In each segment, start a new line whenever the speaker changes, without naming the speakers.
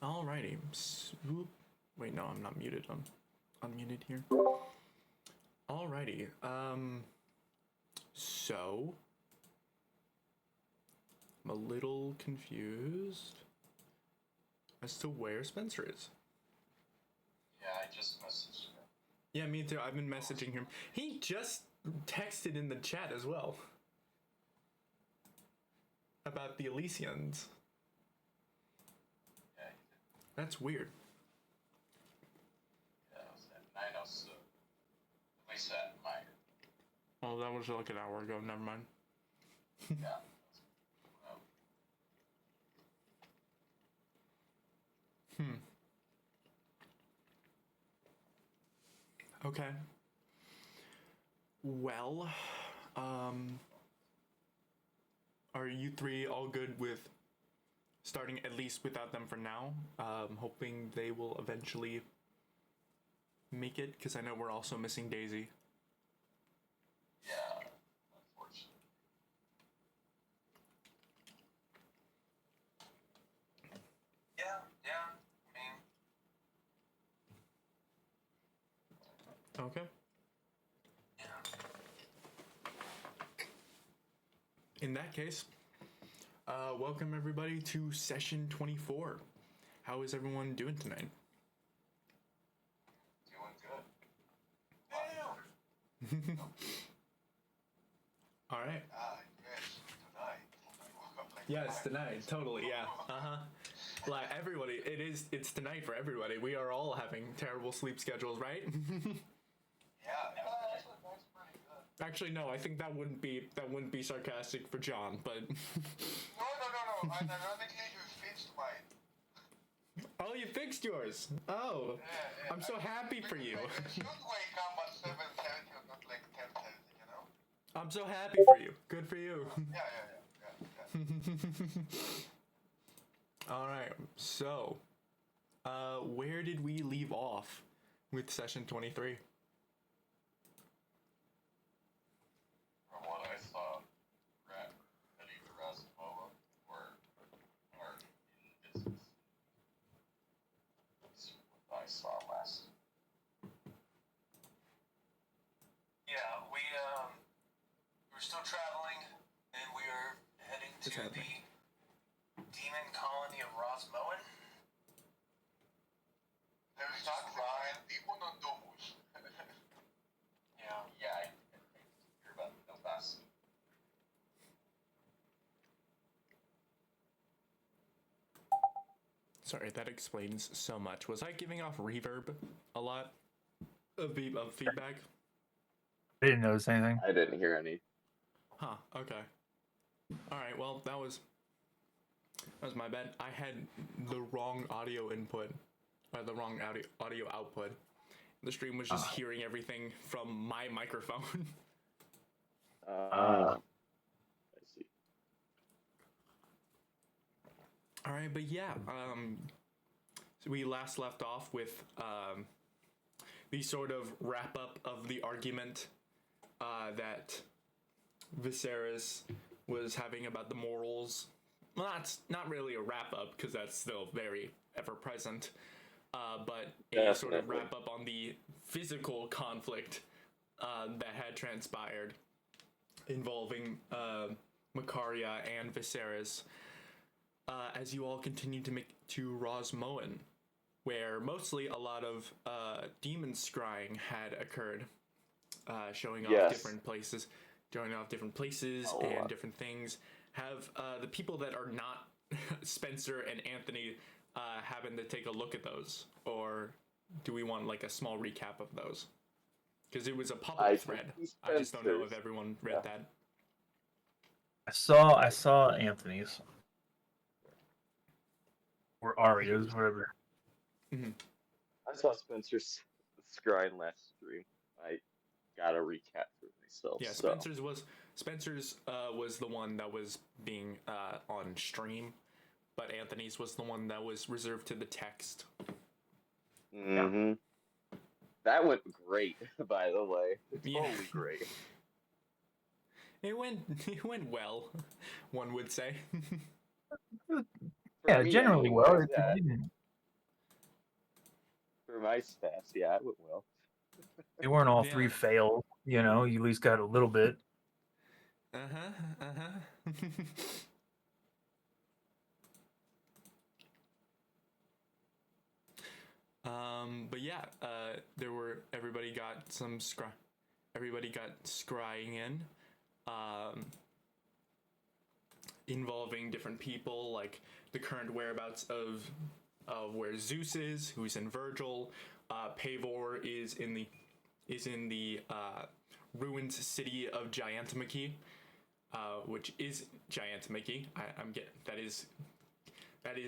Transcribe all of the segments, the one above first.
Alrighty. Wait, no, I'm not muted. I'm unmuted here. Alrighty. So I'm a little confused as to where Spencer is.
Yeah, I just messaged him.
Yeah, me too. I've been messaging him. He just texted in the chat as well about the Elysians.
Yeah, he did.
That's weird.
Yeah, it was at 9:06. At least at my.
Oh, that was like an hour ago. Never mind.
Yeah.
Okay. Well, are you three all good with starting at least without them for now? Hoping they will eventually make it, because I know we're also missing Daisy.
Yeah, unfortunately. Yeah, I mean.
Okay.
Yeah.
In that case, welcome everybody to session 24. How is everyone doing tonight?
Doing good.
All right.
Yes, tonight.
Yes, tonight. Totally. Yeah. Like everybody, it's tonight for everybody. We are all having terrible sleep schedules, right?
Yeah, actually, that's pretty good.
Actually, no. I think that wouldn't be sarcastic for John, but.
No. Ironically, you fixed mine.
Oh, you fixed yours. Oh,
Yeah,
I'm so happy for you.
I should wake up at 7:30 or not like 10:30, you know?
I'm so happy for you. Good for you.
Yeah.
All right. So, where did we leave off with session 23?
From what I saw, Rosmoen were
is happening?
The demon colony of Rosmoen?
There's not Ryan, Demon Domus.
Yeah.
Yeah, I hear about Belfast.
Sorry, that explains so much. Was I giving off reverb a lot of feedback?
I didn't notice anything.
I didn't hear any.
Huh. Okay. All right. Well, that was my bad. I had the wrong audio input, or the wrong audio output. The stream was just hearing everything from my microphone.
I see.
All right, but yeah, so we last left off with the sort of wrap up of the argument that Viserys was having about the morals. Well, that's not really a wrap up because that's still very ever present, but a sort of wrap up on the physical conflict that had transpired involving Macaria and Viserys. As you all continue to make to Rosmoen, where mostly a lot of demon scrying had occurred, showing off different places, and different things. Have the people that are not Spencer and Anthony happen to take a look at those, or do we want like a small recap of those? Because it was a public thread. I just don't know if everyone read that.
I saw Anthony's. Or Arya's, whatever.
Mm-hmm.
I saw Spencer's scrying last stream. I got a recap for myself.
Yeah, Spencer's was the one that was being on stream, but Anthony's was the one that was reserved to the text.
Mm-hmm. That went great, by the way. Totally great.
It went well, one would say.
Yeah, generally well.
For my stats, yeah, it went well.
They weren't all three failed, you know. You at least got a little bit.
But yeah, everybody got scrying in, involving different people, like the current whereabouts of where Zeus is, who's in Virgil. Pavor is in the ruined city of Giantomachy, which is Giantomachy. That is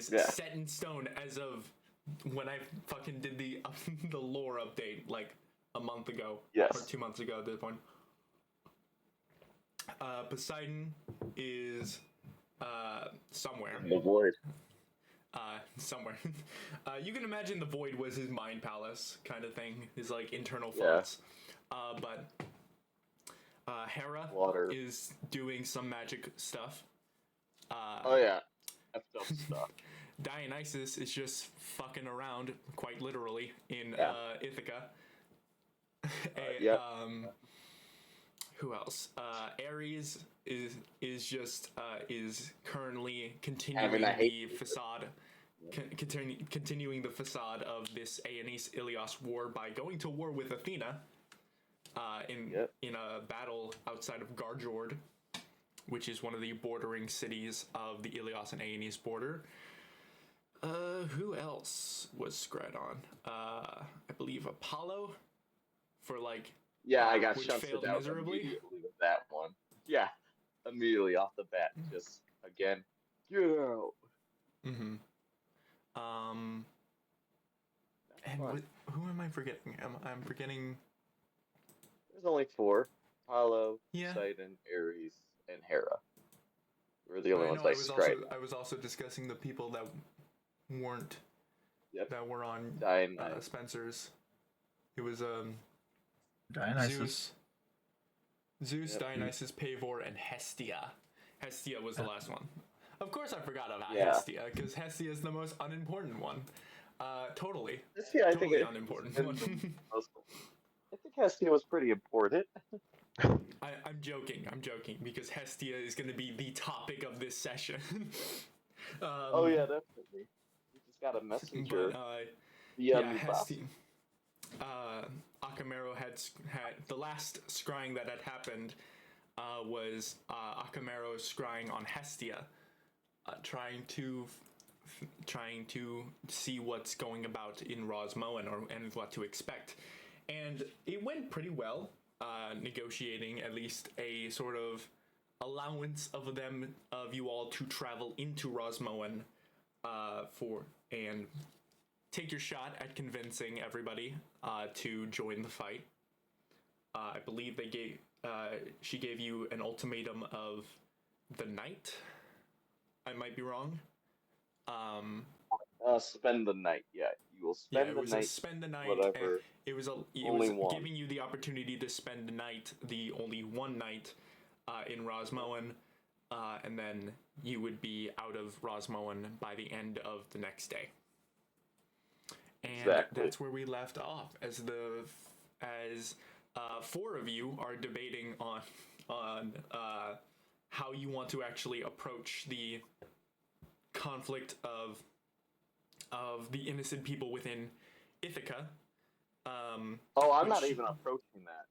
set in stone as of when I fucking did the the lore update like a month ago, or 2 months ago at this point. Poseidon is somewhere.
The void.
Somewhere. You can imagine the void was his mind palace kind of thing, his like internal thoughts. But Hera is doing some magic stuff.
Effed up stuff.
Dionysus is just fucking around, quite literally, in Ithaca. Who else? Ares is currently continuing the facade. Continuing the facade of this Aeneas-Ilios war by going to war with Athena in a battle outside of Garjord, which is one of the bordering cities of the Ilios and Aeneas border. Who else was scryed on? I believe Apollo for like.
Yeah, I got
which
shunted out
miserably
immediately with that one. Yeah, immediately off the bat, just again, get out.
Mm-hmm. And who am I forgetting? I'm forgetting.
There's only 4: Apollo, Poseidon, Ares, and Hera. We're the only ones I scribed.
I was also discussing the people that weren't. That were on Spencer's. It was
Dionysus.
Zeus, Dionysus, Pavor, and Hestia. Hestia was the last one. Of course, I forgot about Hestia because Hestia is the most unimportant one. Totally.
Hestia, I
totally
think
unimportant one.
I think Hestia was pretty important.
I'm joking. I'm joking because Hestia is going to be the topic of this session.
Oh yeah, definitely. We just got a messenger
But
via
yeah,
Mufasa.
Hestia. Akamero had the last scrying that had happened was Akamero scrying on Hestia, trying to see what's going about in Rosmoen and what to expect, and it went pretty well. Negotiating at least a sort of allowance of you all to travel into Rosmoen and take your shot at convincing everybody to join the fight. I believe she gave you an ultimatum of the night. I might be wrong.
Spend the night. Yeah, you will spend the night.
Spend the night.
Whatever.
It was giving you the opportunity to spend the night, the only one night, in Rosmoen, and then you would be out of Rosmoen by the end of the next day. And that's where we left off, as four of you are debating on how you want to actually approach the conflict of the innocent people within Ithaca.
I'm not even approaching that.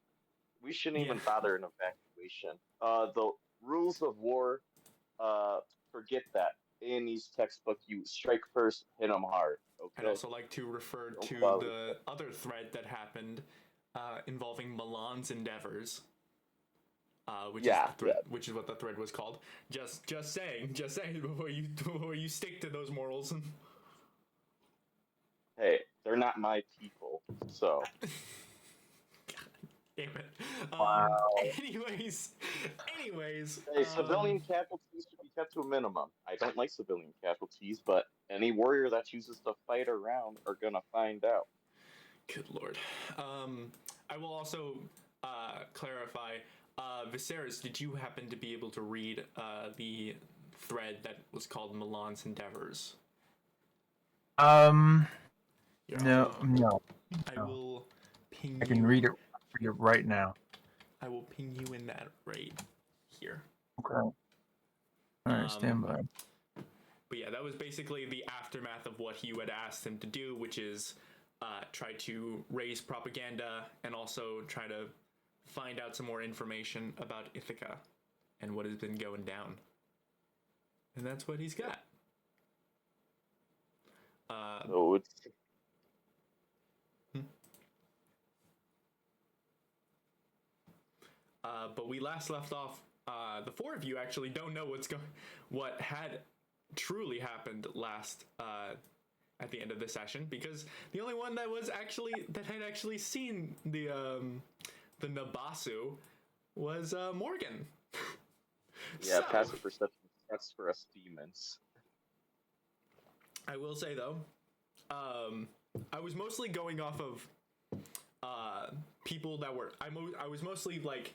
We shouldn't even bother an evacuation. The rules of war, forget that. A&E's textbook, you strike first, hit them hard. Okay?
I'd also like to refer to the other thread that happened involving Milan's endeavors. Which is what the thread was called. Just saying before you stick to those morals.
Hey, they're not my people, so.
Damn it.
Wow.
Anyways.
Hey, civilian casualties should be kept to a minimum. I don't like civilian casualties, but any warrior that chooses to fight around are gonna find out.
Good lord. I will also clarify. Viserys, did you happen to be able to read the thread that was called Milan's Endeavors?
No.
I will ping you.
I can read it right now.
I will ping you in that right here.
Okay. All right, stand by.
But yeah, that was basically the aftermath of what you had asked him to do, which is try to raise propaganda and also try to find out some more information about Ithaca and what has been going down. And that's what he's got. But we last left off. The four of you actually don't know what had truly happened last at the end of the session, because the only one that had actually seen the Nabasu was Morgan.
Yeah, passive perception sucks for us demons.
I will say though, I was mostly going off of people that were. I was mostly like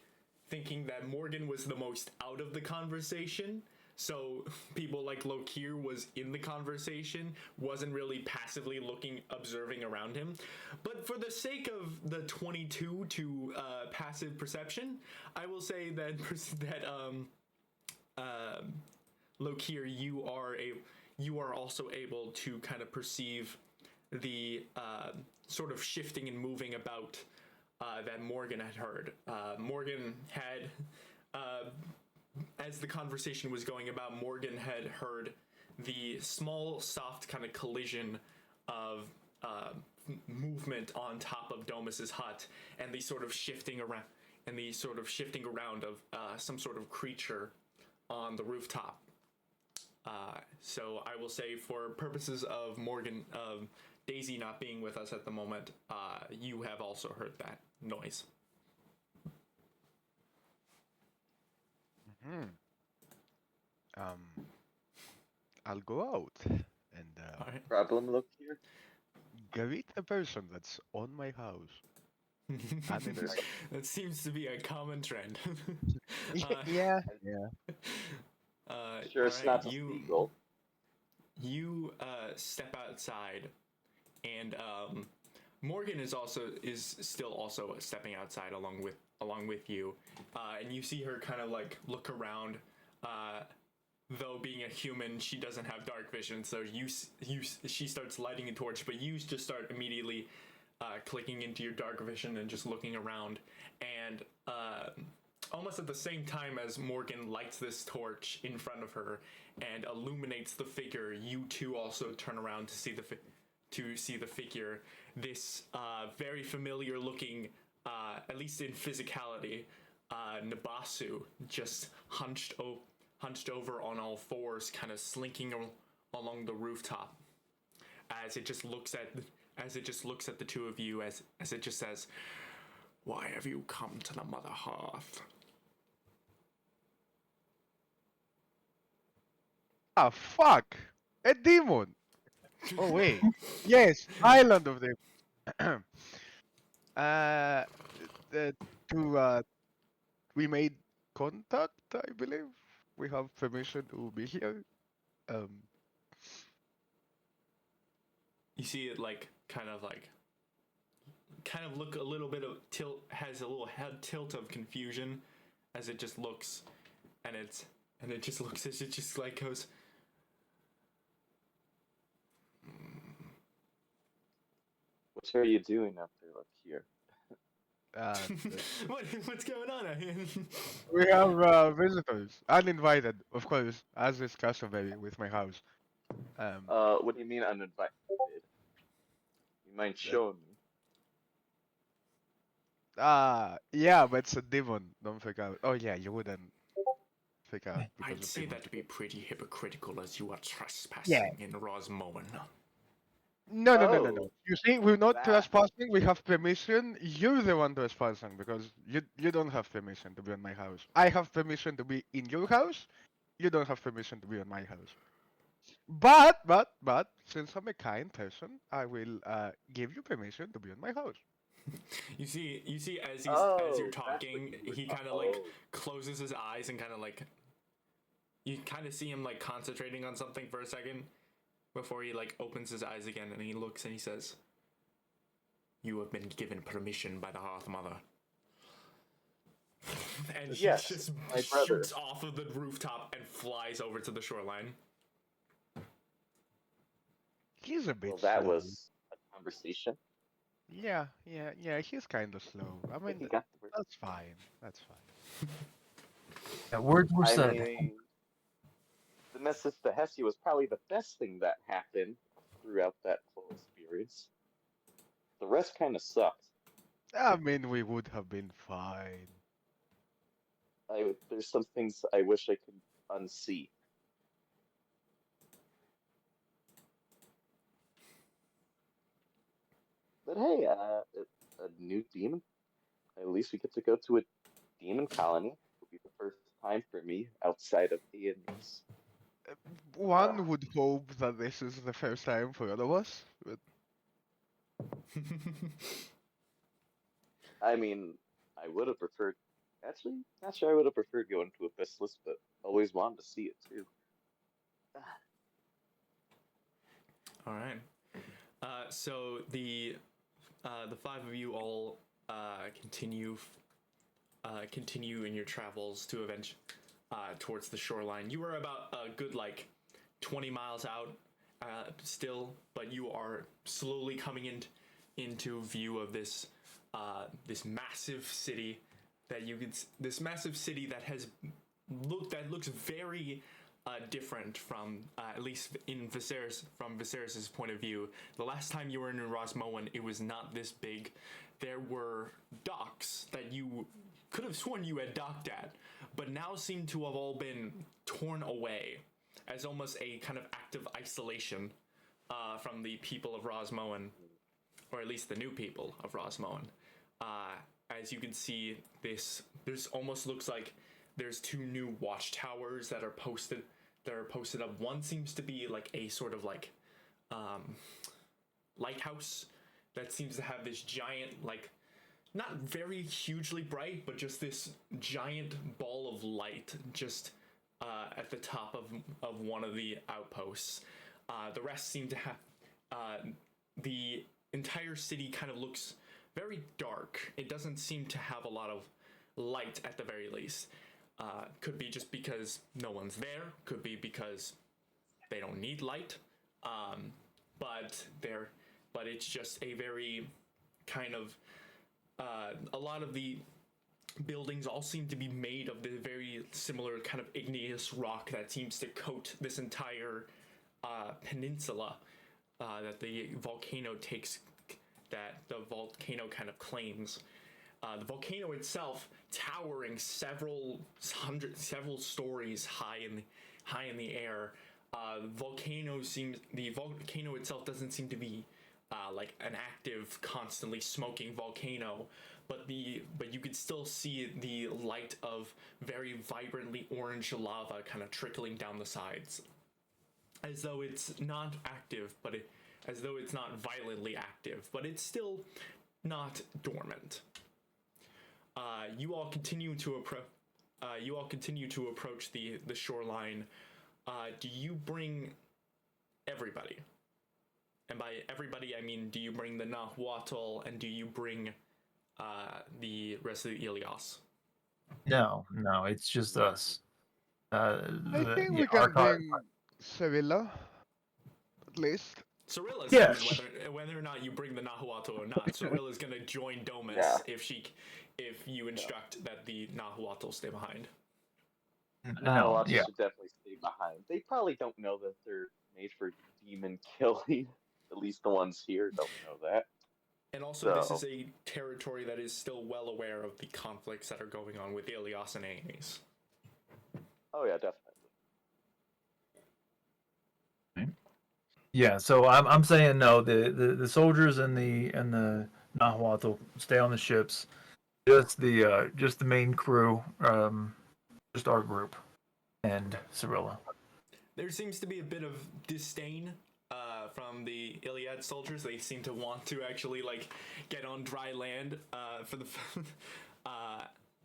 thinking that Morgan was the most out of the conversation. So people like Lokir was in the conversation, wasn't really passively observing around him. But for the sake of the 22 to passive perception, I will say that Lokir, you are also able to kind of perceive the sort of shifting and moving about that Morgan had heard. Morgan had. As the conversation was going about, Morgan had heard the small, soft kind of collision of movement on top of Domus's hut, and the sort of shifting around of some sort of creature on the rooftop. So I will say, for purposes of Daisy not being with us at the moment, you have also heard that noise.
I'll go out and
Right.
Problem, look here.
greet a person that's on my house.
That seems to be a common trend.
Yeah.
Sure, it's not illegal.
You step outside, and Morgan is still also stepping outside along with you, and you see her kind of like look around. Though being a human, she doesn't have dark vision, so she starts lighting a torch, but you just start immediately clicking into your dark vision and just looking around, and almost at the same time as Morgan lights this torch in front of her and illuminates the figure, you too also turn around to see the figure. This very familiar looking, at least in physicality, Nabasu, just hunched over on all fours, kind of slinking along the rooftop, as it just looks at the two of you, as it just says, "Why have you come to the Mother Hearth?"
Ah, fuck! A demon! Oh, wait. Yes, Island of Demons. uh, we made contact, I believe. We have permission to be here.
You see it kind of look a little bit of tilt, has a little head tilt of confusion as it just looks, and it just looks as it just like goes,
What are you doing up there, like here?
what's going on out here?
We have visitors, uninvited, of course, as is customary with my house.
What do you mean uninvited? You mind showing me?
Yeah, but it's a demon. Don't freak out. Oh yeah, you wouldn't freak out because
I'd
of
say
demons.
that to be pretty hypocritical, as you are trespassing in Rosmoen.
No.
Oh,
You see, we're not
that.
trespassing. We have permission. You're the one trespassing because you don't have permission to be on my house. I have permission to be in your house. You don't have permission to be on my house. But since I'm a kind person, I will give you permission to be on my house.
You see as you're
Oh, that's what
talking,
you were.
he kind of
Oh,
closes his eyes and kind of you kind of see him concentrating on something for a second before he opens his eyes again, and he looks and he says, "You have been given permission by the Hearth Mother." And he
yes,
just
my brother.
shoots off of the rooftop and flies over to the shoreline.
He's a bit
Well, that
slow.
was a conversation.
Yeah. He's kind of slow. I mean,
He got the.
that's fine. That's fine.
Yeah, words were
I
said.
mean, the message to Hesse was probably the best thing that happened throughout that whole experience. The rest kind of sucked.
I mean, we would have been fine.
There's some things I wish I could unsee. But hey, a new demon. At least we get to go to a demon colony. It'll be the first time for me outside of ANUs.
One would hope that this is the first time for all of us, but
I mean, I would have preferred. Actually, not sure I would have preferred going to Abyssless, but always wanted to see it too.
All right. So the five of you all continue in your travels to towards the shoreline. You are about a good 20 miles out still, but you are slowly coming into view of this massive city that looks very different from at least from Viserys's point of view. The last time you were in Rosmoen, it was not this big. There were docks that you could have sworn you had docked at, but now seem to have all been torn away as almost a kind of act of isolation from the people of Rosmoen, or at least the new people of Rosmoen. As you can see, there's almost looks like there's two new watchtowers that are posted up. One seems to be a sort of lighthouse that seems to have this giant not very hugely bright, but just this giant ball of light just at the top of one of the outposts. The rest seem to have entire city kind of looks very dark. It doesn't seem to have a lot of light at the very least. Could be just because no one's there. Could be because they don't need light. But it's just a very kind of a lot of the buildings all seem to be made of the very similar kind of igneous rock that seems to coat this entire peninsula that the volcano kind of claims. The volcano itself towering several stories high in the air. The volcano itself doesn't seem to be like an active, constantly smoking volcano, but you could still see the light of very vibrantly orange lava kind of trickling down the sides, as though it's not active, as though it's not violently active, but it's still not dormant. You all continue to approach the shoreline. Do you bring everybody? And by everybody, I mean, do you bring the Nahuatl and do you bring the rest of the Ilias?
No, it's just us.
I think we can bring Sevilla, at least.
Cirilla's
Yeah.
whether or not you bring the Nahuatl or not. Cirilla's gonna join Domus if you instruct that the Nahuatl stay behind.
Nahuatl should definitely stay behind. They probably don't know that they're made for demon killing. At least the ones here don't know that.
And also, this is a territory that is still well aware of the conflicts that are going on with Ilias and Aenes.
Oh yeah, definitely.
Yeah, so I'm saying no. The soldiers and the Nahuatl stay on the ships. Just the main crew, just our group, and Cirilla.
There seems to be a bit of disdain from the Iliad soldiers. They seem to want to actually like get on dry land for the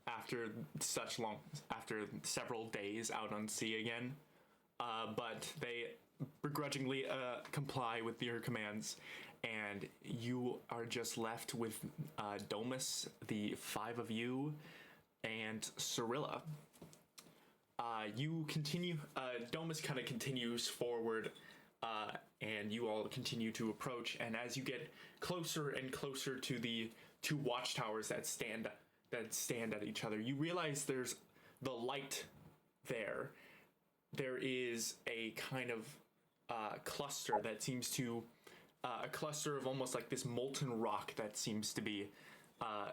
after several days out on sea again. But they begrudgingly comply with your commands, and you are just left with Domus, the 5 of you, and Cirilla. You continue. Domus kind of continues forward, and you all continue to approach. And as you get closer and closer to the 2 watchtowers that stand at each other, you realize there's the light there. There is a kind of cluster that seems to a cluster of almost like this molten rock that seems to be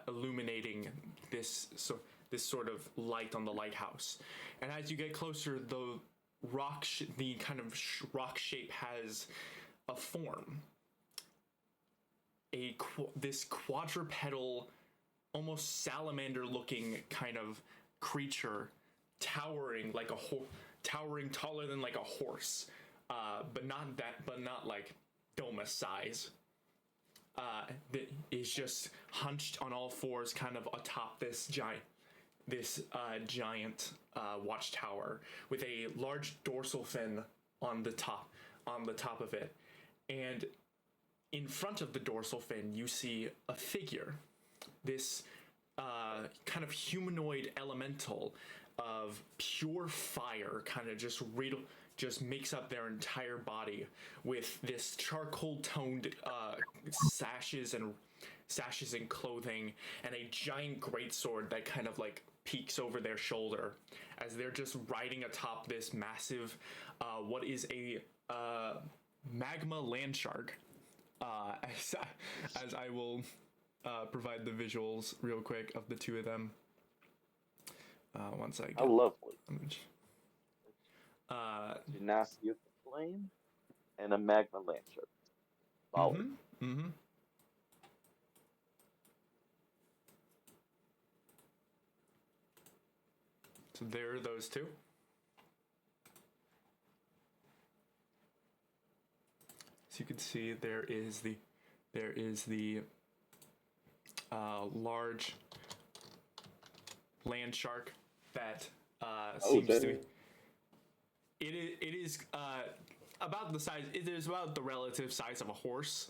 illuminating this sort of light on the lighthouse. And as you get closer, the rock shape has a form. This quadrupedal, almost salamander-looking kind of creature, towering taller than like a horse, but not like Domus size. That is just hunched on all fours, kind of atop this giant watchtower with a large dorsal fin on the top of it, and in front of the dorsal fin you see a figure, this kind of humanoid elemental of pure fire, kind of just makes up their entire body with this charcoal toned sashes and clothing, and a giant greatsword that kind of like peeks over their shoulder as they're just riding atop this massive what is a magma land shark. As I will provide the visuals real quick of the 2 of them. Once I get.
How lovely.
Genasi
of the Flame and a magma land shark. Solid.
Mm-hmm. So there are those 2. So you can see there is the large land shark that seems to be. It is about the size. It is about the relative size of a horse,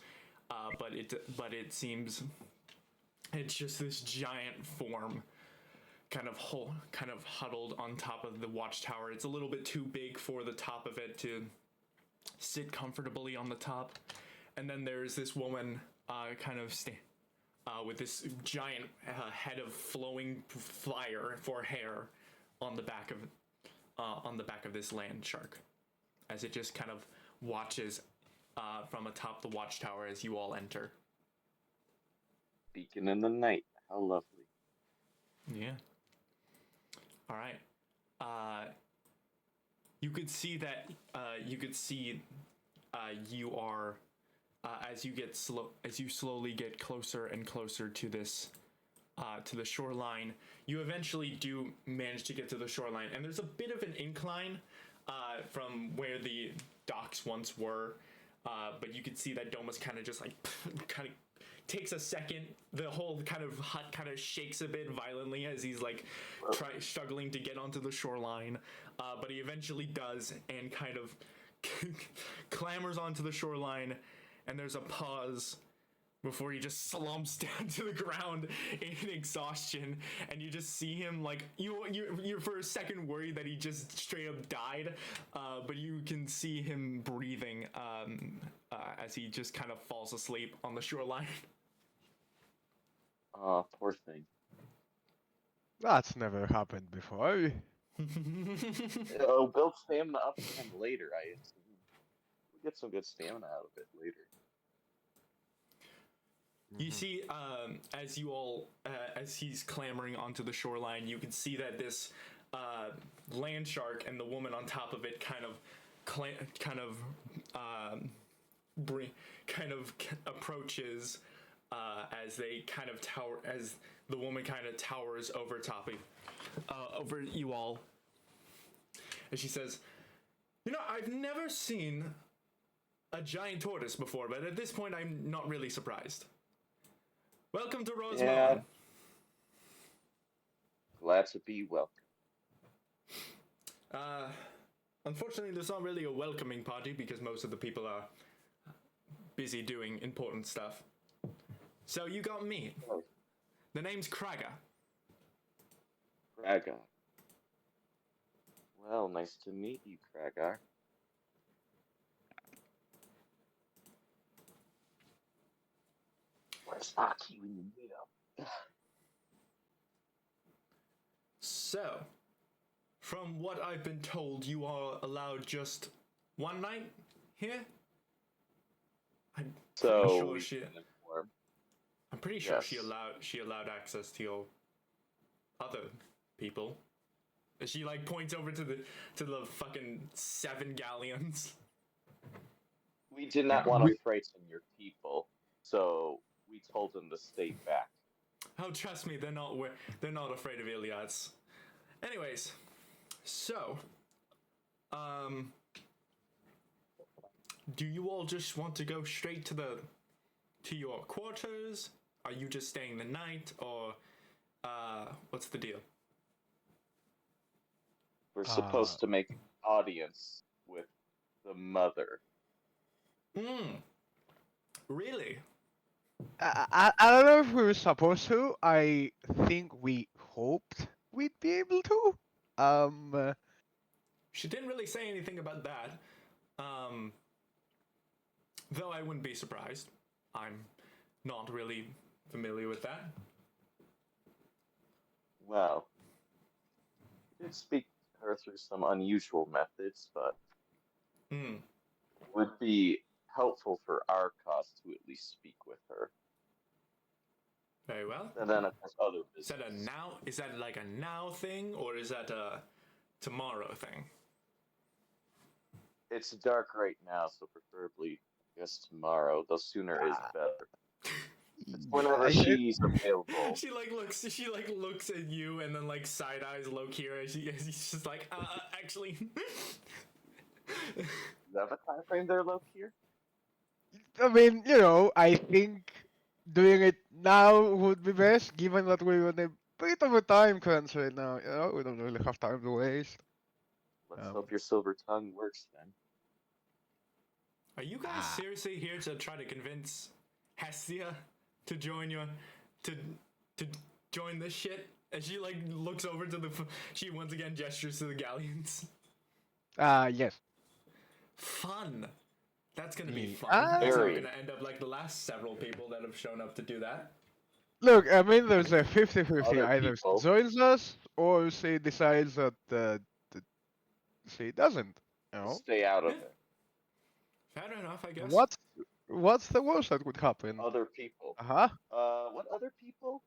but it seems it's just this giant form kind of huddled on top of the watchtower. It's a little bit too big for the top of it to sit comfortably on the top. And then there's this woman with this giant head of flowing fire for hair on the back of this land shark, as it just kind of watches from atop the watchtower as you all enter.
Beacon in the night. How lovely.
Yeah. All right. You could see that. You are as you slowly get closer and closer to this. To the shoreline, you eventually do manage to get to the shoreline, and there's a bit of an incline from where the docks once were, but you can see that Doma's kind of just like kind of takes a second. The whole kind of hut kind of shakes a bit violently as he's like struggling to get onto the shoreline, but he eventually does and kind of clambers onto the shoreline, and there's a pause before he just slumps down to the ground in exhaustion, and you just see him like you're for a second worried that he just straight up died, but you can see him breathing as he just kind of falls asleep on the shoreline.
Poor thing.
That's never happened before.
Oh, build stamina up for him later, I assume. We'll get some good stamina out of it later.
You see, as he's clambering onto the shoreline, you can see that this land shark and the woman on top of it kind of approaches as they kind of tower, as the woman kind of towers over over you all, and she says, I've never seen a giant tortoise before, but at this point I'm not really surprised. Welcome to Rosmoen.
Yeah. Glad to be welcome.
Unfortunately, there's not really a welcoming party because most of the people are busy doing important stuff. So you got me.
Oh.
The name's Kraga.
Kragar. Well, nice to meet you, Kragar. Where's Aki when you need him?
So, from what I've been told, you are allowed just one night here? I'm pretty sure she allowed access to your other people. She like points over to the fucking 7 galleons.
We did not want to frighten your people, so we told them to stay back.
Oh, trust me, they're not afraid of Iliads. Anyways, so, do you all just want to go straight to your quarters? Are you just staying the night, or what's the deal?
We're supposed to make an audience with the mother.
Really?
I don't know if we were supposed to. I think we hoped we'd be able to.
She didn't really say anything about that. Though I wouldn't be surprised. I'm not really familiar with that.
Well, we did speak to her through some unusual methods, but it would be helpful for our cause to at least speak with her.
Very well.
And then, of course, other business.
Is that like a now thing, or is that a tomorrow thing?
It's dark right now, so preferably, I guess, tomorrow. The sooner is better. Whenever she's available.
She looks at you and then like side eyes low-key as he's just like, actually.
Do you have a time frame there, Loki?
I mean, I think doing it now would be best, given that we're on a bit of a time crunch right now. We don't really have time to waste.
Let's hope your silver tongue works then.
Are you guys seriously here to try to convince Hestia to join you, to join this shit? And she like looks over to she once again gestures to the galleons.
Yes.
Fun. That's gonna be
Yeah.
fun. It's not
Very.
gonna end up like the last several people that have shown up to do that.
Look, I mean, there's a 50-50.
Other
Either she
people.
joins us or she decides that she doesn't. You know?
Stay out of it.
Fair enough, I guess.
What's the worst that could happen?
Other people.
Uh-huh.
What other people?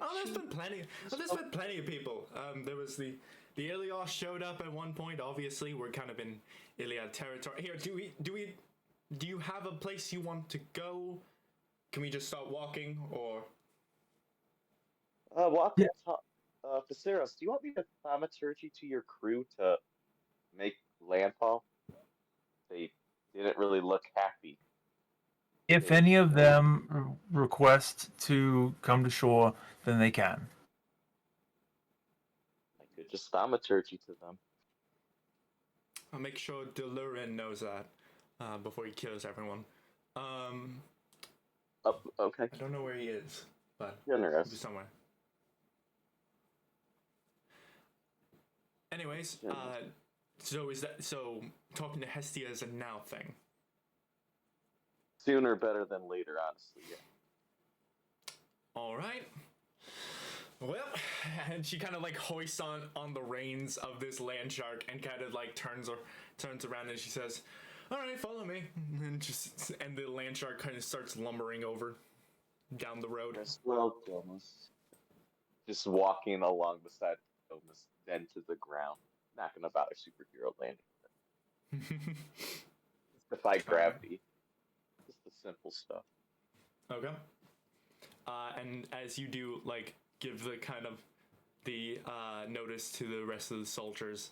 Oh, there's been plenty. Oh, there's been plenty of people. There was the Ilios showed up at one point. Obviously, we're kind of in Iliad territory. Here, do you have a place you want to go? Can we just start walking, or?
Walk Viserys, do you want me to thaumaturgy to your crew to make landfall? They didn't really look happy.
If any of them request to come to shore, then they can.
I could just thaumaturgy to them.
I'll make sure Delurin knows that before he kills everyone.
Okay.
I don't know where he is, but
Generous.
he'll be somewhere. Anyways, so talking to Hestia is a now thing.
Sooner better than later, honestly. Yeah.
All right. Well, and she kind of like hoists on the reins of this land shark and kind of like turns around and she says, "All right, follow me." And the land shark kind of starts lumbering over down the road.
Well, Thomas. Just walking along beside Thomas, then to the ground, knocking about a superhero landing. Defy gravity. Just the simple stuff.
Okay. And as you do, like, give the kind of the notice to the rest of the soldiers,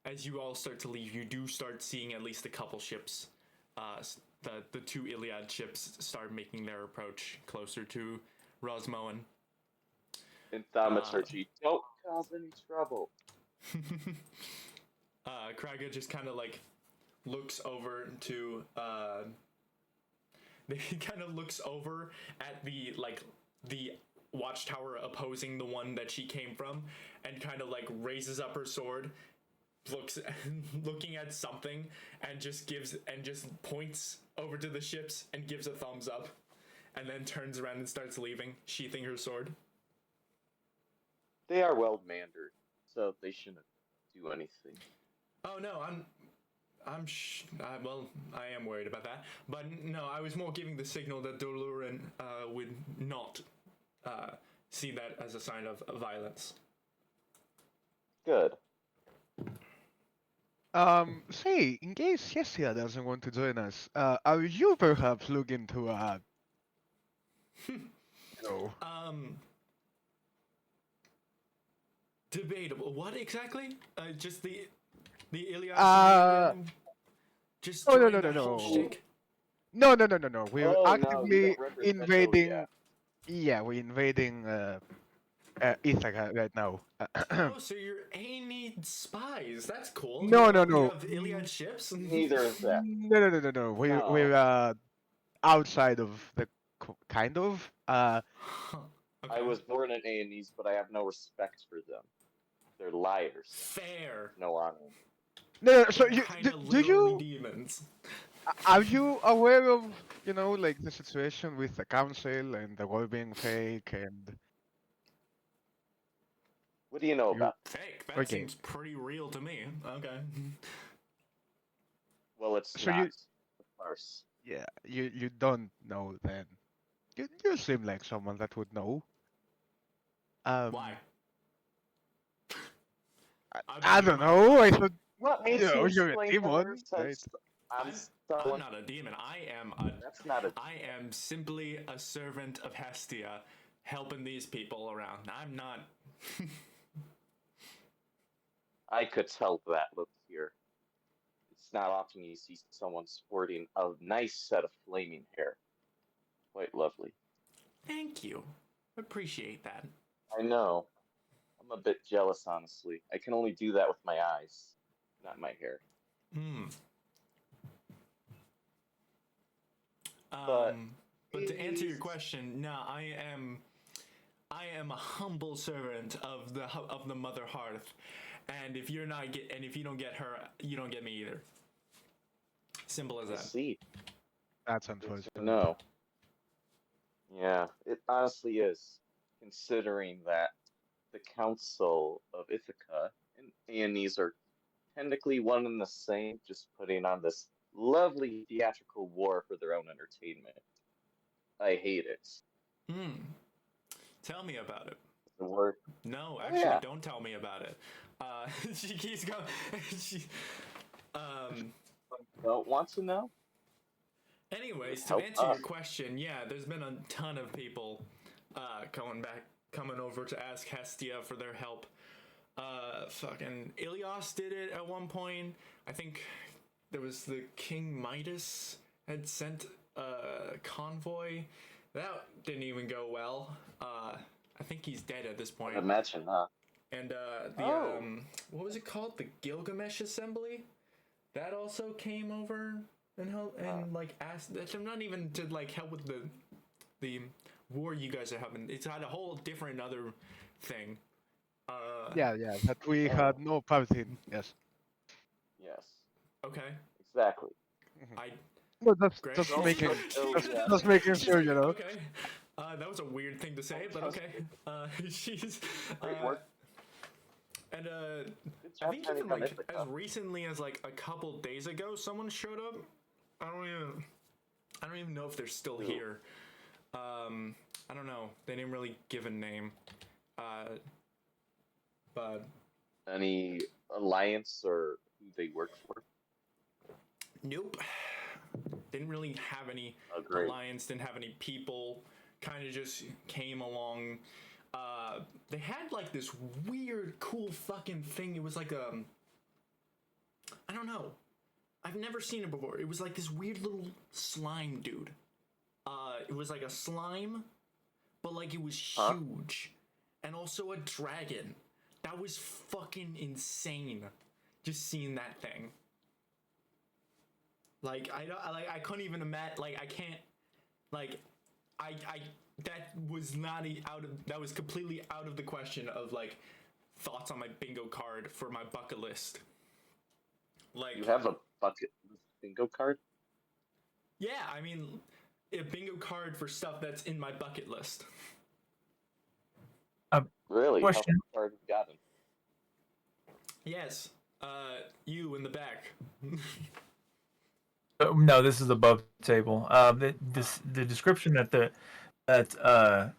as you all start to leave, you do start seeing at least a couple ships. The two Iliad ships start making their approach closer to Rosmoen.
In thaumaturgy, don't cause any trouble.
Kraga just kind of like looks over to he kind of looks over at the watchtower opposing the one that she came from and kind of like raises up her sword, looking at something, and just points over to the ships and gives a thumbs up, and then turns around and starts leaving, sheathing her sword.
They are well mannered, so they shouldn't do anything.
Oh no, well, I am worried about that. But no, I was more giving the signal that Dolurin would not see that as a sign of violence.
Good.
Say, in case Hestia doesn't want to join us, are you perhaps looking to, no.
Debatable. What exactly? Just the Iliad? Just
Oh, no,
join
no,
the
no,
whole
no.
shtick?
No. We're
Oh, no, you
actively
don't represent
invading.
Odia.
Yeah, we're invading Ithaca right now.
Oh, so you're Aenid spies. That's cool.
No.
You have Iliad ships?
Neither is that.
No. We're outside of the kind of.
Okay.
I was born in A&Es, but I have no respect for them. They're liars.
Fair.
No honor.
No. So you
Kinda
do
literally
you
demons.
are you aware of like the situation with the council and the war being fake and
What do you know about?
Fake. That
Okay.
seems pretty real to me. Okay.
Well, it's
So
not
you-
a farce.
yeah you don't know then? You seem like someone that would know.
Why?
I don't know. I thought
What makes you
you're a
explain
demon,
better
right?
since I'm
I'm
someone?
not a demon.
That's not a.
I am simply a servant of Hestia, helping these people around. I'm not.
I could tell that. Look here. It's not often you see someone sporting a nice set of flaming hair. Quite lovely.
Thank you. Appreciate that.
I know. I'm a bit jealous, honestly. I can only do that with my eyes, not my hair.
Hmm.
But
answer your question, no, I am a humble servant of the Mother Hearth, and if you don't get her, you don't get me either. Simple as
I
that.
see.
That's
Good to
unfortunate.
know. Yeah, it honestly is, considering that the Council of Ithaca and Aeonies are technically one and the same, just putting on this lovely theatrical war for their own entertainment. I hate it.
Tell me about it.
The word.
No,
Oh,
actually,
yeah.
don't tell me about it. She keeps going. She,
Don't want to know?
anyways, to
Help
answer your
us.
question, yeah, there's been a ton of people coming over to ask Hestia for their help. Fucking Ilios did it at one point. I think there was the King Midas had sent a convoy. That didn't even go well. I think he's dead at this point.
I'd imagine not.
And
Oh.
what was it called? The Gilgamesh Assembly? That also came over and helped and like asked. I'm not even to like help with the war you guys are having. It's had a whole different other thing.
Yeah, that we had no part in. Yes.
Yes.
Okay.
Exactly.
I
No, that's
Great.
just
Don't
making
fulfill the
just making
She's
sure,
like,
you know.
Okay. That was a weird thing to say, but okay. She's
Great work.
and
Good
I
job
think
turning
even
on
like
Ithaca.
as recently as like a couple days ago, someone showed up. I don't even know if they're still
Who?
here. I don't know. They didn't really give a name. But
Any alliance or who they work for?
nope. Didn't really have any
Oh, great.
alliance. Didn't have any people. Kind of just came along. They had like this weird, cool fucking thing. It was like I don't know. I've never seen it before. It was like this weird little slime dude. It was like a slime, but like it was huge, and also a dragon. That was fucking insane. Just seeing that thing. Like I couldn't even imagine. Like I can't. Like I that was not that was completely out of the question of like thoughts on my bingo card for my bucket list. Like
You have a bucket bingo card?
yeah, I mean a bingo card for stuff that's in my bucket list.
Really?
Question.
How far have you gotten?
Yes, you in the back.
No, this is above table. The description that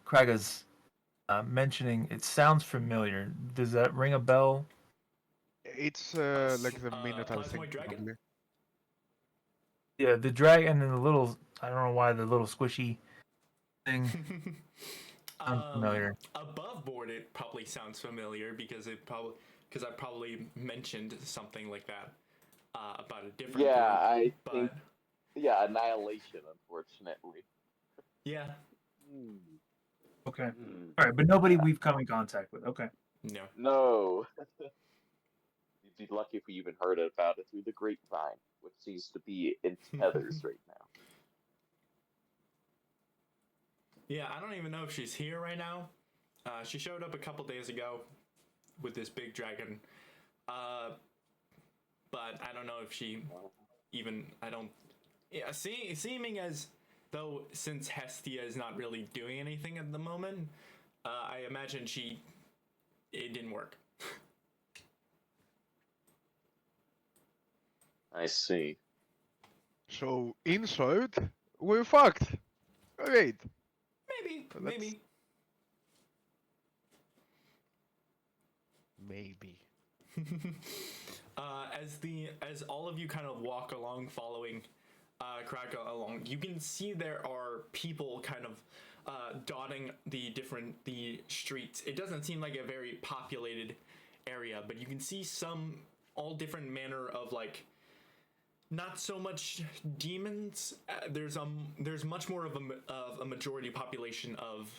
Kraga's mentioning, it sounds familiar. Does that ring a bell?
It's like the Minotaur thing.
Plasmoid dragon?
Probably.
Yeah, the dragon and the little, I don't know why, the little squishy thing sounds familiar.
Above board, it probably sounds familiar because I probably mentioned something like that about a different
Yeah,
group,
I
but
think. Yeah, Annihilation, unfortunately.
yeah,
Okay.
Hmm.
All right, but nobody we've come in contact with. Okay.
no.
No. You'd be lucky if we even heard about it through the grapevine, which seems to be in tethers right now.
Yeah, I don't even know if she's here right now. She showed up a couple days ago with this big dragon, but I don't know if she even. I don't. Yeah, seeming as though since Hestia is not really doing anything at the moment, I imagine it didn't work.
I see.
So inside, we're fucked. Great.
Maybe,
Well, that's-
maybe.
Maybe.
As all of you kind of walk along, following Kraka along, you can see there are people kind of dotting the streets. It doesn't seem like a very populated area, but you can see all different manner of like. Not so much demons. There's much more of a majority population of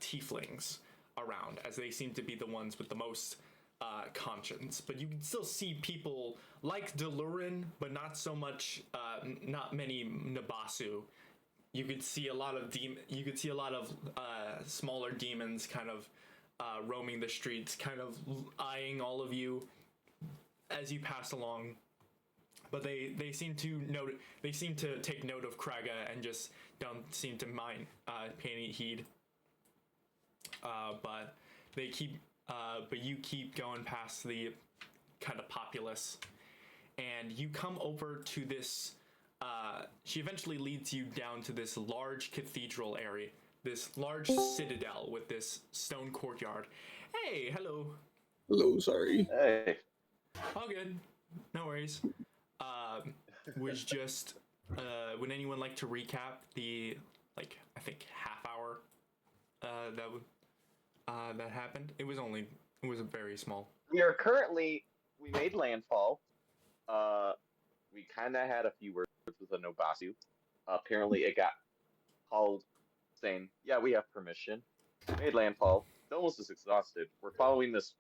tieflings around, as they seem to be the ones with the most conscience. But you can still see people like Delurin, but not so much. Not many Nabasu you could see a lot of smaller demons kind of roaming the streets, kind of eyeing all of you as you pass along. But they seem to take note of Kraga and just don't seem to mind pay any heed. But you keep going past the kind of populace, and you come over to this. She eventually leads you down to this large cathedral area, this large citadel with this stone courtyard. Hey, hello.
Hello, sorry.
Hey.
All good. No worries. Was just, would anyone like to recap the, like, I think half hour that happened? It was a very small.
We made landfall. We kind of had a few words with the Nobasu. Apparently it got called saying, yeah, we have permission. Made landfall. Almost is exhausted. We're following this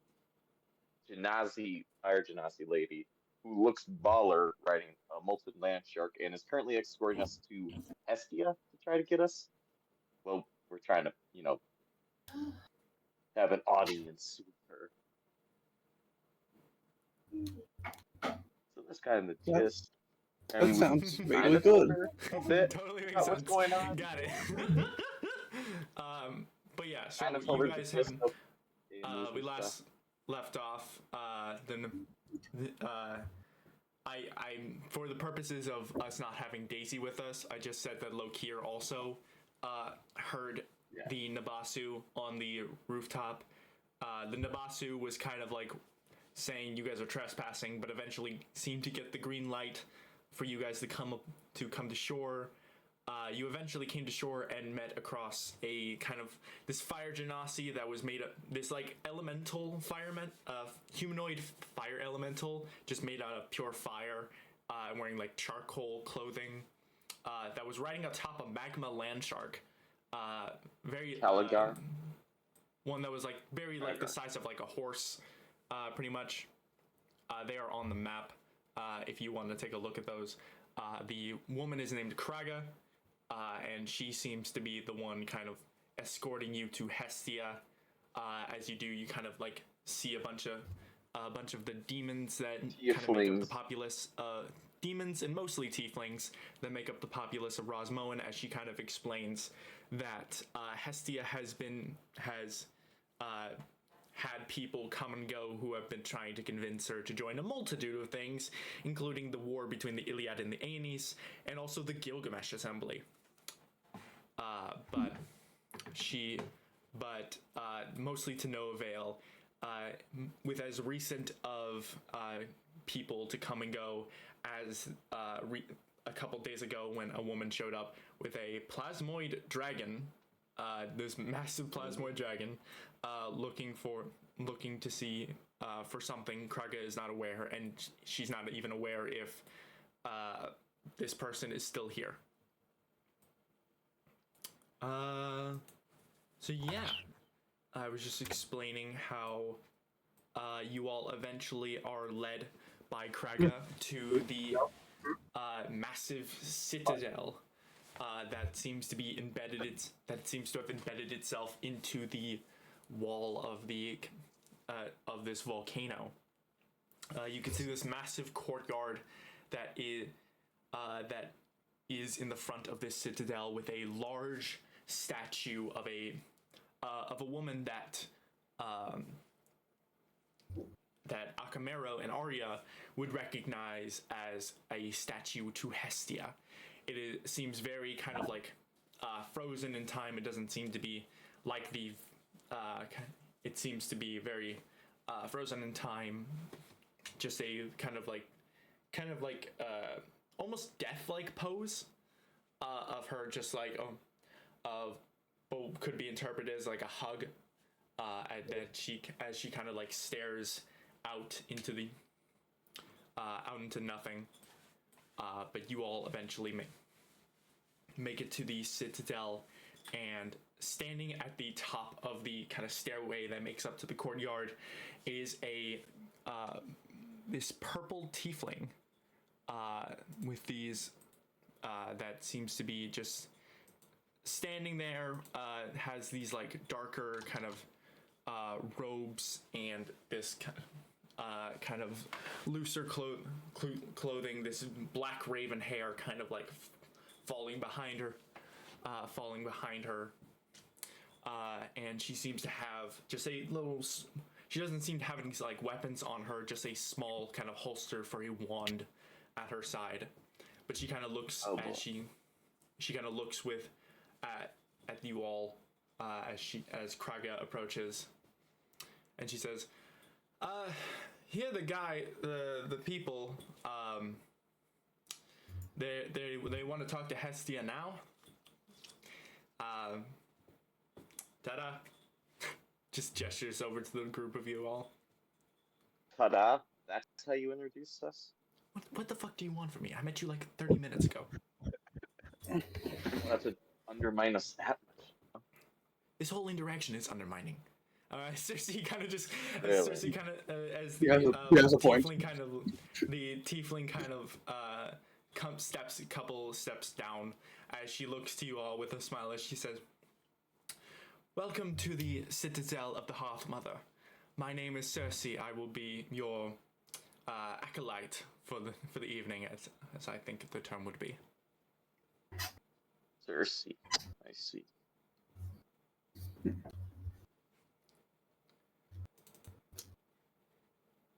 fire genasi lady who looks baller riding a molten land shark and is currently escorting us to Hestia to try to get us. Well, we're trying to, have an audience with her. So that's kind of the gist.
That sounds
kind
really
of
good.
A bit
Totally makes
about
sense.
what's going on.
Got it. But yeah, so
Kind of told her
you
the
guys
gist
have
of the news
we
and
last
stuff.
left off. I for the purposes of us not having Daisy with us, I just said that Lokir also heard the Nabasu on the rooftop. The Nabasu was kind of like saying you guys are trespassing, but eventually seemed to get the green light for you guys to come to shore. You eventually came to shore and met across a kind of this fire genasi that was made of this like elemental humanoid fire elemental, just made out of pure fire, wearing like charcoal clothing, that was riding atop a magma land shark. Very
Caligar.
One that was like very like the size of like a horse, pretty much. They are on the map if you want to take a look at those. The woman is named Kraga, and she seems to be the one kind of escorting you to Hestia. As you do, you kind of like see a bunch of the demons that kind of make up the populace. Demons and mostly tieflings that make up the populace of Rosmoen, as she kind of explains that Hestia has had people come and go who have been trying to convince her to join a multitude of things, including the war between the Iliad and the Aeneas, and also the Gilgamesh Assembly. But mostly to no avail. With as recent of people to come and go as a couple days ago when a woman showed up with a plasmoid dragon, this massive plasmoid dragon, looking to see for something. Kraga is not aware, and she's not even aware if this person is still here. So yeah, I was just explaining how you all eventually are led by Kraga to the massive citadel that seems to have embedded itself into the wall of this volcano. You can see this massive courtyard that is in the front of this citadel with a large statue of a woman that Akamero and Arya would recognize as a statue to Hestia. It seems very kind of like frozen in time. It doesn't seem to be like the. It seems to be very frozen in time. Just a kind of like almost death-like pose of her, just like could be interpreted as like a hug. That as she kind of like stares out into nothing. But you all eventually make it to the citadel, and standing at the top of the kind of stairway that makes up to the courtyard is this purple tiefling with these that seems to be just standing there, has these like darker kind of robes and this kind of looser clothing, this black raven hair kind of like falling behind her, and she seems to have just a little. She doesn't seem to have any like weapons on her, just a small kind of holster for a wand at her side. But she kind of looks as she kind of looks with at you all as Kraga approaches, and she says, "Here the people. They want to talk to Hestia now. Ta-da." Just gestures over to the group of you all.
Ta-da! That's how you introduced us?
What the fuck do you want from me? I met you like 30 minutes ago.
Well, that's to undermine us that much.
This whole interaction is undermining. Cersei kind of just...
Really?
Cersei kind of, as
He
the
has a point.
tiefling kind of a couple steps down as she looks to you all with a smile as she says, "Welcome to the citadel of the Hearth Mother. My name is Cersei. I will be your acolyte for the evening, as I think the term would be."
Cersei. I see.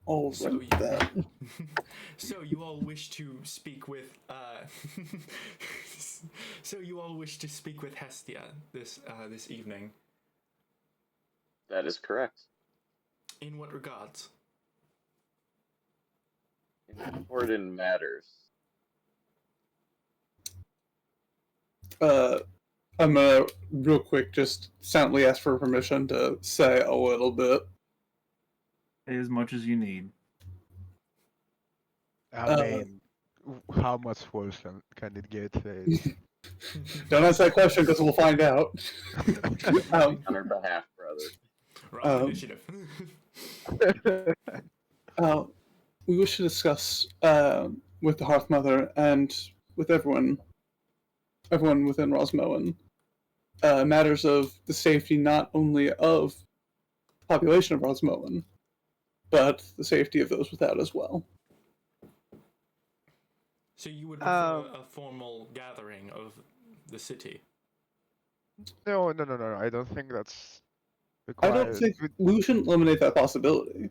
All
So
right then.
So you all wish to speak with Hestia this evening.
That is correct.
In what regards?
Important matters.
I'm gonna real quick just silently ask for permission to say a little bit.
Say as much as you need.
I mean, how much worse can it get?
Don't ask that question because we'll find out.
On her behalf, brother.
Wrong initiative.
We wish to discuss with the Hearth Mother and with everyone within Rosmoen, matters of the safety not only of the population of Rosmoen, but the safety of those without as well.
So you would prefer a formal gathering of the city?
No. I don't think that's
I
required.
don't think we shouldn't eliminate that possibility,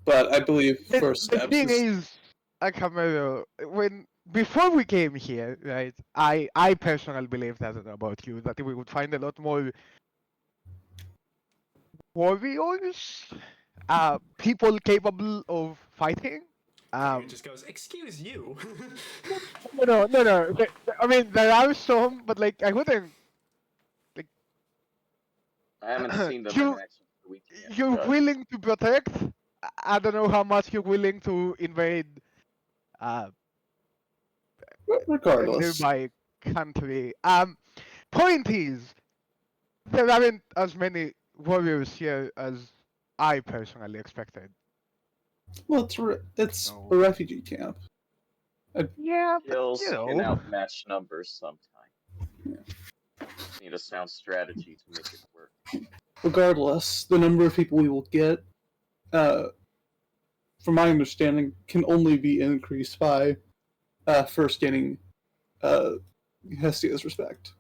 but I believe first
The
steps
thing
is
is, Akamero, before we came here, right? I personally believe that about you, that we would find a lot more warriors, people capable of fighting.
It just goes, "Excuse you."
No. I mean, there are some, but like I wouldn't.
I haven't seen them
You-
in action for weeks yet.
You're
but
willing to protect. I don't know how much you're willing to invade
regardless.
nearby country. Point is, there aren't as many warriors here as I personally expected.
Well, it's a refugee camp.
Yeah, but
Kills
you
can
know.
outmatch numbers sometimes. Need a sound strategy to make it work.
Regardless, the number of people we will get, from my understanding, can only be increased by first gaining Hestia's respect.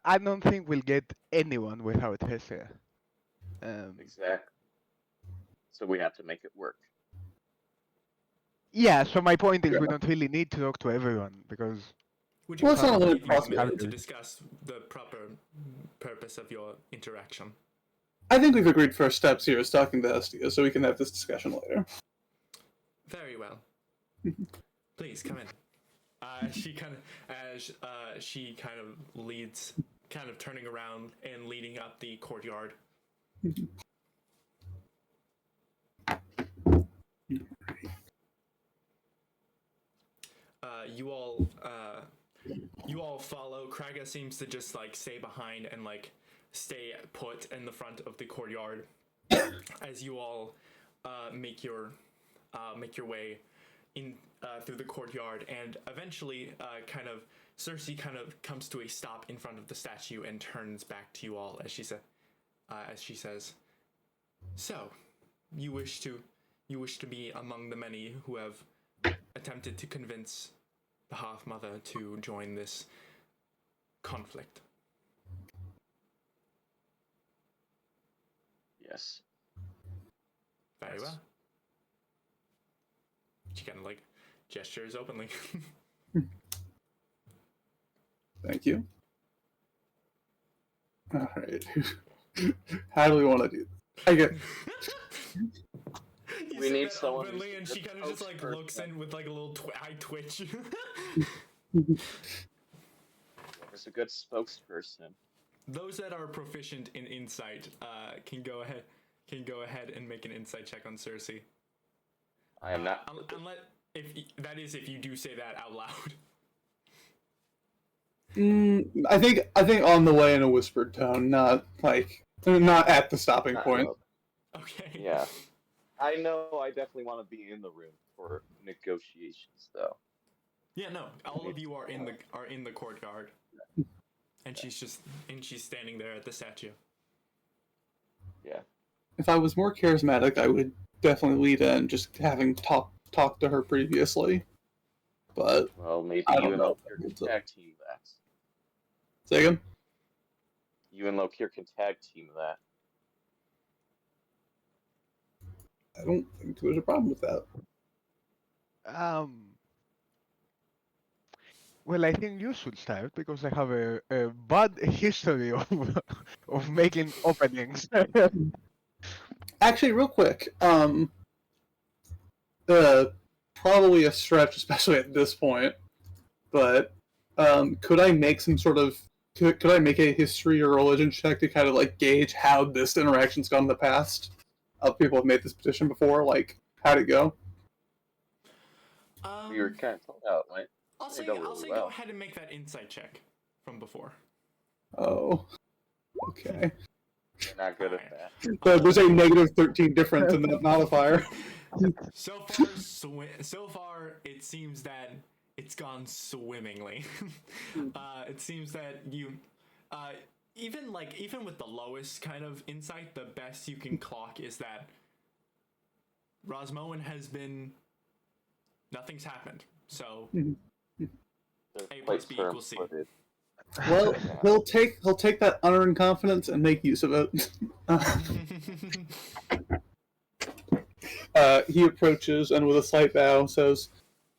I don't think we'll get anyone without Hestia.
Exactly. So we have to make it work.
Yeah, so my point is
Yeah.
we don't really need to talk to everyone because
Would you
Well, it's not
kindly
only
give me a minute to
possibility.
discuss the proper purpose of your interaction?
I think we've agreed first steps here is talking to Hestia, so we can have this discussion later.
Very well. Please come in. She kind of leads, kind of turning around and leading up the courtyard. You all follow. Kraga seems to just like stay behind and like stay put in the front of the courtyard as you all make your way in through the courtyard, and eventually, Cersei kind of comes to a stop in front of the statue and turns back to you all as she says, "So, you wish to be among the many who have attempted to convince the Hearth Mother to join this conflict."
Yes.
Very well. She kind of like gestures openly.
Thank you. All right. How do we want to do this? I get.
We need someone
openly,
who's
and
a
she kind of just like
spokesperson.
looks in with like a little eye twitch.
There's a good spokesperson.
Those that are proficient in insight can go ahead and make an insight check on Cersei.
I am not.
Unless if you do say that out loud.
I think on the way in a whispered tone, not at the stopping point.
Okay.
Yeah. I know I definitely want to be in the room for negotiations, though.
Yeah, no. All of you are in the courtyard. And she's standing there at the statue.
Yeah.
If I was more charismatic, I would definitely lead in, just having talked to her previously. But
Well, maybe
I
you
don't
and
know.
Lokir can tag team that.
Say again?
You and Lokir can tag team that.
I don't think there's a problem with that.
Well, I think you should start because I have a bad history of making openings.
Actually, real quick, probably a stretch, especially at this point. But could I make some sort of could I make a history or religion check to kind of like gauge how this interaction's gone in the past? Of people have made this petition before, like how'd it go?
We were kind of told out, right?
I'll say
well.
go ahead and make that insight check from before.
Oh, okay.
We're not good at that.
But there's a negative 13 difference in that modifier.
So far, it seems that it's gone swimmingly. It seems that you, even with the lowest kind of insight, the best you can clock is that Rosmoen has been. Nothing's happened. So A plus B equals C.
Well, he'll take that unearned confidence and make use of it. He approaches and with a slight bow says,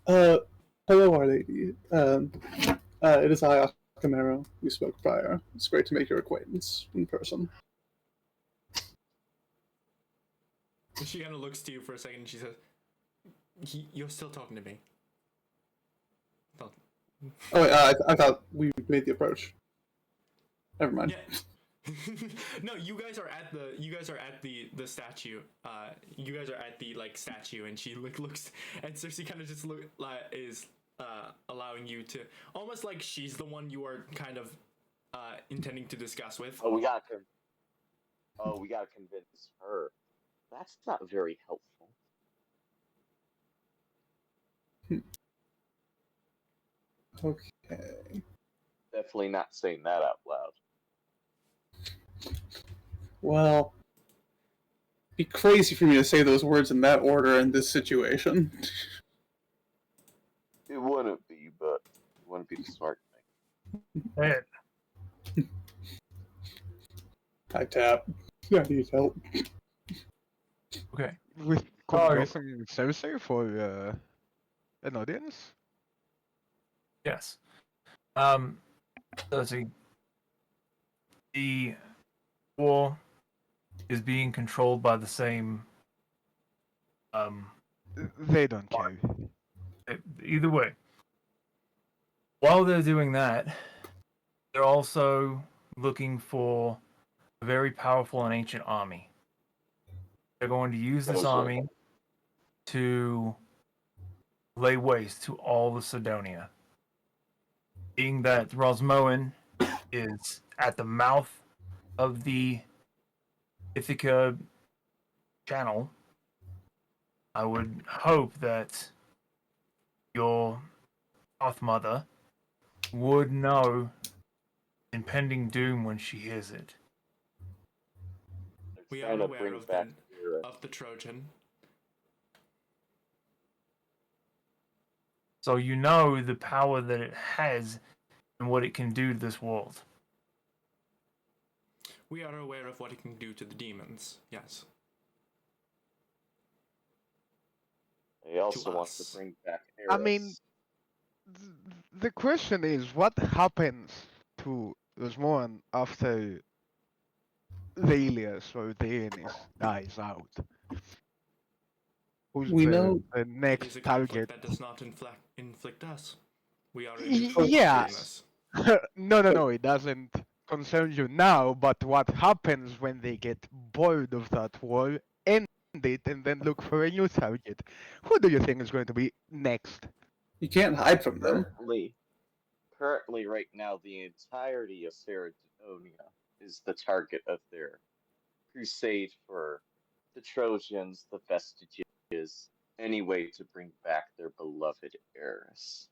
"Hello, Our Lady. It is I, Camaro. We spoke prior. It's great to make your acquaintance in person."
She kind of looks to you for a second and she says, "You're still talking to me."
Oh wait, I thought we made the approach. Never mind.
Yeah. No, you guys are at the statue. You guys are at the statue, and she looks, and Cersei kind of just is allowing you to almost like she's the one you are kind of intending to discuss with.
We gotta convince her. That's not very helpful.
Okay.
Definitely not saying that out loud.
Well, it'd be crazy for me to say those words in that order in this situation.
It wouldn't be, but it wouldn't be the smart thing.
Man,
I tap. I need help.
okay.
With conversing with Cersei for an audience?
Yes. Let's see. The war is being controlled by the same.
They don't care.
Either way, while they're doing that, they're also looking for a very powerful and ancient army. They're going to use this army to lay waste to all of Cerdonia. Being that Rosmoen is at the mouth of the Ithaca channel, I would hope that your Hearth Mother would know impending doom when she hears it.
They're
We
trying
are
to
aware
bring
of
back
the Trojan.
So you know the power that it has and what it can do to this world.
We are aware of what it can do to the demons. Yes.
They also want
us.
to bring back Eris.
I mean, the question is, what happens to Rosmoen after the Ilias or the Aenis dies out? Who's
We know
the
It is
next
a conflict
target?
that does not inflict us. We are a
Y-
neutral
yeah.
party in this.
No, it doesn't concern you now, but what happens when they get bored of that war, end it, and then look for a new target? Who do you think is going to be next?
you can't hide from them.
Currently, right now, the entirety of Cerdonia is the target of their crusade for the Trojans, the vestiges, any way to bring back their beloved Eris.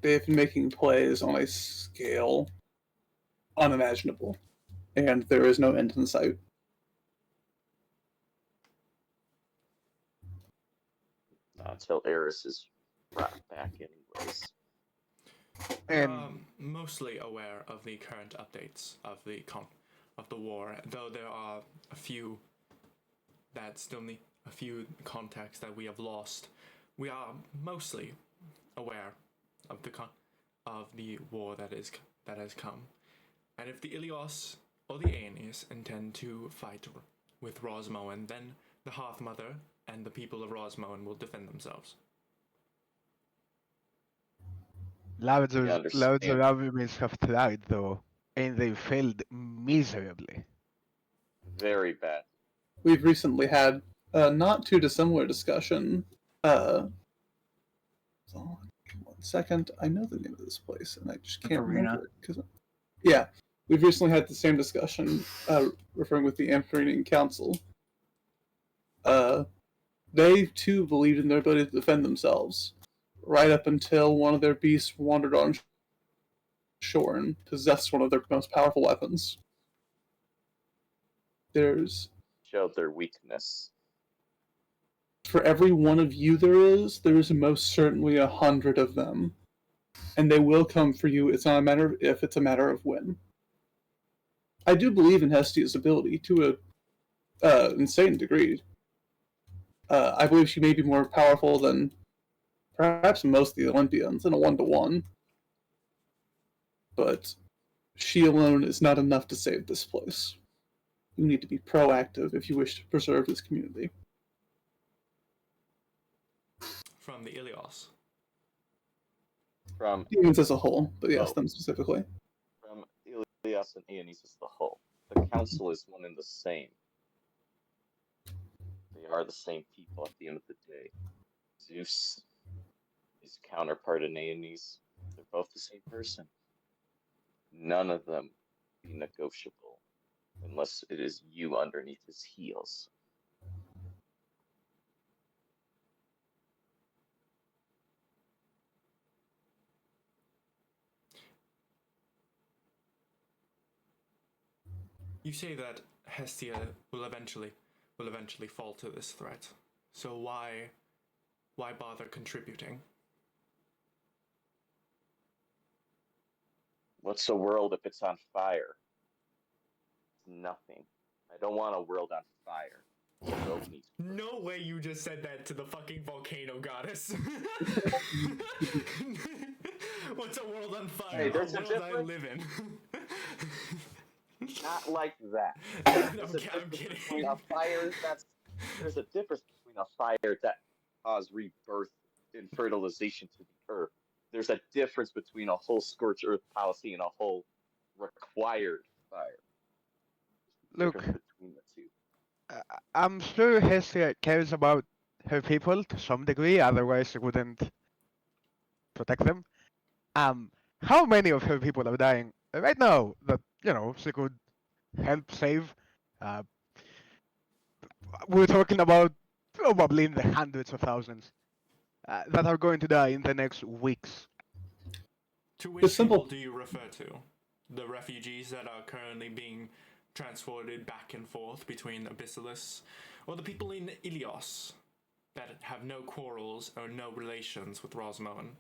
They've been making plays on a scale unimaginable, and there is no end in sight.
Not until Eris is brought back, anyways.
We
And
are mostly aware of the current updates of the war, though there are a few that still need a few contacts that we have lost. We are mostly aware of the war that has come, and if the Ilios or the Aenis intend to fight with Rosmoen, then the Hearth Mother and the people of Rosmoen will defend themselves.
larger armies have tried though, and they failed miserably.
Very bad.
We've recently had a not too dissimilar discussion. Hold on 1 second. I know the name of this place, and I just can't remember it. Yeah, we've recently had the same discussion, referring with the Amphirean Council. They too believed in their ability to defend themselves, right up until one of their beasts wandered on shore and possessed one of their most powerful weapons. There's
Showed their weakness.
For every one of you there is most certainly 100 of them, and they will come for you. It's not a matter of if; it's a matter of when. I do believe in Hestia's ability to a insane degree. I believe she may be more powerful than perhaps most of the Olympians in a 1-to-1, but she alone is not enough to save this place. You need to be proactive if you wish to preserve this community.
From the Ilios.
From
Humans as a whole, but yes, them specifically.
From Ilias and Aenis as the whole. The council is one and the same. They are the same people at the end of the day. Zeus, his counterpart in Aenis, they're both the same person. None of them be negotiable unless it is you underneath his heels.
You say that Hestia will eventually fall to this threat. So why bother contributing?
What's a world if it's on fire? It's nothing. I don't want a world on fire. The world needs
No way you just said that to the fucking volcano goddess. What's a world on fire?
Hey, there's a
world
difference.
I live in.
Not like that.
I'm kidding.
Between a fire there's a difference between a fire that causes rebirth and fertilization to the earth. There's a difference between a whole scorched earth policy and a whole required fire.
Look,
Difference between the two.
I'm sure Hestia cares about her people to some degree, otherwise she wouldn't protect them. How many of her people are dying right now that, she could help save? We're talking about probably in the hundreds of thousands, that are going to die in the next weeks.
To
The
which
simple-
people do you refer to? The refugees that are currently being transported back and forth between Abyssalius, or the people in Ilios that have no quarrels or no relations with Rosmoen?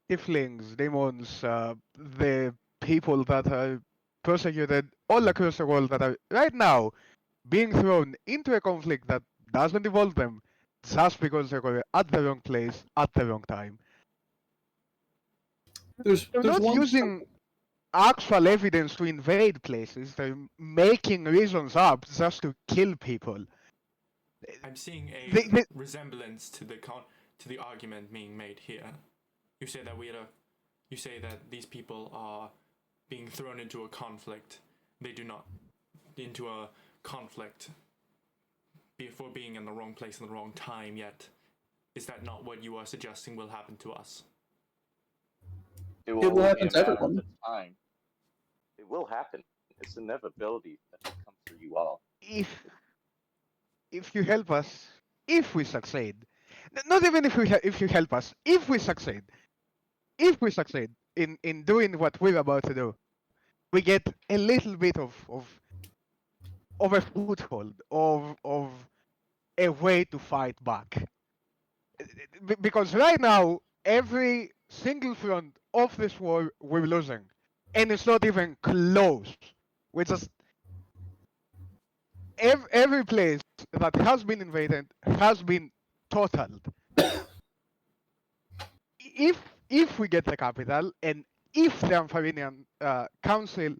Tieflings, demons, the people that are persecuted all across the world that are right now being thrown into a conflict that doesn't involve them just because they were at the wrong place at the wrong time. They're
there's
not
one
using actual evidence to invade places. They're making reasons up just to kill people.
I'm seeing a
They-
resemblance to the argument being made here. You say that you say that these people are being thrown into a conflict. They do not into a conflict before being in the wrong place in the wrong time yet. Is that not what you are suggesting will happen to us?
It
It
will
will
only
happen
be
to
a matter
everyone.
of time. It will happen. It's inevitability that will come for you all.
If you help us, if we succeed, not even if you help us, if we succeed in doing what we're about to do, we get a little bit of a foothold, of a way to fight back. Because right now, every single front of this war we're losing, and it's not even close. We just every place that has been invaded has been totaled. If we get the capital, and if the Ampharinian Council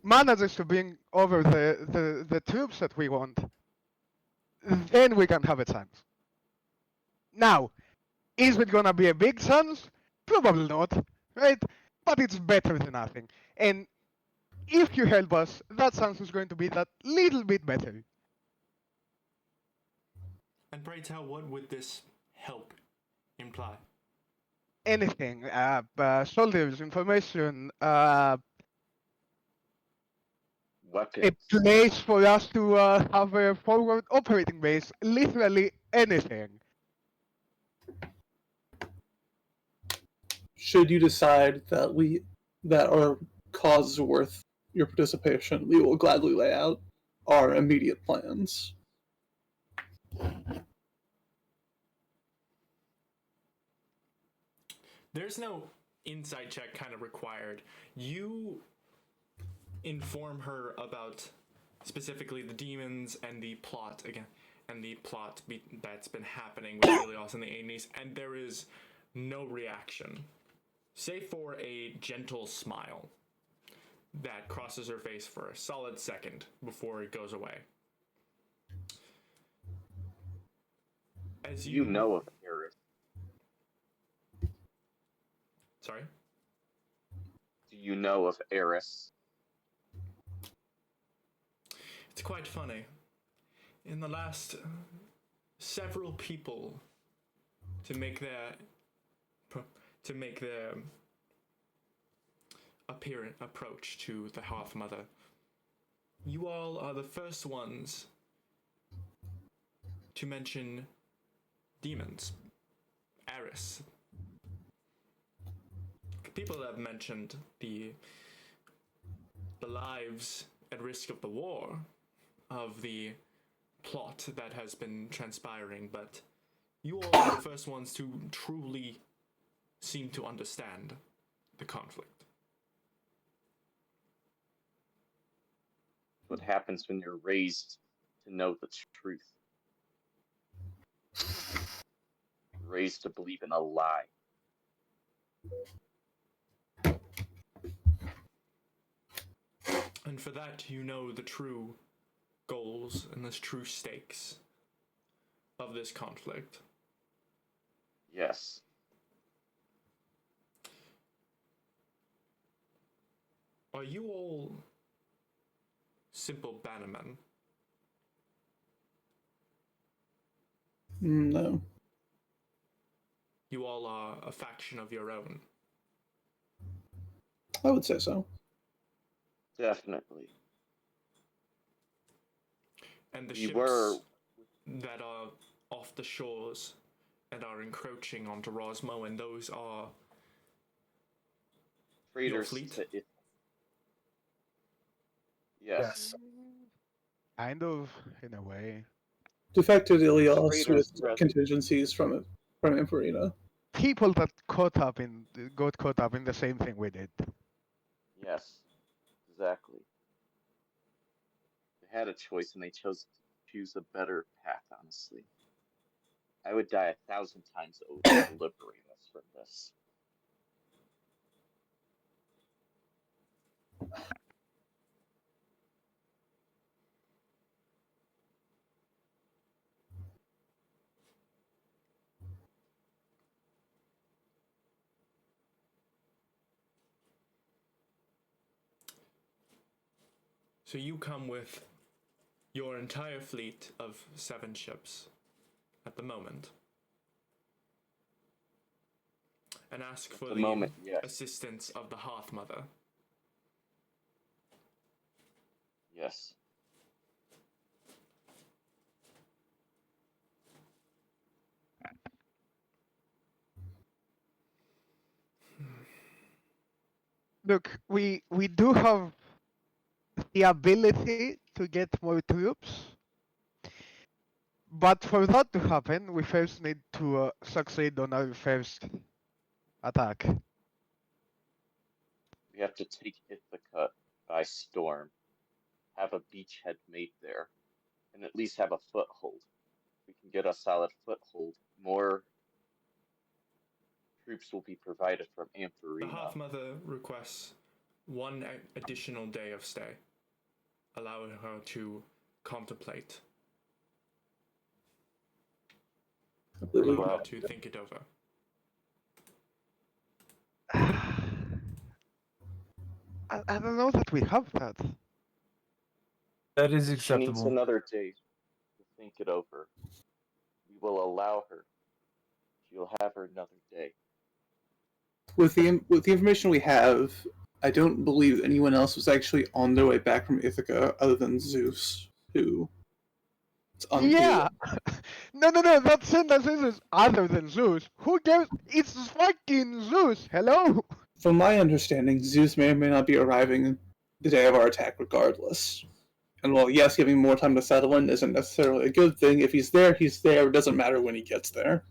manages to bring over the troops that we want, then we can have a chance. Now, is it gonna be a big chance? Probably not, right? But it's better than nothing. And if you help us, that chance is going to be that little bit better.
And pray tell, what would this help imply?
Anything, soldiers, information,
Weapons.
a place for us to have a forward operating base, literally anything.
Should you decide that our cause is worth your participation, we will gladly lay out our immediate plans.
There's no insight check kind of required. You inform her about specifically the demons and the plot again, and the plot that's been happening with Helios and the Aeneas, and there is no reaction, save for a gentle smile that crosses her face for a solid second before it goes away. As
You know of Hearth.
Sorry?
Do you know of Eris?
It's quite funny. In the last several people to make their approach to the Hearth Mother, you all are the first ones to mention demons. Eris. People have mentioned the lives at risk of the war, of the plot that has been transpiring, but you all are the first ones to truly seem to understand the conflict.
What happens when you're raised to know the truth? Raised to believe in a lie.
And for that, you know the true goals and the true stakes of this conflict.
Yes.
Are you all simple bannermen?
No.
You all are a faction of your own.
I would say so.
Definitely.
And the
We
ships
were
that are off the shores and are encroaching onto Rosmoen, those are your
Traders
fleet?
to it. Yes.
Kind of, in a way.
Defected Ilios
Traders
with
rather.
contingencies from Emperina.
People that got caught up in the same thing we did.
Yes. Exactly. They had a choice and they chose to choose a better path, honestly. I would die 1,000 times over to liberate us from this.
So you come with your entire fleet of 7 ships at the moment and ask for the
yes.
assistance of the Hearth Mother.
Yes.
Look, we do have the ability to get more troops, but for that to happen, we first need to succeed on our first attack.
We have to take Ithaca by storm, have a beachhead made there, and at least have a foothold. We can get a solid foothold. More troops will be provided from
The
Amphirina.
Hearth Mother requests 1 additional day of stay, allowing her to contemplate, allowing her to think it over.
I don't know that we have that.
That is
She needs
acceptable.
another day to think it over. We will allow her. She'll have her another day.
With the information we have, I don't believe anyone else was actually on their way back from Ithaca other than Zeus, who.
Yeah. No, that sentence is other than Zeus. Who gives? It's fucking Zeus. Hello.
From my understanding, Zeus may or may not be arriving the day of our attack regardless. And while, yes, giving more time to settle in isn't necessarily a good thing, if he's there, he's there. It doesn't matter when he gets there.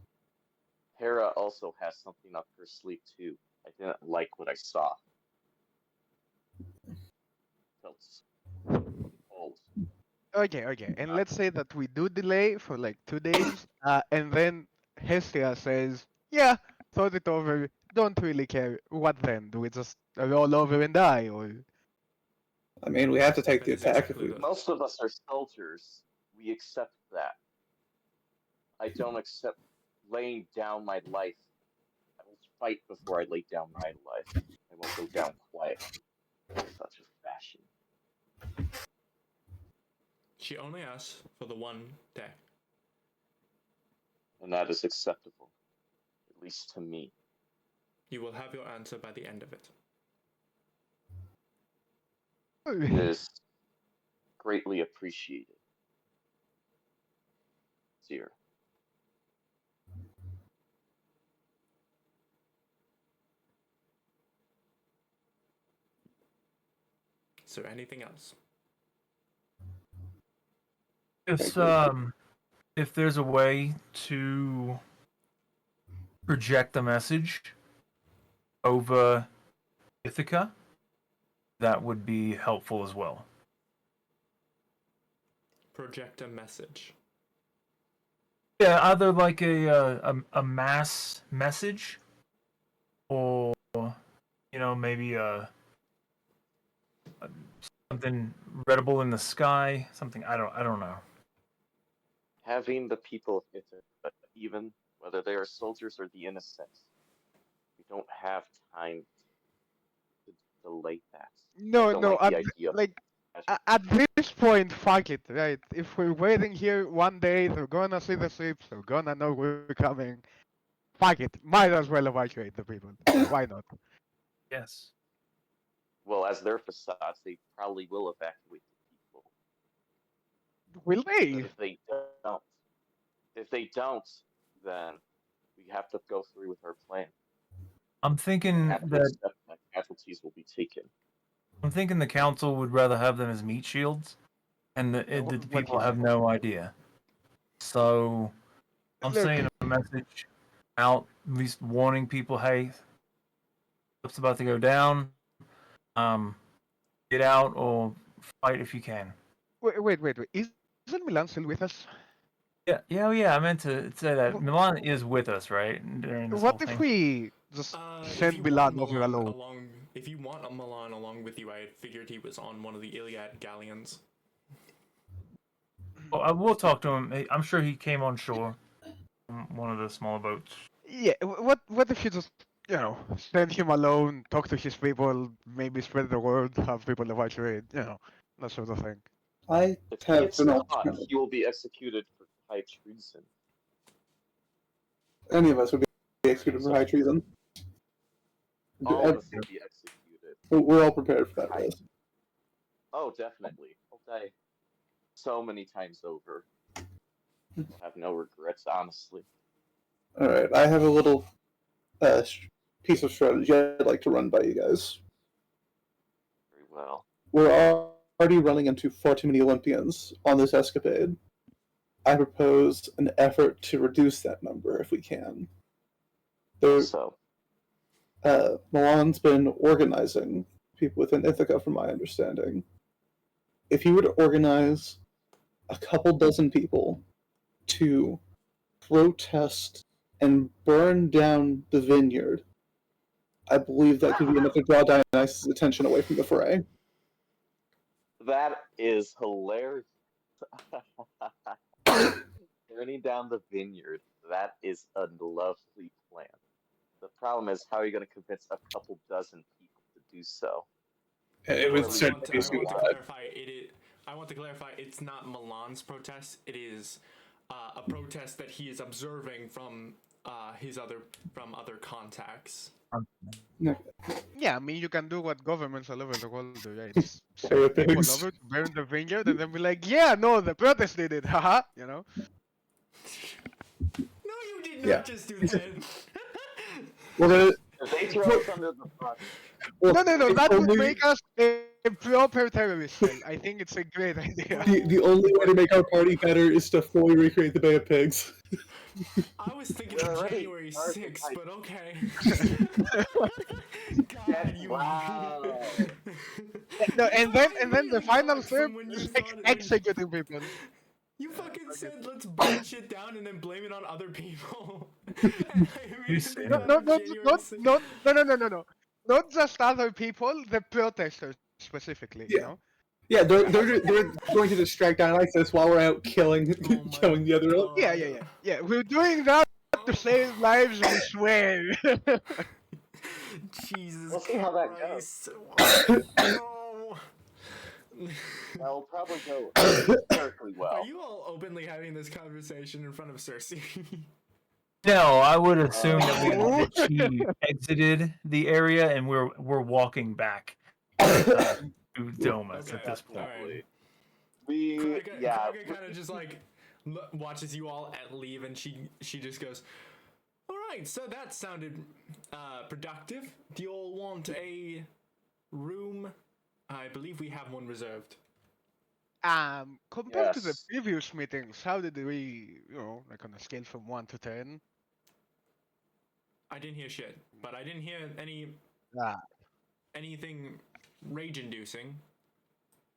Hera also has something up her sleeve, too. I didn't like what I saw. Felt cold.
Okay. And let's say that we do delay for like 2 days, and then Hestia says, "Yeah, thought it over. Don't really care. What then? Do we just roll over and die, or?"
I mean, we have to take
That
the
is
attack
exactly
if we.
the-
Most of us are soldiers. We accept that. I don't accept laying down my life. I will fight before I lay down my life. I won't go down quietly in such a fashion.
She only asks for the 1 day.
And that is acceptable. At least to me.
You will have your answer by the end of it.
It is greatly appreciated. Zero.
Is there anything else?
If there's a way to project a message over Ithaca, that would be helpful as well.
Project a message.
Yeah, either like a mass message, or maybe something readable in the sky. Something I don't know.
Having the people of Ithaca, even whether they are soldiers or the innocents, we don't have time to delay that.
No,
I don't like the
at,
idea of
like at this point, fuck it, right? If we're waiting here 1 day, they're gonna see the ships, they're gonna know we're coming. Fuck it, might as well evacuate the people. Why not?
Yes.
well, as their facades, they probably will evacuate the people.
Will
But
they?
if they don't, If they don't, then we have to go through with our plan.
I'm thinking
Have to
that
accept that casualties will be taken.
the council would rather have them as meat shields, and the
What
people
he
have
said.
no idea. So I'm
Look,
saying a message out, at least warning people, hey, it's about to go down. Get out or fight if you can.
wait. Isn't Milan still with us?
Yeah. I meant to say that
Wh-
Milan is with us, right? During this
What
whole
if
thing.
we just
If you
send
want
Milan over
Milan
alone?
along, if you want a Milan along with you, I figured he was on one of the Iliad galleons.
Well, I will talk to him. I'm sure he came on shore from one of the smaller boats.
Yeah. What if you just send him alone, talk to his people, maybe spread the word, have people evacuate, that sort of thing.
I
If he
have
gets
an
caught,
alternative.
he will be executed for high treason.
Any of us would be executed for high treason.
All of us will be executed.
We're all prepared for
for
that,
high
guys.
treason. Oh, definitely. I'll die so many times over. I'll have no regrets, honestly.
All right, I have a little piece of strategy I'd like to run by you guys.
Very well.
We're already running into far too many Olympians on this escapade. I propose an effort to reduce that number if we can.
So,
Milan's been organizing people within Ithaca, from my understanding. If you were to organize a couple dozen people to protest and burn down the vineyard, I believe that could be enough to draw Dionysus' attention away from the fray.
that is hilarious. Burning down the vineyard. That is a lovely plan. The problem is, how are you going to convince a couple dozen people to do so?
It
would
I
certainly
want to,
be
I want to
suicide.
clarify. I want to clarify. It's not Milan's protest. It is a protest that he is observing from other contacts.
Yeah, I mean, you can do what governments all over the world do, right? Just
Fire
send people
pigs.
over to burn the vineyard and then be like, yeah, no, the protest did it, haha,
No, you did not
Yeah.
just do that.
We're gonna.
If they throw us under the bus,
Well,
No,
if
that would
only-
make us a proper terrorist cell. I think it's a great idea.
The only way to make our party better is to fully recreate the Bay of Pigs.
I was thinking
We're
of
already
January
started
6th,
by-
but okay.
Yeah,
God, you.
wow.
No, and then the final
Dark
step
from when you
is
thought it was-
executing people.
You fucking said let's burn shit down and then blame it on other people. And I
You
immediately
said
thought
No,
of January 6th.
no. Not just other people, the protesters specifically, you
Yeah.
know?
Yeah, they're going to distract Dionysus while we're out killing
Oh my
killing the other.
God.
Yeah, we're doing that to save lives, we swear.
Jesus
We'll see how that goes.
Christ. No.
That'll probably go historically well.
Are you all openly having this conversation in front of Cersei?
No, I would assume
Oh.
that she exited the area and we're walking back to Domus at
Okay,
this point.
alright.
We, yeah.
Karga kind of just like watches you all leave, and she just goes, "All right, so that sounded productive. Do you all want a room? I believe we have one reserved."
Compared to the
Yes.
previous meetings, how did we, like on a scale from 1 to 10?
I didn't hear shit, but I didn't hear anything rage-inducing.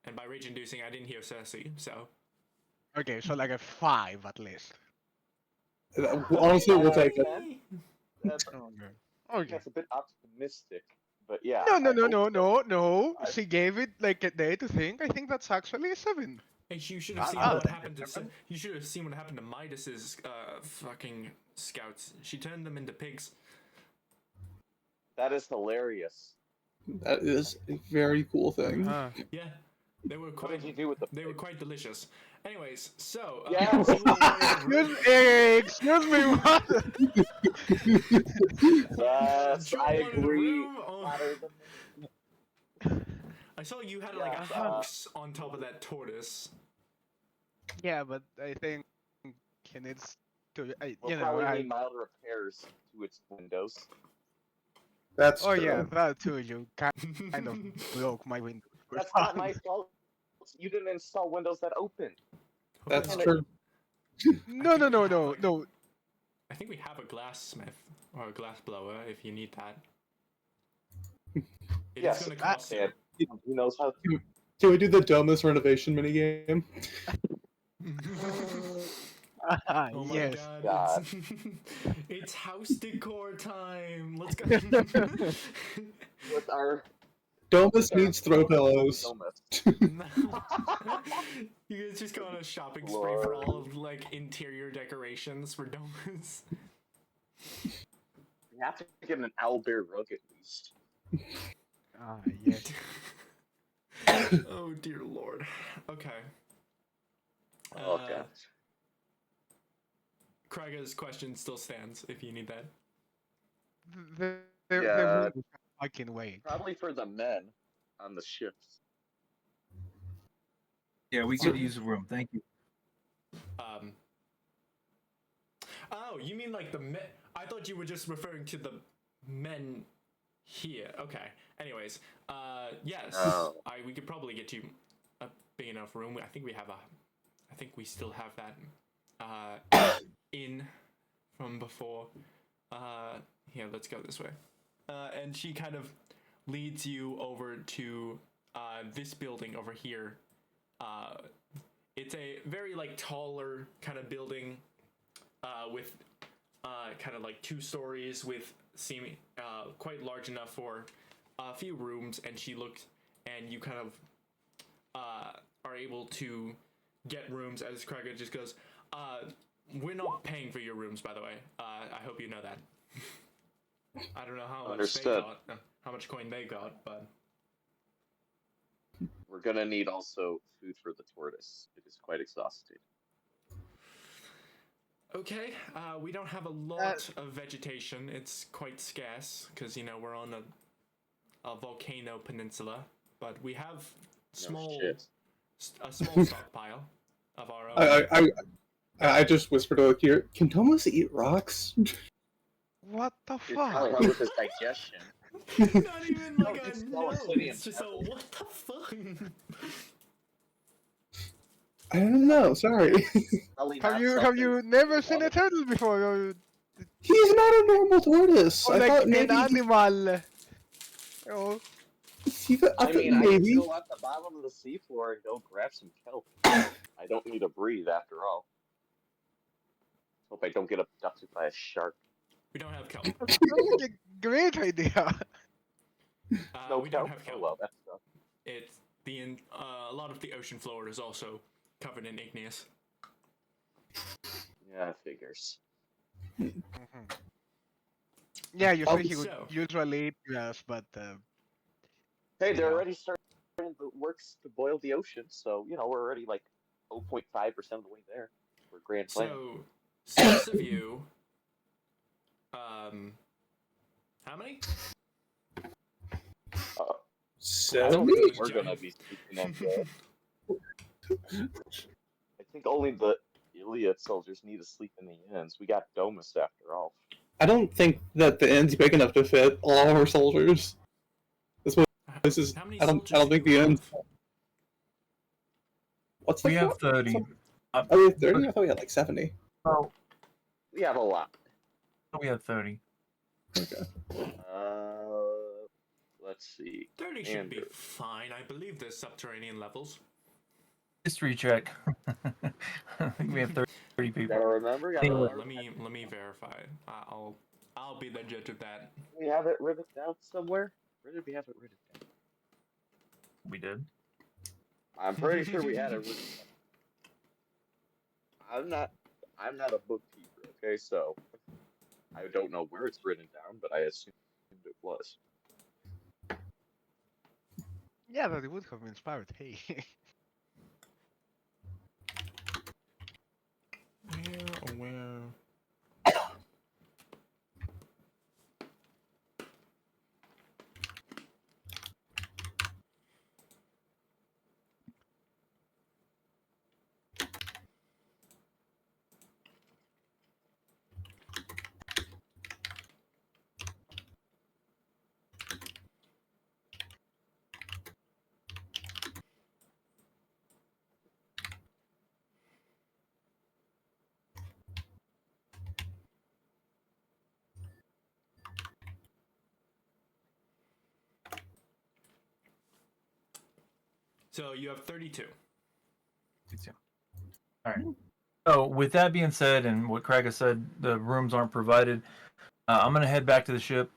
And by rage-inducing, I didn't hear Cersei, so...
Okay, so like a 5 at least.
Honestly, we'll take it.
That's,
Okay.
that's a bit optimistic, but yeah.
No,
I hope so.
no.
I-
She gave it like a day to think. I think that's actually a 7.
Hey, you should have seen
Ah,
what
ah.
happened to... You should have seen what happened to Midas's fucking scouts. She turned them into pigs.
That is hilarious.
That is a very cool thing.
Yeah, they were
What
quite...
did you do with the
They were
pig?
quite delicious. Anyways, so...
Yes.
you all wanted a room-
Excuse me, what?
Yes,
you all
I
wanted a
agree.
room? Oh.
Flatter than-
I saw you had like a
Yeah,
house on top of that tortoise.
Yeah, but I think he needs
We'll
you know,
probably
I.
need mild repairs to its windows.
That's
Oh
true.
yeah, that too. You kind of broke my window. for
That's not
some.
my fault. You didn't install windows that open.
That's
Damn it.
true.
No, no, no, no, no.
I think we have a glassmith or a glass blower if you need that. It is
Yes,
going to cost you.
He knows how to.
Can we do the dumbest renovation minigame?
Oh my
Yes.
god.
God.
It's house decor time. Let's go.
With our
Domus needs throw pillows.
You guys just go on a shopping spree for all of like interior decorations for domes.
We have to get an owlbear rug at least.
Yes.
Oh dear lord. Okay.
Oh god.
Kraga's question still stands if you need that.
There
Yeah.
will be fucking wait.
Probably for the men on the ships.
Yeah, we could use a room. Thank you.
Oh, you mean like the men? I thought you were just referring to the men here. Okay. Anyways, yes,
Oh.
we could probably get you a big enough room. I think we have I think we still have that in from before. Here, let's go this way. And she kind of leads you over to this building over here. It's a very like taller kind of building with kind of like 2 stories with seeming quite large enough for a few rooms. And she looked, and you kind of are able to get rooms as Kraga just goes, we're not paying for your rooms, by the way. I hope you know that. I don't know how much
Understood.
they got, how much coin they got, but
We're gonna need also food for the tortoise. It is quite exhausted.
okay. We don't have a lot of vegetation. It's quite scarce because you know we're on a volcano peninsula, but we have a small stockpile of our own.
I just whispered to Akira, can Domus eat rocks?
What the
It's probably
fuck?
help with his digestion.
Not even like
it's
a
so
no.
obsidian
It's just a what the fuck.
I don't know, sorry.
Probably
Have
not
you
something
never seen a
wanted.
turtle before? Or
He's not a normal tortoise. I
like
thought
an
maybe
animal? Oh,
I mean, I can
maybe.
go at the bottom of the seafloor and go grab some kelp. I don't need to breathe after all. Hope I don't get abducted by a shark.
We don't have kelp.
that sounds like a great idea.
No
We
kelp?
don't have kelp.
Oh well, that's tough.
It's a lot of the ocean floor is also covered in igneous.
Yeah, figures.
Yeah, you
Oh,
say he would
so-
usually eat grass, but
Hey, they're
Yeah.
already starting the works to boil the ocean, so you know we're already like 0.5% of the way there. We're grand plan.
So 6 of you. How many?
I don't
70?
think we're gonna be sleeping in bed. I think only the Iliad soldiers need to sleep in the inns. We got Domus after all.
I don't think that the inn's big enough to fit all our soldiers. This is.
How many
I
soldiers
don't think
do you
the
have?
inn's. What's the
We have
count?
30.
Oh, we have 30? I thought we had like 70.
Oh,
We have a lot.
we have 30.
Okay.
Let's see.
30 should be
Andrew.
fine. I believe there's subterranean levels.
History check. I think we have 30 people.
Gotta remember. Gotta
Anyway.
remember.
Let me verify. I'll be the judge of that.
We have it written down somewhere. Where did we have it written down?
We did.
I'm pretty sure we had it written down. I'm not a bookkeeper, okay, so I don't know where it's written down, but I assumed it was.
yeah, that would have inspired. Hey,
Where? So you have 32.
All right. So with that being said, and what Craig has said, the rooms aren't provided. I'm gonna head back to the ship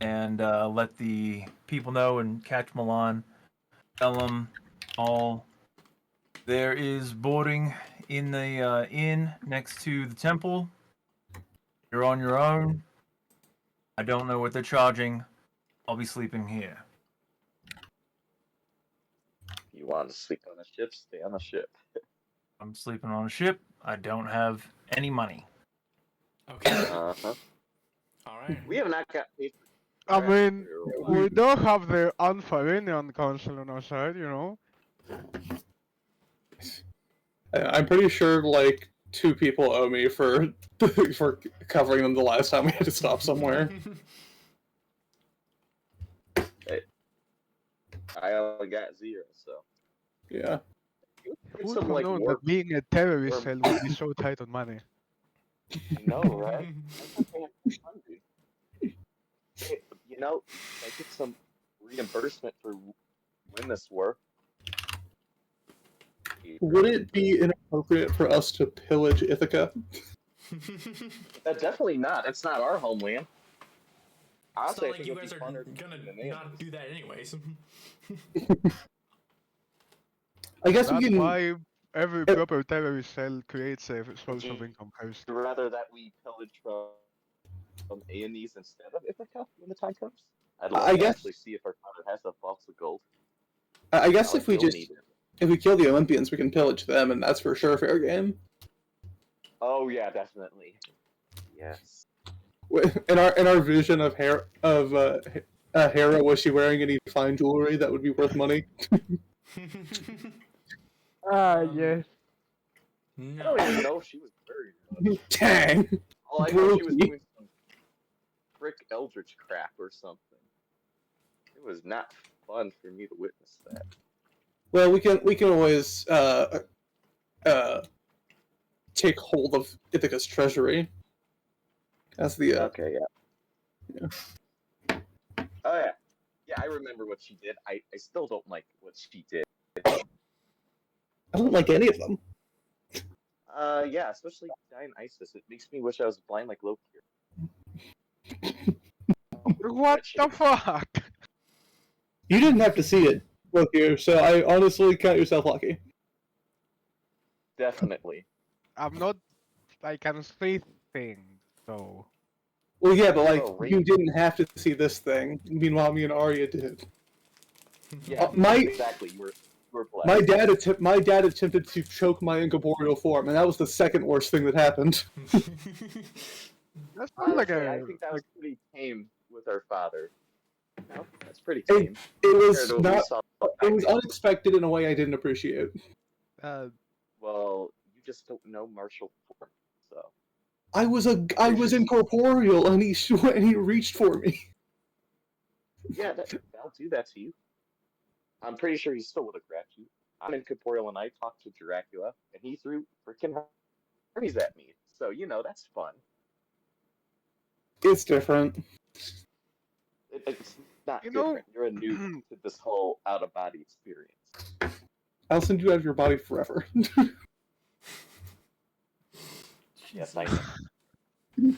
and let the people know and catch Milan. Tell them all there is boarding in the inn next to the temple. You're on your own. I don't know what they're charging. I'll be sleeping here.
You want to sleep on a ship? Stay on a ship.
I'm sleeping on a ship. I don't have any money.
Okay.
Uh-huh.
All right.
We have not got paid for
I
crap
mean,
for a while.
we don't have the Alpharinian Council on our side, you know.
I'm pretty sure like 2 people owe me for for covering them the last time we had to stop somewhere.
I only got 0, so.
Yeah.
Get
Who
some,
would have
like,
known
work.
that being a terrorist
or-
cell would be so tight on money?
I know, right? I thought they had funding. Hey, you know, I get some reimbursement for win this war.
Would it be inappropriate for us to pillage Ithaca?
Definitely not. It's not our homeland.
It's
Honestly,
not
I
like
think
you
it'd
guys
be
are
funner
gonna
than the
not do that anyways.
I guess we
That's
can.
why every proper terrorist cell creates a source
you
of income first.
rather that we pillage from A&Es instead of Ithaca when the time comes? I'd love
I
to
guess.
actually see if our father has a box of gold.
I guess
Not
if we
like you'll
just
need it.
if we kill the Olympians, we can pillage them, and that's for sure fair game.
Oh yeah, definitely. Yes.
In our vision of Hera, was she wearing any fine jewelry that would be worth money?
Yes.
I
No.
don't even know if she was very much.
Dang.
All I know she was
Brookie.
doing some frick eldritch crap or something. It was not fun for me to witness that.
Well, we can always take hold of Ithaca's treasury. As the
Okay, yeah. Oh yeah. Yeah, I remember what she did. I still don't like what she did.
I don't like any of them.
Yeah, especially Dionysus. It makes me wish I was blind like Loki.
What the fuck?
You didn't have to see it, look here, so I honestly count yourself lucky.
Definitely.
I'm not. I can see things, so.
Well, yeah, but like
Oh,
you didn't have to see this thing. Meanwhile, me and Arya did.
Yeah,
my
exactly. You were blessed.
my dad attempted to choke my incorporeal form, and that was the second worst thing that happened.
That's not like
Honestly, I
a.
think that was pretty tame with our father. No, that's pretty
It,
tame.
it was
Compared to what we
not.
saw.
It was unexpected in a way I didn't appreciate.
Well, you just don't know martial form, so.
I was incorporeal, and he reached for me.
Yeah, that'll do that to you. I'm pretty sure he still would have grabbed you. I'm incorporeal, and I talked to Dracula, and he threw freaking Hermes at me. So, you know, that's fun.
It's different.
It's not
You know-
different. You're a noob to this whole out-of-body experience.
I'll send you out of your body forever.
Yes, I know. Be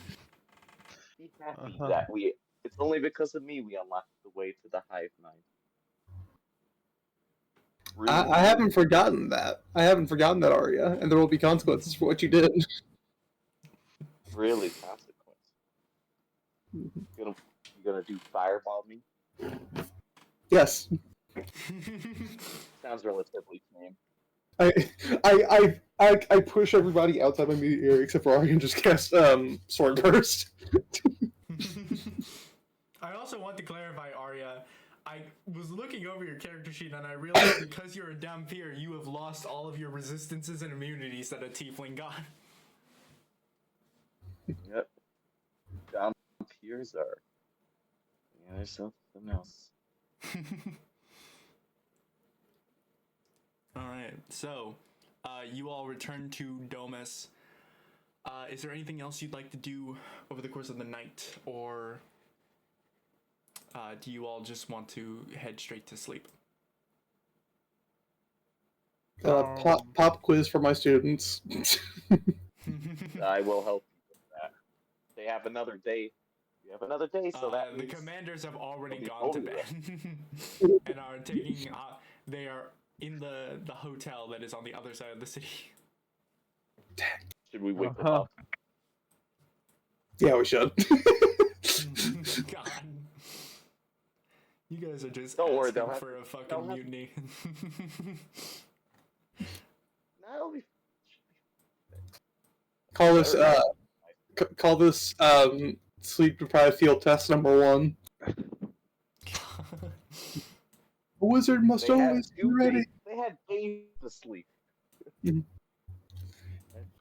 happy that it's only because of me we unlocked the way to the hive mind.
I haven't forgotten that. I haven't forgotten that, Arya, and there will be consequences for what you did.
Really consequence. You gonna do fireball me?
Yes.
Sounds relatively tame.
I push everybody outside my immediate area except for Arya and just cast Sword Burst.
I also want to clarify, Arya. I was looking over your character sheet and I realized because you're a Dhampir, you have lost all of your resistances and immunities that a tiefling got.
Yep. Dhampirs are. Yeah, there's something else.
Alright, so you all return to Domus. Is there anything else you'd like to do over the course of the night, or do you all just want to head straight to sleep?
Pop quiz for my students.
I will help you with that. They have another day. We have another day, so that
the
means
commanders have already
they'll be
gone to
totally
bed and are taking. They are in the hotel that is on the other side of the city.
Should we wake them
Uh-huh.
up?
Yeah, we should.
God, you guys are just
Don't worry,
asking
they'll have
for
to-
a fucking
they'll have-
mutiny.
That'll be.
Call this call this sleep deprived field test number 1. A wizard must
They had
always be
2
ready.
days. They had days to sleep.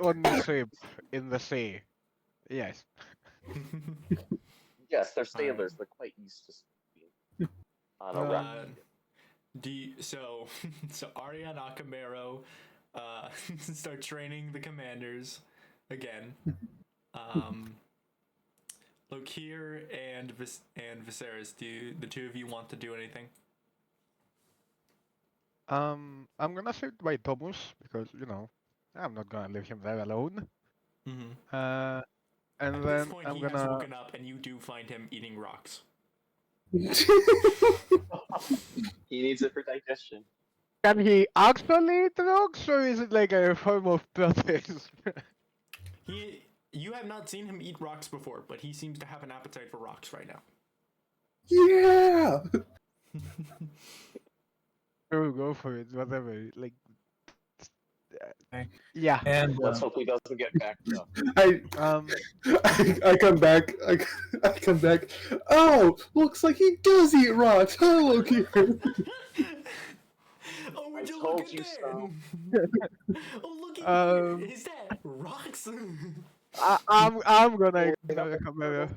On the ship, in the sea. Yes.
Yes, they're
All right.
sailors. They're quite used to sleeping on a
Uh,
rock.
So Arya and Akamero start training the commanders again. Lokir and Viserys, do the two of you want to do anything?
I'm gonna sit by Thomas because I'm not gonna leave him there alone.
Mm-hmm.
And
At
then
this point,
I'm
he has
gonna.
woken up, and you do find him eating rocks.
He needs it for digestion.
Can he actually eat rocks, or is it like a form of protest?
You have not seen him eat rocks before, but he seems to have an appetite for rocks right now.
Yeah.
Sure, go for it. Whatever. Like.
Okay.
Yeah.
And
Let's hope he doesn't get backed up.
I come back. I come back. Oh, looks like he does eat rocks. Hello, Loki.
Oh, would
I
you
told
look at
you
that? Oh, look at is that rocks?
I'm gonna
Oh,
ignore the camera.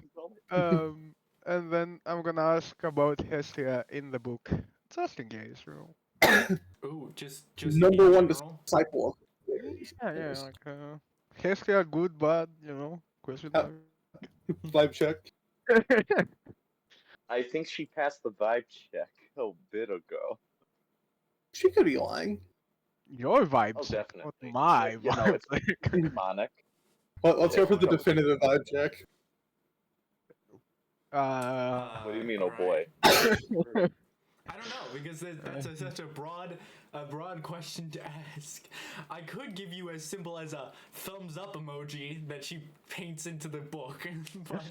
And then I'm gonna ask about Hestia in the book, just in case,
Oh, just
Number
in
one
general?
disciple.
Yeah, like Hestia, good, bad, question mark.
Vibe check.
I think she passed the vibe check a bit ago.
She could be lying.
Your vibes,
Oh, definitely.
not my
You know,
vibes.
it's demonic.
Let's go for the
Yeah.
definitive vibe check.
What do you mean, oh
alright.
boy?
I don't know because that's such a broad question to ask. I could give you as simple as a thumbs up emoji that she paints into the book, but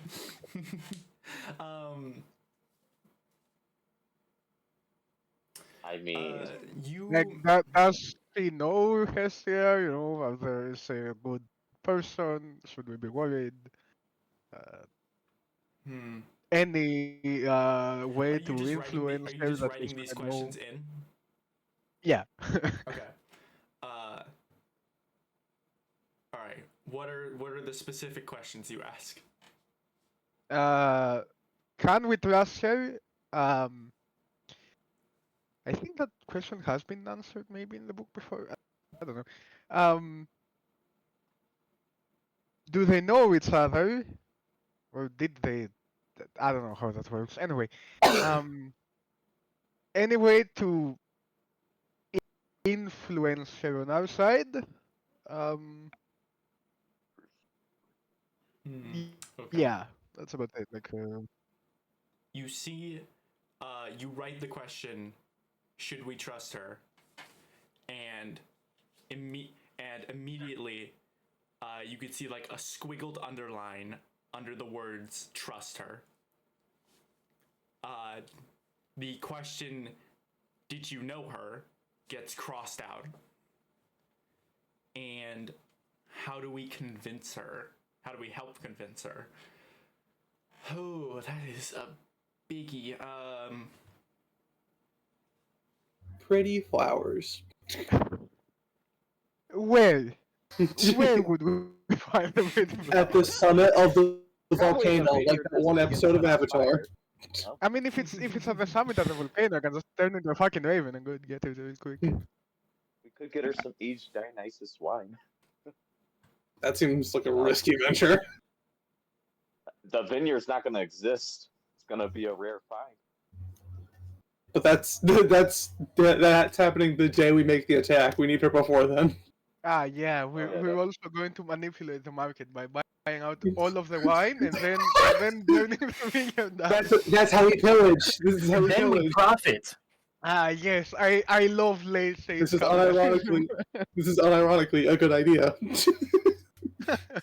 I mean,
you
Like that, does she know Hestia? Whether is a good person? Should we be worried? Any way
Are you
to
just
influence
writing
her
just
that
writing
she's
these
gonna know?
questions in?
Yeah.
Okay. All right. What are the specific questions you ask?
Can we trust her? I think that question has been answered maybe in the book before. I don't know. Do they know each other, or did they? I don't know how that works. Anyway, any way to influence her on our side?
Okay.
Yeah, that's about it. Like,
You see, you write the question, should we trust her? And immediately, you could see like a squiggled underline under the words "trust her." The question, "Did you know her?" gets crossed out. And how do we convince her? How do we help convince her? Oh, that is a biggie.
Pretty flowers.
where would we find the way to
At the summit of the
Probably in
volcano,
the
like
vineyard
that one
district
episode of
instead of
Avatar.
fire.
I mean, if it's at the summit of the volcano, I can just turn into a fucking raven and go get her real quick.
We could get her some aged Dionysus wine.
That seems like a risky venture.
The vineyard's not going to exist. It's going to be a rare find.
But that's happening the day we make the attack. We need her before then.
Ah, yeah, we're also going to manipulate the market by buying out all of the wine and then burning the vineyard down.
That's how we pillage. This is how we
Then we
pillage.
profit.
Ah, yes, I love late stage.
This is unironically a good idea.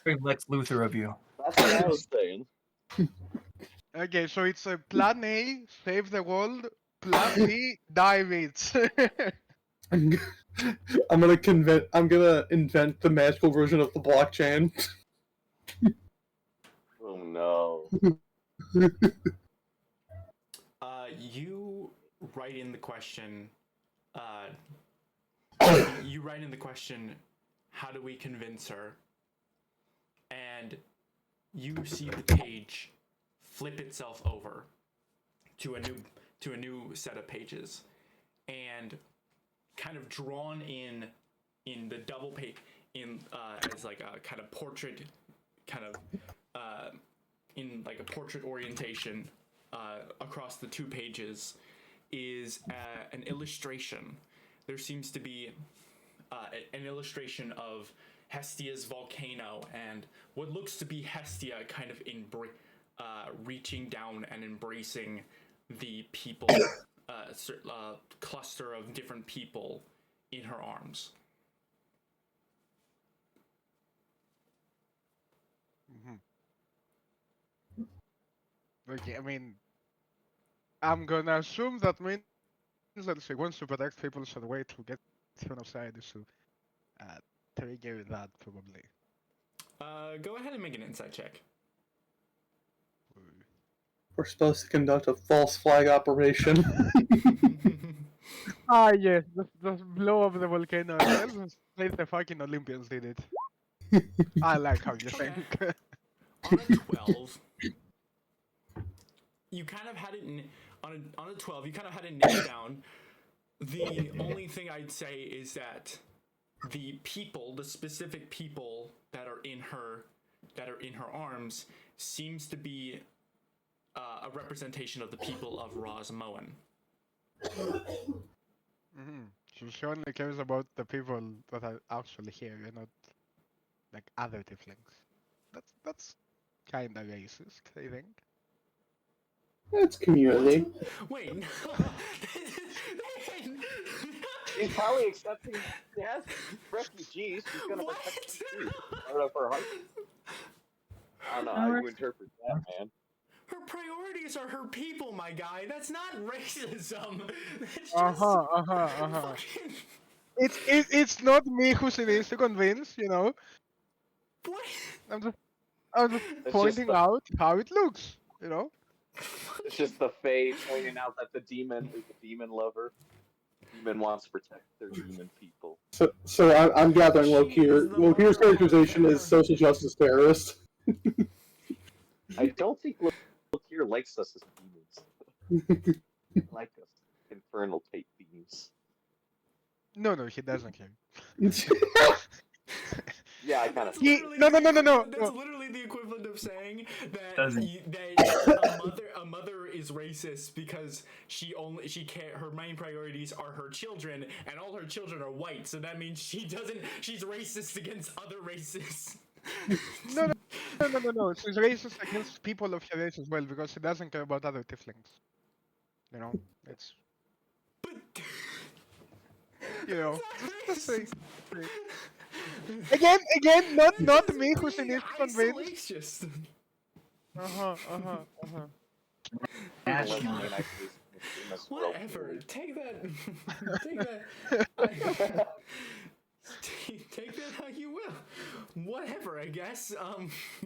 Very Lex Luthor of you.
That's what I was saying.
Okay, so it's a plan A, save the world. Plan B, die rich.
I'm gonna invent the magical version of the blockchain.
Oh no.
You write in the question. You write in the question, how do we convince her? And you see the page flip itself over to a new set of pages, and kind of drawn in the double page as like a kind of portrait, in like a portrait orientation across the two pages is an illustration. There seems to be an illustration of Hestia's volcano and what looks to be Hestia kind of reaching down and embracing the people, cluster of different people in her arms.
Okay, I mean, I'm gonna assume that means that she wants to protect people, so the way to get him outside is to trigger that, probably.
Go ahead and make an insight check.
We're supposed to conduct a false flag operation.
Ah, yes, just blow up the volcano and let the fucking Olympians did it. I like how you think.
On a 12, you kind of had it on a 12. You kind of had it nailed down. The only thing I'd say is that the specific people that are in her arms, seems to be a representation of the people of Rosmoen.
She only cares about the people that are actually here, and not like other tieflings. That's kinda racist, I think.
It's community.
Wait, no.
She's probably accepting. She has refugees. She's gonna
What?
protect refugees. Part of her heart. I don't know how you interpret that, man.
Her priorities are her people, my guy. That's not racism. That's just fucking...
It's not me who she needs to convince, you know.
What?
I'm just
It's
pointing
just
out how it looks, you know.
It's just the Fae pointing out that the demon is a demon lover. Demon wants to protect their demon people.
So I'm gathering Lokir's characterization is social justice terrorist.
I don't think Lokir likes us as demons. Like us, infernal type beings.
No, he doesn't care.
Yeah, I kind of.
No.
That's literally the equivalent of saying that a mother is racist because her main priorities are her children, and all her children are white. So that means she's racist against other races.
No. She's racist against people of her race as well because she doesn't care about other tieflings. You know, it's.
But
You know, just say. Again, not me who she needs to convince.
Whatever. Take that. Take that how you will. Whatever, I guess.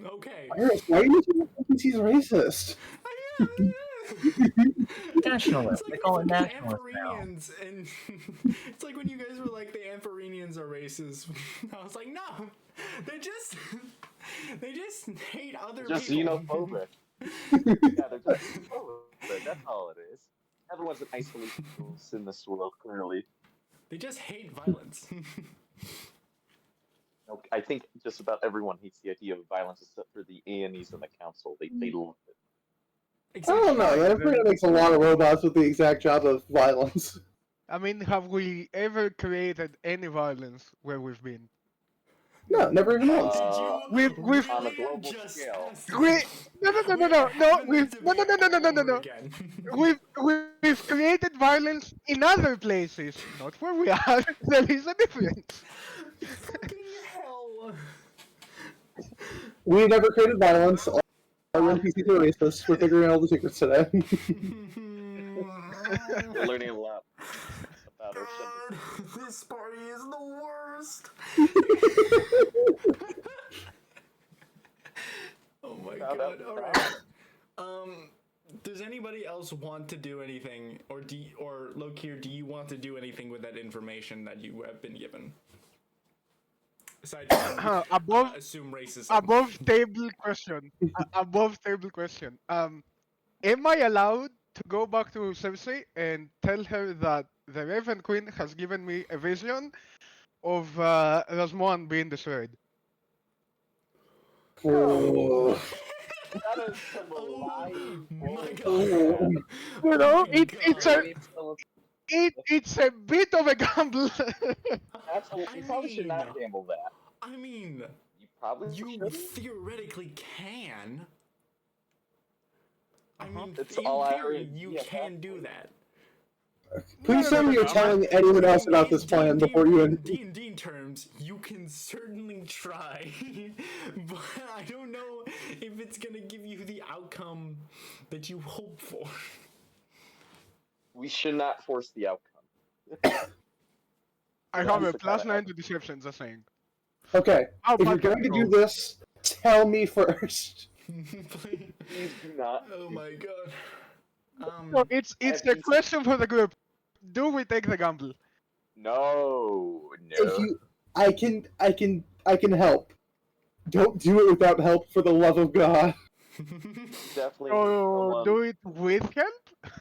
Okay.
Why do you think he's racist?
Nationalist. They call it nationalist now.
Amphorinians, and it's like when you guys were like the Amphorinians are racist. I was like, no, they just hate other
Just
people.
xenophobic. Yeah, they're just xenophobic. That's all it is. Everyone's an isolation in this world, clearly.
They just hate violence.
I think just about everyone hates the idea of violence except for the Aeonies and the Council. They love it.
I don't know. Everybody makes a lot of robots with the exact job of violence.
I mean, have we ever created any violence where we've been?
No, never even once.
Did you
We've
on a
really
global
just
scale.
ask
we
me?
no no no no
We're
no no
having
we've
this
no no
debate
no no no
all
no no
over
no
again.
we've created violence in other places, not where we are. There is a difference.
Fucking hell.
We never created violence. All our NPCs are racist. We're figuring out all the secrets today.
We're learning a lot about our
God, this party is the worst. Oh my
Found
god.
out
All right. Does anybody else want to do anything, or Lokir, do you want to do anything with that information that you have been given? Aside from assume racism.
Above table question. Above table question. Am I allowed to go back to Cersei and tell her that the Raven Queen has given me a vision of Rosmoen being destroyed?
Oh.
That is some lying
my
bullshit.
god.
You know,
my
it's a bit of a gamble.
You probably should not gamble that.
I mean,
You probably
you
shouldn't.
theoretically can. I mean,
It's
in
all I
theory,
heard.
you
Yeah,
can do that.
Please tell me you're telling anyone else about this plan before you.
D&D terms, you can certainly try, but I don't know if it's gonna give you the outcome that you hope for.
We should not force the outcome.
I have a +9 to deception, just saying.
Okay,
How
if you're
about
going to do
control?
this, tell me first.
Please.
Please do not.
Oh my god.
So it's a question for the group. Do we take the gamble?
No.
If you, I can help. Don't do it without help, for the love of God.
Definitely.
So do it with help?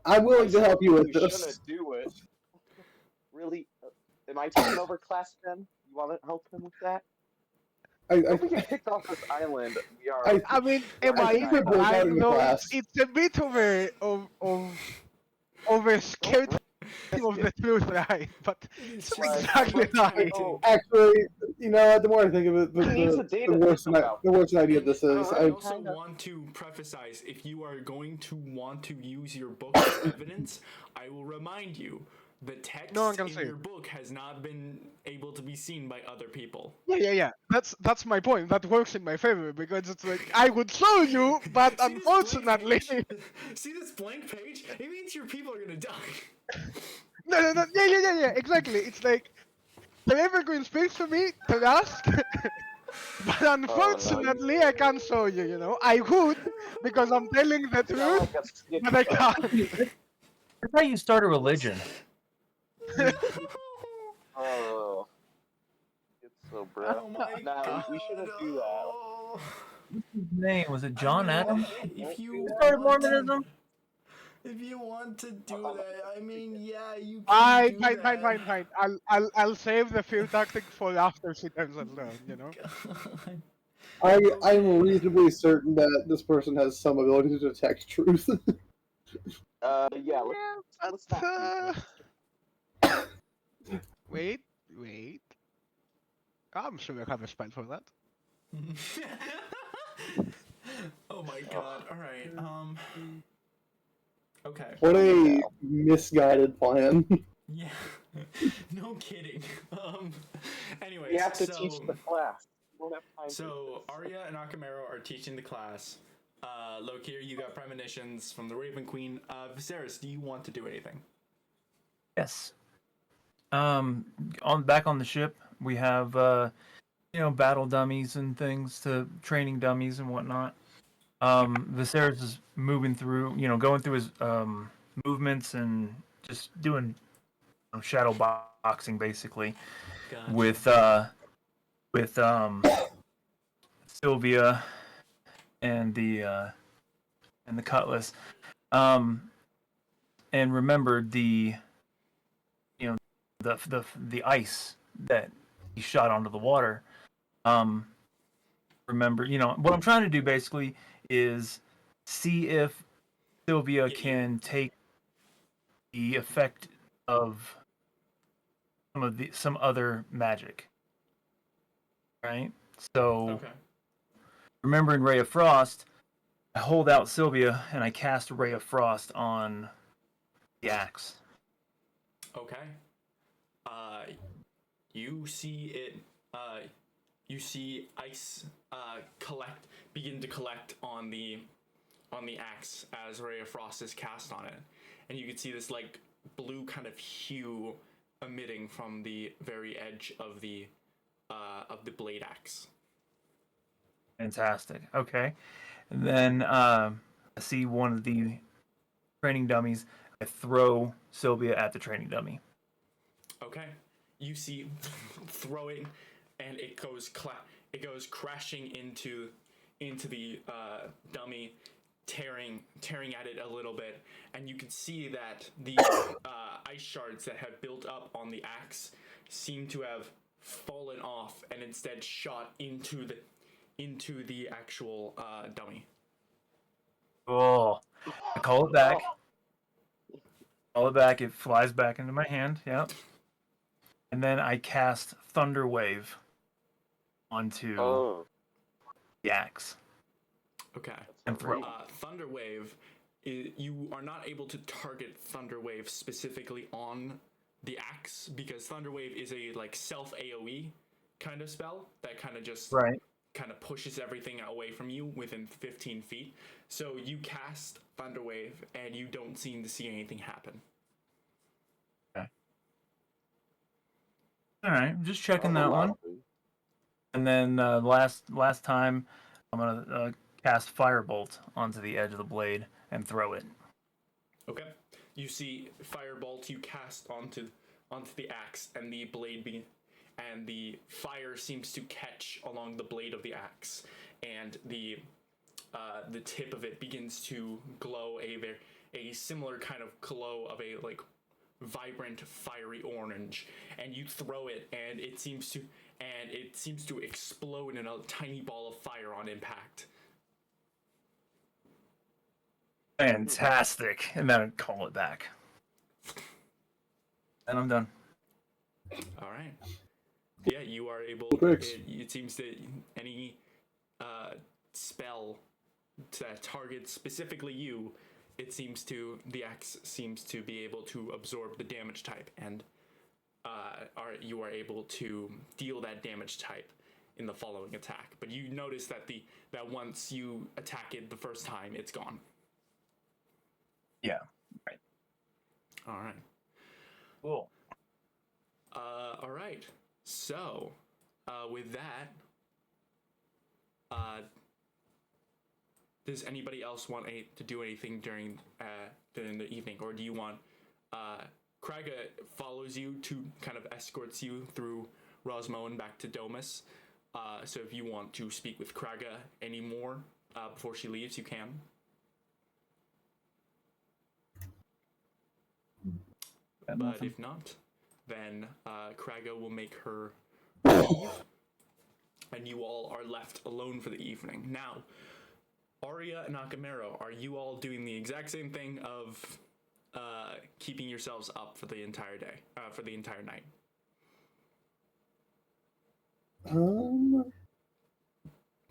I'm willing to help you with
You
this.
shouldn't do it. Really? Am I taking over class then? You want to help him with that? If we get kicked off this island, we are.
I mean,
I think we're both out in the class.
It's a bit of a scared of the truth, right? But it's exactly right.
Actually, you know what? The more I think of it,
He's a
the
data
worse an idea this is.
I also want to preface, if you are going to want to use your book as evidence, I will remind you the text in your book has not been able to be seen by other people.
Yeah. That's my point. That works in my favor because it's like I would show you, but unfortunately.
See this blank page? It means your people are gonna die.
No. Yeah. Exactly. It's like the Evergreen speaks to me to ask, but unfortunately I can't show you. You know, I would because I'm telling the truth, but I can't.
That's how you start a religion.
Oh. It's so bad. No, we shouldn't do that.
What's his name? Was it John Adams?
If you
started Mormonism?
If you want to do that, I mean, yeah, you can do that.
Fine. I'll save the fear tactic for after she turns us down. You know.
I'm reasonably certain that this person has some ability to detect truth.
Yeah. Let's not.
Wait. I'm sure I have a spell for that.
Oh my god. Alright, okay.
What a misguided plan.
Yeah. No kidding. Anyways,
We have to teach the class. We don't have time
so Arya and Akamero are teaching the class. Lokir, you got premonitions from the Raven Queen. Viserys, do you want to do anything?
Yes. Back on the ship, we have battle dummies and things, to training dummies and whatnot. Viserys is moving through, going through his movements and just doing shadow boxing basically. Gotcha. with Sylvia and the Cutlass. And remember the ice that he shot onto the water. Remember, what I'm trying to do basically is see if Sylvia
Yeah,
can take the effect of some other magic. Right? So
Okay.
remembering Ray of Frost, I hold out Sylvia and I cast Ray of Frost on the axe.
Okay. Uh, you see it. You see ice begin to collect on the axe as Ray of Frost is cast on it, and you can see this like blue kind of hue emitting from the very edge of the blade axe.
Fantastic. Okay. And then I see one of the training dummies. I throw Sylvia at the training dummy.
Okay. You see throwing, and it goes crashing into the dummy, tearing at it a little bit, and you can see that the ice shards that have built up on the axe seem to have fallen off and instead shot into the actual dummy.
Oh, I call it back. Call it back. It flies back into my hand. Yep. And then I cast Thunder Wave onto the axe.
Okay.
And throw.
Thunder Wave, you are not able to target Thunder Wave specifically on the axe because Thunder Wave is a like self AoE kind of spell that kind of just kind of pushes everything away from you within 15 feet. So you cast Thunder Wave and you don't seem to see anything happen.
Okay. All right, just checking that one. And then last time, I'm gonna cast Firebolt onto the edge of the blade and throw it.
Okay. You see Firebolt you cast onto the axe, and the blade and the fire seems to catch along the blade of the axe, and the tip of it begins to glow a similar kind of glow of a like vibrant fiery orange, and you throw it, and it seems to explode in a tiny ball of fire on impact.
Fantastic. And then I call it back. And I'm done.
All right. Yeah, you are able. It seems that any spell that targets specifically you, the axe seems to be able to absorb the damage type, and you are able to deal that damage type in the following attack. But you notice that that once you attack it the first time, it's gone.
Yeah. Right.
All right.
Cool.
All right. So, with that, does anybody else want to do anything during the evening, or do you want? Kraga follows you to kind of escorts you through Rosmoen back to Domus. So if you want to speak with Kraga anymore before she leaves, you can. But if not, then Kraga will make her leave, and you all are left alone for the evening. Now, Arya and Nakamero, are you all doing the exact same thing of keeping yourselves up for the entire day, for the entire night?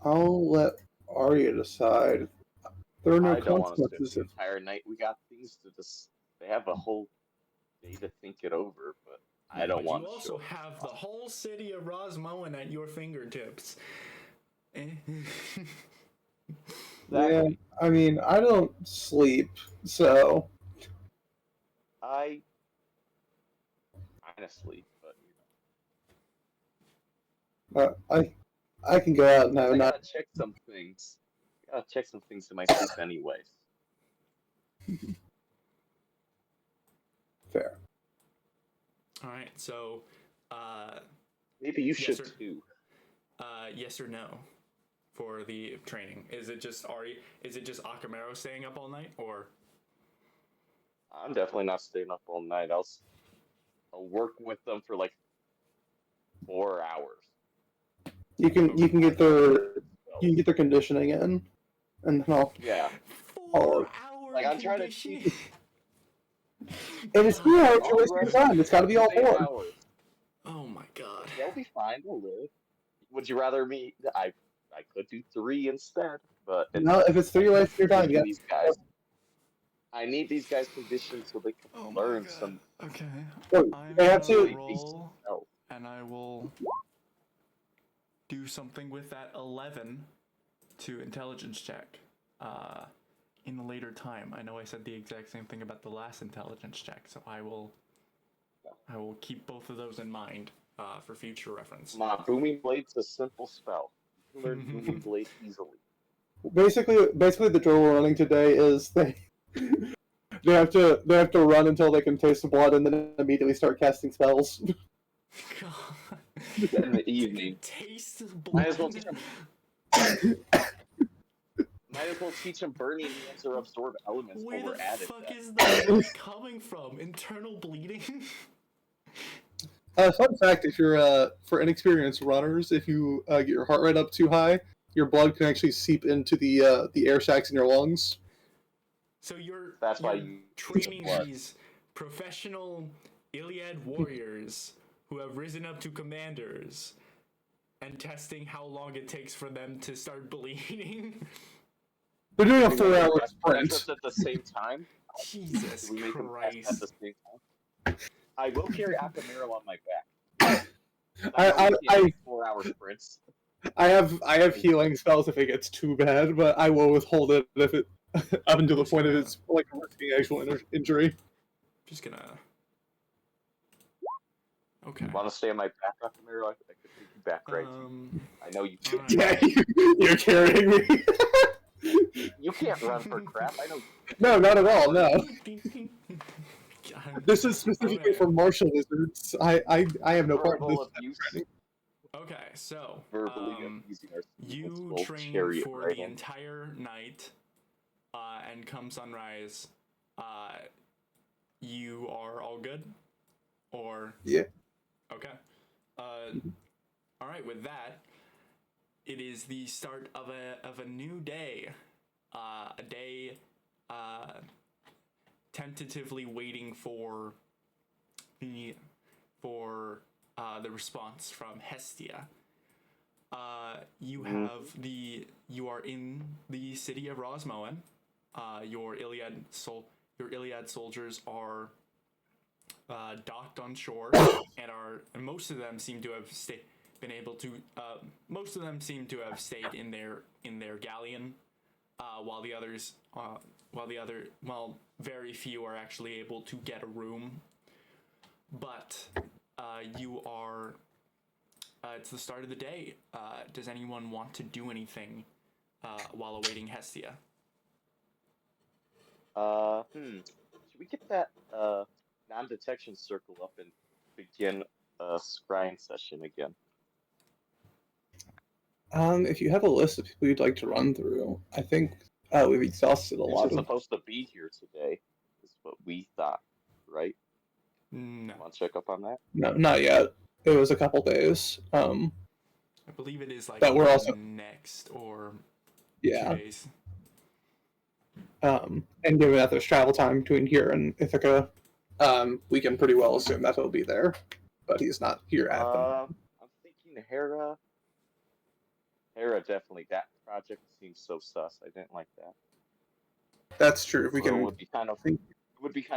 I'll let Arya decide. There are no
I don't want to stay
consequences.
the entire night. We got things to just. They have a whole day to think it over, but I don't want to.
You also have the whole city of Rosmoen at your fingertips.
Yeah, I mean, I don't sleep, so
I kind of sleep, but
I can go out now.
I gotta check some things. I gotta check some things in my sleep, anyways.
Fair.
All right, so
Maybe you should
yes
too.
Yes or no for the training? Is it just Akamero staying up all night, or?
I'm definitely not staying up all night. I'll work with them for like 4 hours.
You can get their conditioning in, and then I'll hard.
Like, I'm trying to keep
And it's cool. You're
long
wasting
rest
time. It's got to be all
8
hard.
hours.
Oh my god.
They'll be fine. They'll live. Would you rather me? I could do 3 instead, but
No, if it's 3 wasting your time,
I
yeah.
need these guys. I need these guys conditioned so they can
Oh my
learn
god.
some.
Okay.
Wait,
I'm
they have
gonna
to-
roll,
Oh,
and I will do something with that 11 to intelligence check. In a later time. I know I said the exact same thing about the last intelligence check, so I will keep both of those in mind for future reference.
my booming blade's a simple spell. You can learn booming blade easily.
Basically, the drill we're running today is they have to run until they can taste the blood and then immediately start casting spells.
God.
In the evening.
Taste of
Might as well
blood.
teach them. Might as well teach them burning hands or absorb elements
Where
while we're
the
at it.
fuck
then.
is that coming from? Internal bleeding?
Fun fact: if you're for inexperienced runners, if you get your heart rate up too high, your blood can actually seep into the air sacs in your lungs.
So you're
That's why you
training
blood.
these professional Iliad warriors who have risen up to commanders and testing how long it takes for them to start bleeding.
They're doing a
Do we make
4-hour
them
sprint.
press at the same time?
Jesus
Do we make them press at
Christ.
the same time? I will carry Akamiro on my back.
I-
4-hour sprints.
I have healing spells if it gets too bad, but I will withhold it if it up until the point of it's like risking actual injury.
Just gonna. Okay.
Want to stay on my back, Akamiro? I could take you back right. I know you.
alright.
Yeah, you're carrying me.
You can't run for crap. I know.
No, not at all. No,
God.
this is specifically for martial wizards. I have no part in
Verbal
this.
abuse.
Okay, so
Verbally abusing our
you
invincible
train
chariot
for
riding.
the entire night, and come sunrise, you are all good, or
Yeah.
okay. All right. With that, it is the start of a new day, a day, tentatively waiting for the response from Hestia. You are in the city of Rosmoen. Your Iliad soldiers are docked on shore, and most of them seem to have stayed in their galleon, while very few are actually able to get a room. But it's the start of the day. Does anyone want to do anything while awaiting Hestia?
Should we get that non-detection circle up and begin a scrying session again?
If you have a list of people you'd like to run through, I think we've exhausted a lot
It's
of.
supposed to be here today, is what we thought, right?
No,
Want to check up on that?
No, not yet. It was a couple days.
I believe it is like
But we're also-
next or
Yeah.
2 days.
And given that there's travel time between here and Ithaca, we can pretty well assume that he'll be there. But he's not here at them.
I'm thinking Hera. Hera definitely. That project seems so sus. I didn't like that.
That's true. We
So it
can.
would be kind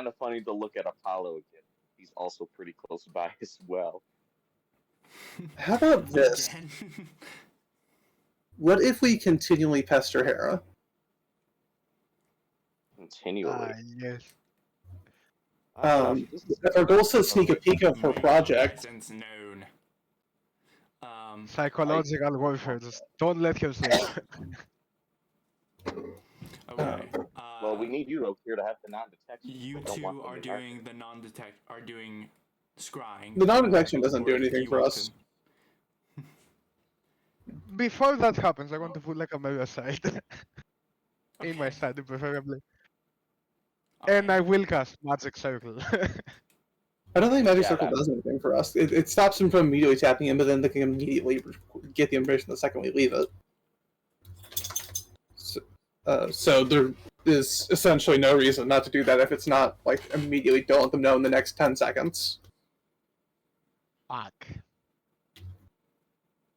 of funny to look at Apollo again. He's also pretty close by as well.
How about this?
Again.
What if we continually pester Hera?
Continually.
Yes.
I don't know, this is-
If our goal is to sneak a peek of her
My
project,
presence known.
Psychological warfare. Just don't let him sleep.
Okay.
Well, we need you here to have the non-detection.
You
We don't
two
want them
are
in our-
doing doing scrying.
the non-detection doesn't do
Or if
anything
you
for
want
us.
to-
Before that happens, I want to put like a mirror side in my
Okay.
study, preferably, and I will cast magic circle.
I don't think Magic
Yeah,
Circle
that-
does anything for us. It stops them from immediately tapping in, but then they can immediately get the information the second we leave it. So they're is essentially no reason not to do that if it's not like immediately don't let them know in the next 10 seconds.
Fuck.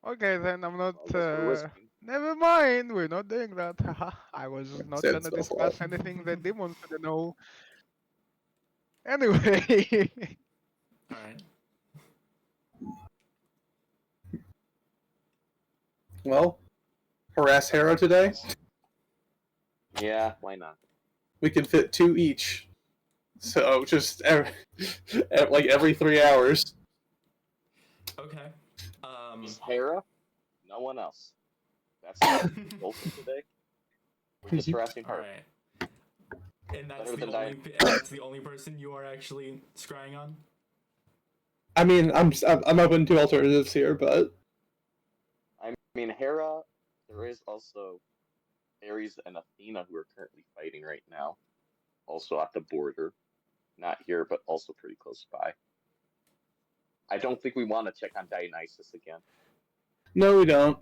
Okay, then I'm not.
I guess we're risking.
Never mind, we're not doing that. Haha. I was not
Said
gonna
so
discuss
far.
anything that demons should know. Anyway.
All right.
Well, harass Hera today.
Yeah, why not?
We can fit 2 each. So just like every 3 hours.
Okay.
Just Hera, no one else. That's our goal for today. We're just harassing
All
her.
right. And
Better than dying.
that's the only person you are actually scrying on.
I mean, I'm open to alternatives here, but
I mean, Hera. There is also Ares and Athena who are currently fighting right now, also at the border. Not here, but also pretty close by. I don't think we want to check on Dionysus again.
no, we don't.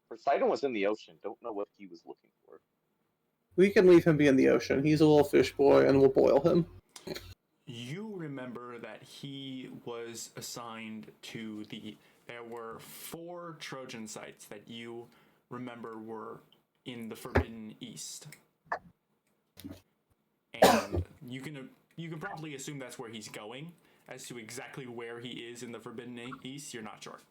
Poseidon was in the ocean. Don't know what he was looking for.
We can leave him be in the ocean. He's a little fish boy, and we'll boil him.
You remember that he was assigned to there were 4 Trojan sites that you remember were in the Forbidden East. And you can probably assume that's where he's going. As to exactly where he is in the Forbidden East, you're not sure.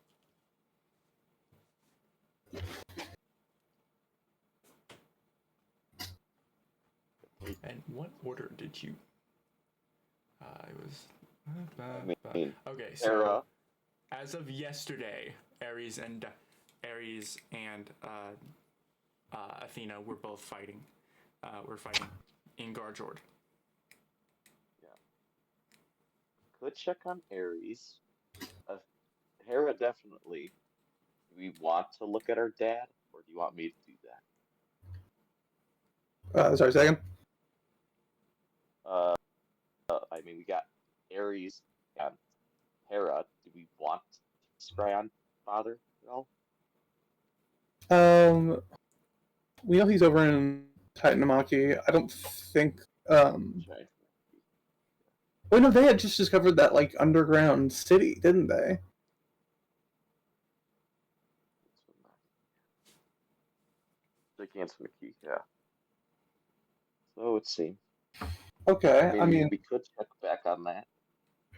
And what order did you? I was. Okay, so
Hera.
as of yesterday, Ares and Athena were both fighting. We're fighting in Garjord.
Could check on Ares. Hera definitely. Do we want to look at our dad, or do you want me to do that?
Sorry, second.
I mean, we got Ares and Hera. Do we want to spray on Father at all?
We know he's over in Titanomachy. I don't think.
Okay.
Oh no, they had just discovered that like underground city, didn't they?
Gigantic, yeah. So it seems.
Okay, I mean,
we could check back on that.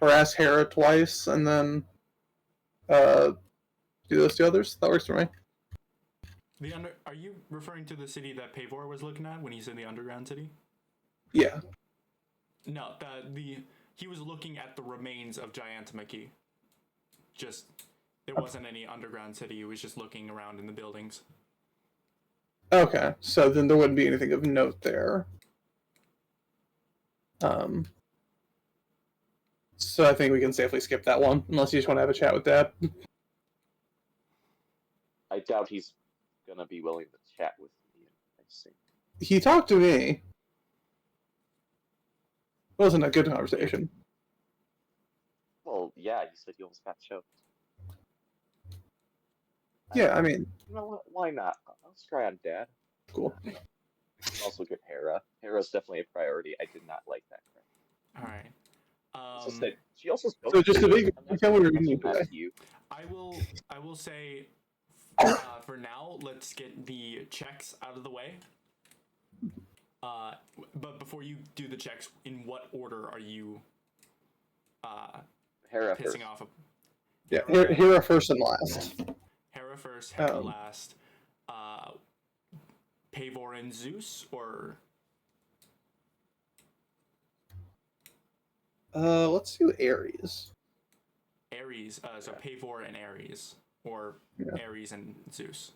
harass Hera twice, and then do those 2 others. That works for me.
Are you referring to the city that Pavor was looking at when he said the underground city?
Yeah.
No, he was looking at the remains of Gigantomachy. Just there wasn't any underground city. He was just looking around in the buildings.
Okay, so then there wouldn't be anything of note there. So I think we can safely skip that one, unless you just want to have a chat with Dad.
I doubt he's gonna be willing to chat with me. I see.
He talked to me. It wasn't a good conversation.
Well, yeah, you said you almost got choked.
Yeah, I mean,
You know what? Why not? Let's try on Dad.
cool.
Also get Hera. Hera's definitely a priority. I did not like that.
All right.
She also spoke
So just
to
a
you.
big
I'm not
tell what we're
mention
doing
that
today.
to you.
I will say for now, let's get the checks out of the way. But before you do the checks, in what order are you
Hera
pissing
first.
off?
Yeah, Hera first and last.
Hera first, Hera last. Pavor and Zeus, or
Let's do Ares.
Ares. So Pavor and Ares, or Ares and Zeus.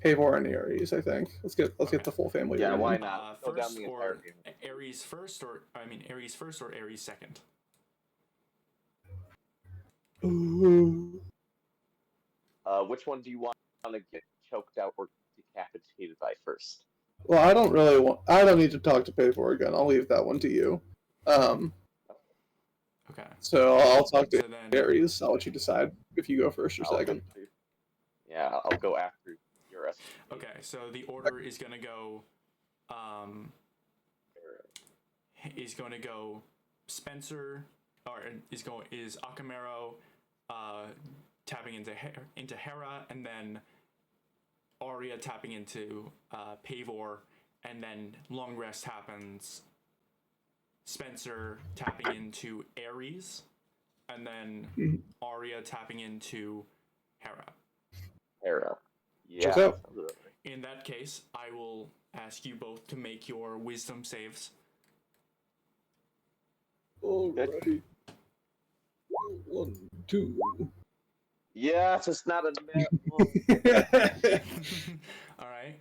Pavor and Ares, I think. Let's get the full family.
Yeah,
reunion.
why not? Go down
First
the entire
or
game.
Ares first, or Ares first or Ares second.
Ooh.
Which one do you want to get choked out or decapitated by first?
Well, I don't need to talk to Pavor again. I'll leave that one to you.
Okay.
So I'll talk to
So then,
Ares. I'll let you decide if you go first or second.
Yeah, I'll go after your estimate.
Okay, so the order is gonna go. Is going to go Spencer, or is Akamero tapping into Hera, and then Arya tapping into Pavor, and then long rest happens. Spencer tapping into Ares, and then Arya tapping into Hera.
Hera.
Check
Yeah.
out.
In that case, I will ask you both to make your wisdom saves.
Alrighty. 1, 2.
Yes, it's not a net one.
All right,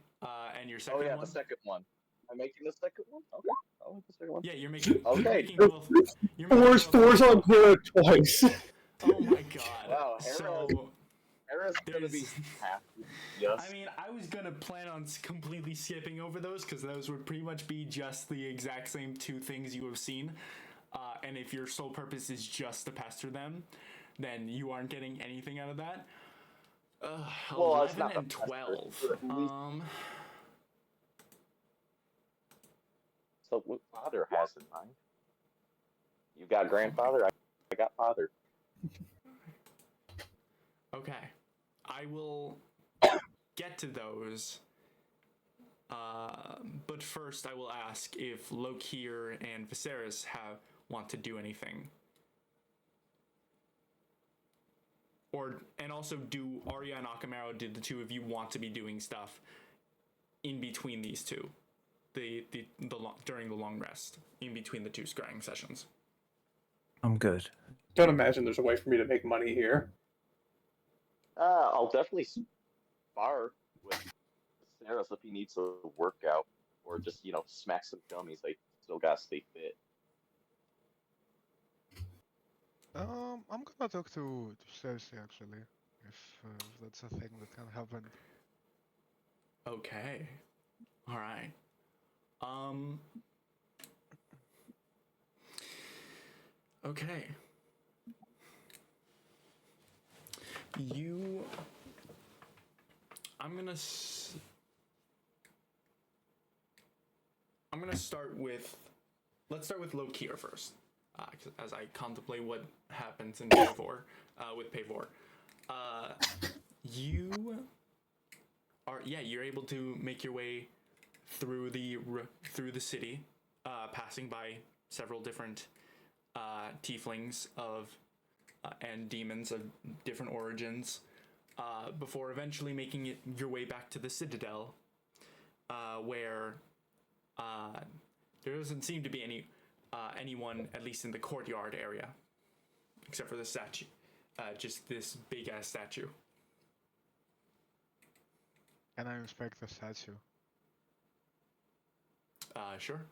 and your second
Oh yeah,
one.
the second one. I'm making the second one. Okay, I'll make the second one.
Yeah, you're making.
Okay.
You're making both. You're making both.
Fours on Hera twice.
Oh my god.
Wow, Hera's gonna be
there's-
happy. Yes.
I mean, I was gonna plan on completely skipping over those because those would pretty much be just the exact same two things you have seen. And if your sole purpose is just to pester them, then you aren't getting anything out of that.
Well, it's
11
not
and
the pester,
12.
but at least- So what father has in mind? You got grandfather, I got father.
Okay. I will get to those. But first, I will ask if Lokir and Viserys want to do anything. And also, do Arya and Akamaro, did the two of you want to be doing stuff in between these two? During the long rest, in between the two scrying sessions.
I'm good.
Don't imagine there's a way for me to make money here.
I'll definitely spar with Viserys if he needs a workout, or just smack some dummies. They still gotta stay fit.
I'm gonna talk to Cersei actually, if that's a thing that can happen.
Okay. All right. Okay. I'm gonna start with. Let's start with Lokir first, as I contemplate what happens in Pavor, with Pavor. You're able to make your way through the city, passing by several different tieflings and demons of different origins, before eventually making your way back to the Citadel, where there doesn't seem to be anyone, at least in the courtyard area, except for the statue, just this big ass statue.
Can I inspect the statue?
Sure.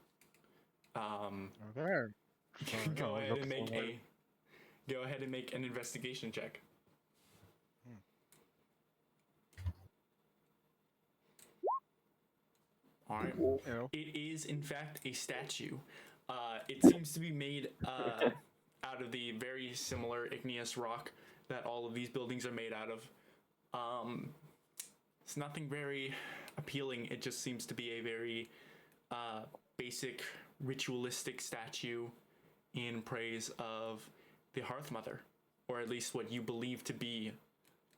Okay. So,
Go ahead
look
and make
forward.
Go ahead and make an investigation check. All right.
You know,
It is, in fact, a statue. It seems to be made out of the very similar igneous rock that all of these buildings are made out of. It's nothing very appealing. It just seems to be a very basic ritualistic statue in praise of the Hearth Mother, or at least what you believe to be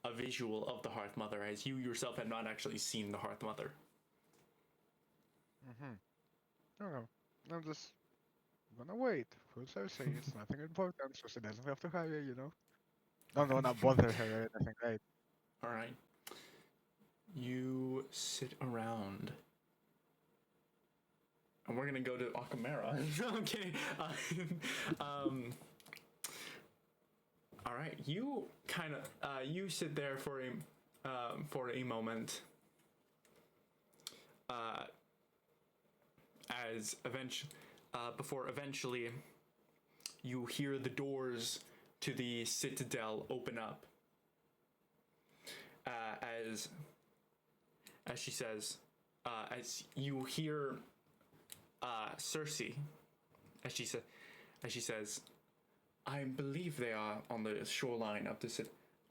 a visual of the Hearth Mother, as you yourself have not actually seen the Hearth Mother.
I don't know. I'm just gonna wait for Cersei. It's nothing important, so she doesn't have to hurry, you know? I'm not gonna bother her or anything, right?
All right. You sit around. And we're gonna go to Akamera. Okay. All right. You kind of you sit there for a moment. As before eventually you hear the doors to the Citadel open up. As she says, as you hear Cersei, as she says, I believe they are on the shoreline of the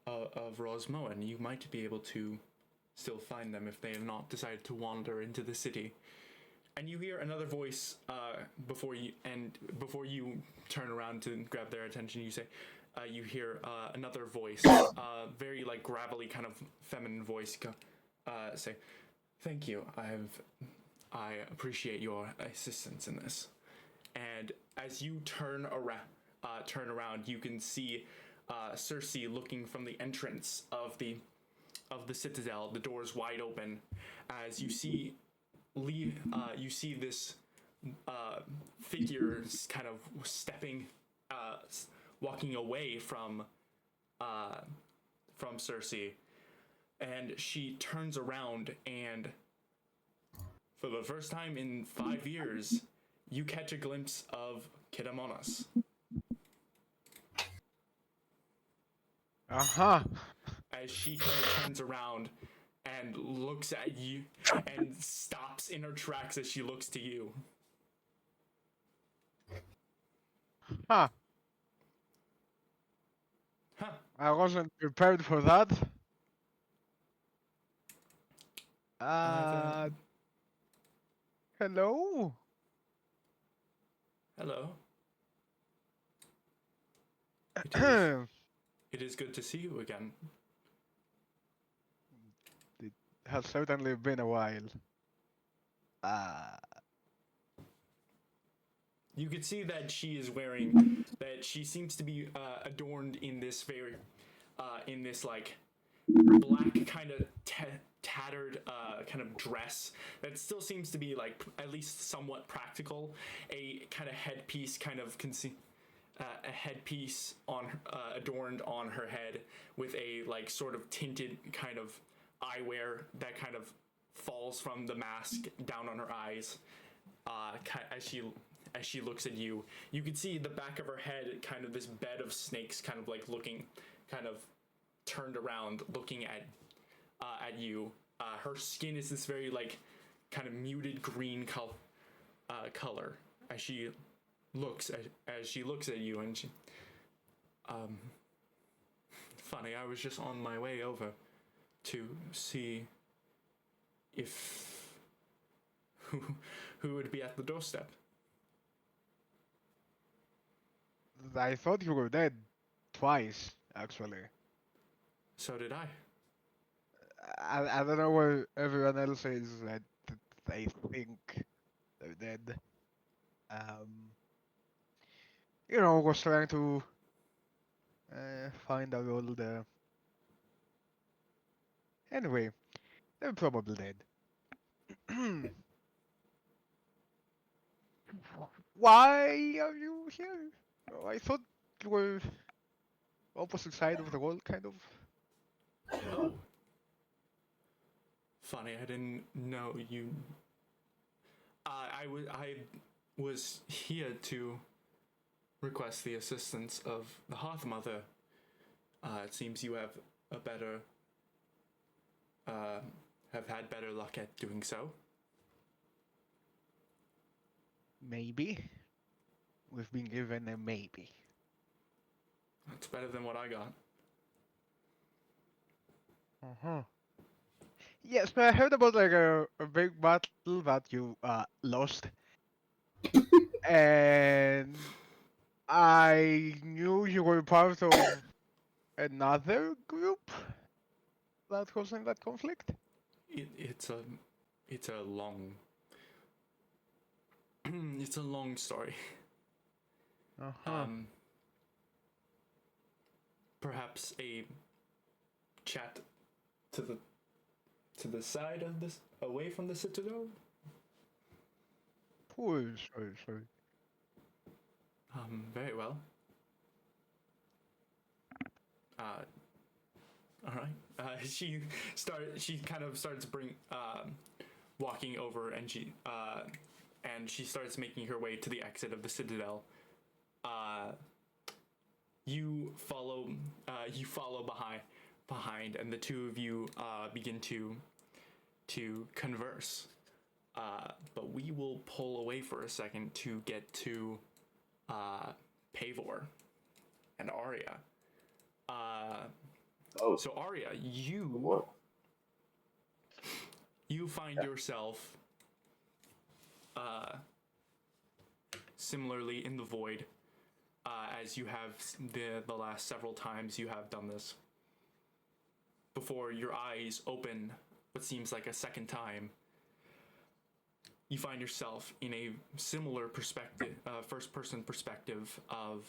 of Rosmoen, you might be able to still find them if they have not decided to wander into the city. And you hear another voice before you turn around to grab their attention. You hear another voice, very like gravelly kind of feminine voice, say, "Thank you. I appreciate your assistance in this." And as you turn around, you can see Cersei looking from the entrance of the citadel, the doors wide open, as you see this figure kind of stepping, walking away from Cersei, and she turns around, and for the first time in 5 years, you catch a glimpse of Kidamonas. As she kind of turns around and looks at you and stops in her tracks as she looks to you.
Huh.
Huh.
I wasn't prepared for that. Hello?
Hello. It is good to see you again.
It has certainly been a while.
You could see that she seems to be adorned in this like black kind of tattered kind of dress that still seems to be like at least somewhat practical. A kind of headpiece a headpiece adorned on her head with a like sort of tinted kind of eyewear that kind of falls from the mask down on her eyes. As she looks at you, you can see the back of her head, kind of this bed of snakes, kind of like looking, kind of turned around, looking at you. Her skin is this very like kind of muted green color as she looks at you, and she, funny, I was just on my way over to see if who would be at the doorstep.
I thought you were dead twice, actually.
So did I.
I don't know where everyone else is. I think they're dead. Was trying to find out all the. Anyway, they're probably dead. Why are you here? Oh, I thought you were opposite side of the wall, kind of.
Oh. Funny, I didn't know you. I was here to request the assistance of the Hearth Mother. It seems you have have had better luck at doing so.
Maybe. We've been given a maybe.
That's better than what I got.
Yes, but I heard about like a big battle that you lost. And I knew you were part of another group that was in that conflict.
It's a long it's a long story. Perhaps a chat to the side of this, away from the citadel.
Sorry.
Very well. All right. She kind of starts walking over, and she starts making her way to the exit of the citadel. You follow behind, and the two of you begin to converse. But we will pull away for a second to get to Pavor and Arya.
Oh,
So Arya,
what?
you find yourself similarly in the void, as you have the last several times you have done this. Before your eyes open what seems like a second time, you find yourself in a similar perspective, first-person perspective of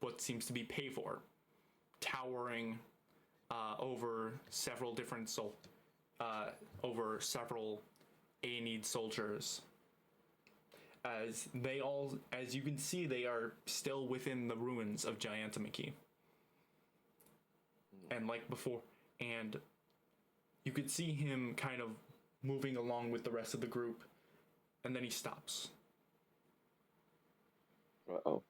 what seems to be Pavor, towering over several different over several Aeneid soldiers. As you can see, they are still within the ruins of Giantomachy. And like before, and you could see him kind of moving along with the rest of the group, and then he stops.
Uh-oh.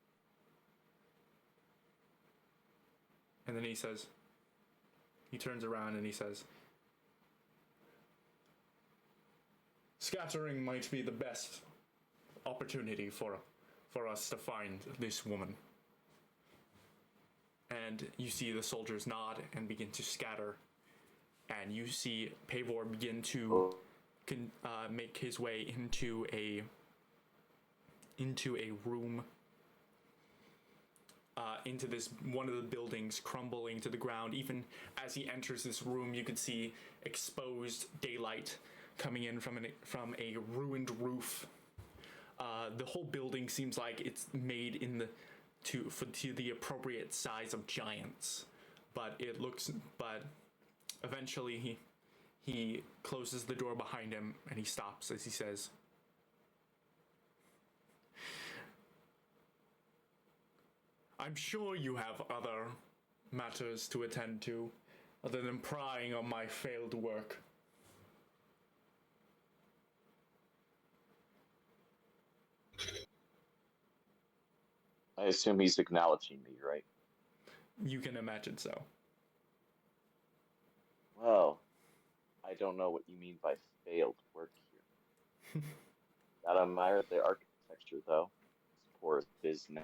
And then he turns around and he says, "Scattering might be the best opportunity for us to find this woman." And you see the soldiers nod and begin to scatter, and you see Pavor begin to make his way into a room, into this one of the buildings crumbling to the ground. Even as he enters this room, you can see exposed daylight coming in from a ruined roof. The whole building seems like it's made to the appropriate size of giants, but eventually he closes the door behind him and he stops as he says, "I'm sure you have other matters to attend to other than prying on my failed work."
I assume he's acknowledging me, right?
You can imagine so.
Well, I don't know what you mean by failed work here. Gotta admire the architecture, though. As poor as it is now.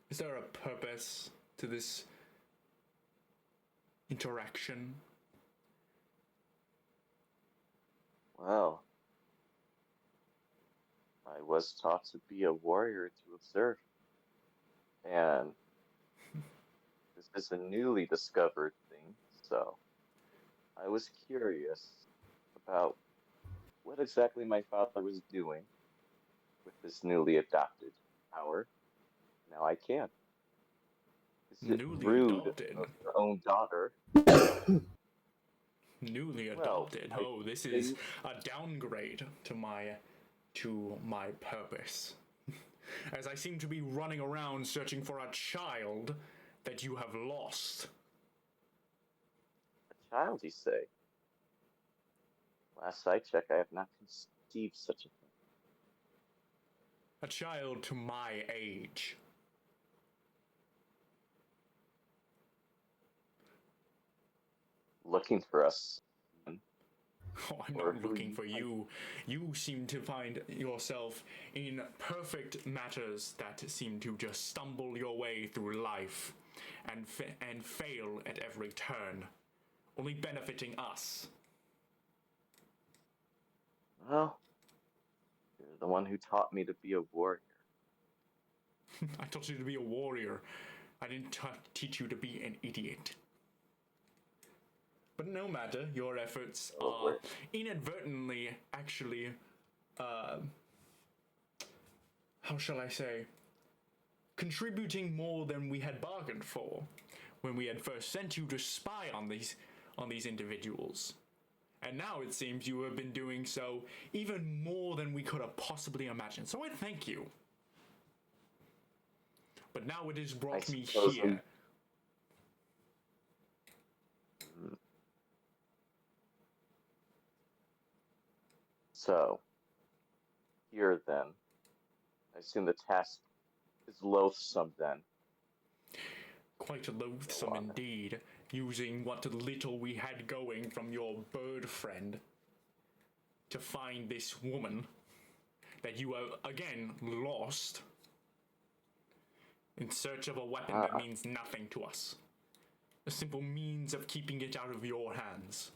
Is there a purpose to this interaction?
Well, I was taught to be a warrior to observe. And this is a newly discovered thing, so I was curious about what exactly my father was doing with this newly adopted power. Now I can. Is it
Newly
rude
adopted.
of your own daughter?
Newly
Well,
adopted.
I
Oh, this is a downgrade to my purpose. As I seem to be running around searching for a child that you have lost.
A child, you say? Last I checked, I have not conceived such a thing.
A child to my age.
Looking for us.
Oh, I'm
Or
not
who
looking
you
for
might-
you. You seem to find yourself in perfect matters that seem to just stumble your way through life and fail at every turn, only benefiting us.
Well, you're the one who taught me to be a warrior.
I taught you to be a warrior. I didn't teach you to be an idiot. But no matter, your efforts are inadvertently actually, how shall I say, contributing more than we had bargained for when we had first sent you to spy on these individuals. And now it seems you have been doing so even more than we could have possibly imagined. So I thank you. But now it has brought me here.
So, here then, I assume the task is loathsome then.
Quite loathsome indeed, using what little we had going from your bird friend. to find this woman that you have again lost in search of a weapon that means nothing to us. A simple means of keeping it out of your hands.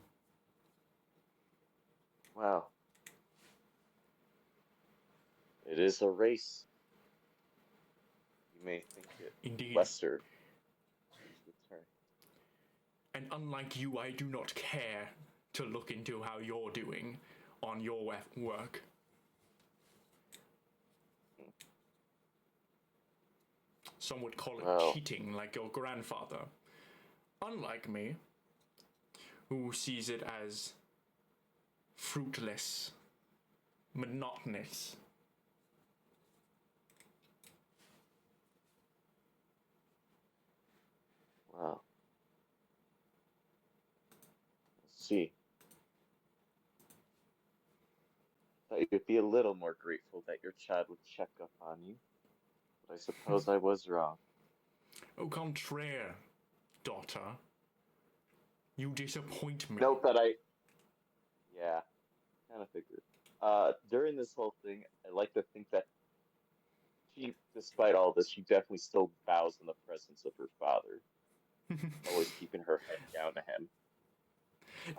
Well, it is a race. You may think it
Indeed.
lesser.
And unlike you, I do not care to look into how you're doing on your work. Some would call it cheating, like your grandfather. Unlike me, who sees it as fruitless, monotonous.
Wow. Let's see. Thought you'd be a little more grateful that your child would check up on you. But I suppose I was wrong.
Au contraire, daughter. You disappoint me.
Note that yeah, kind of figured. During this whole thing, I like to think that she, despite all this, she definitely still bows in the presence of her father. Always keeping her head down to him.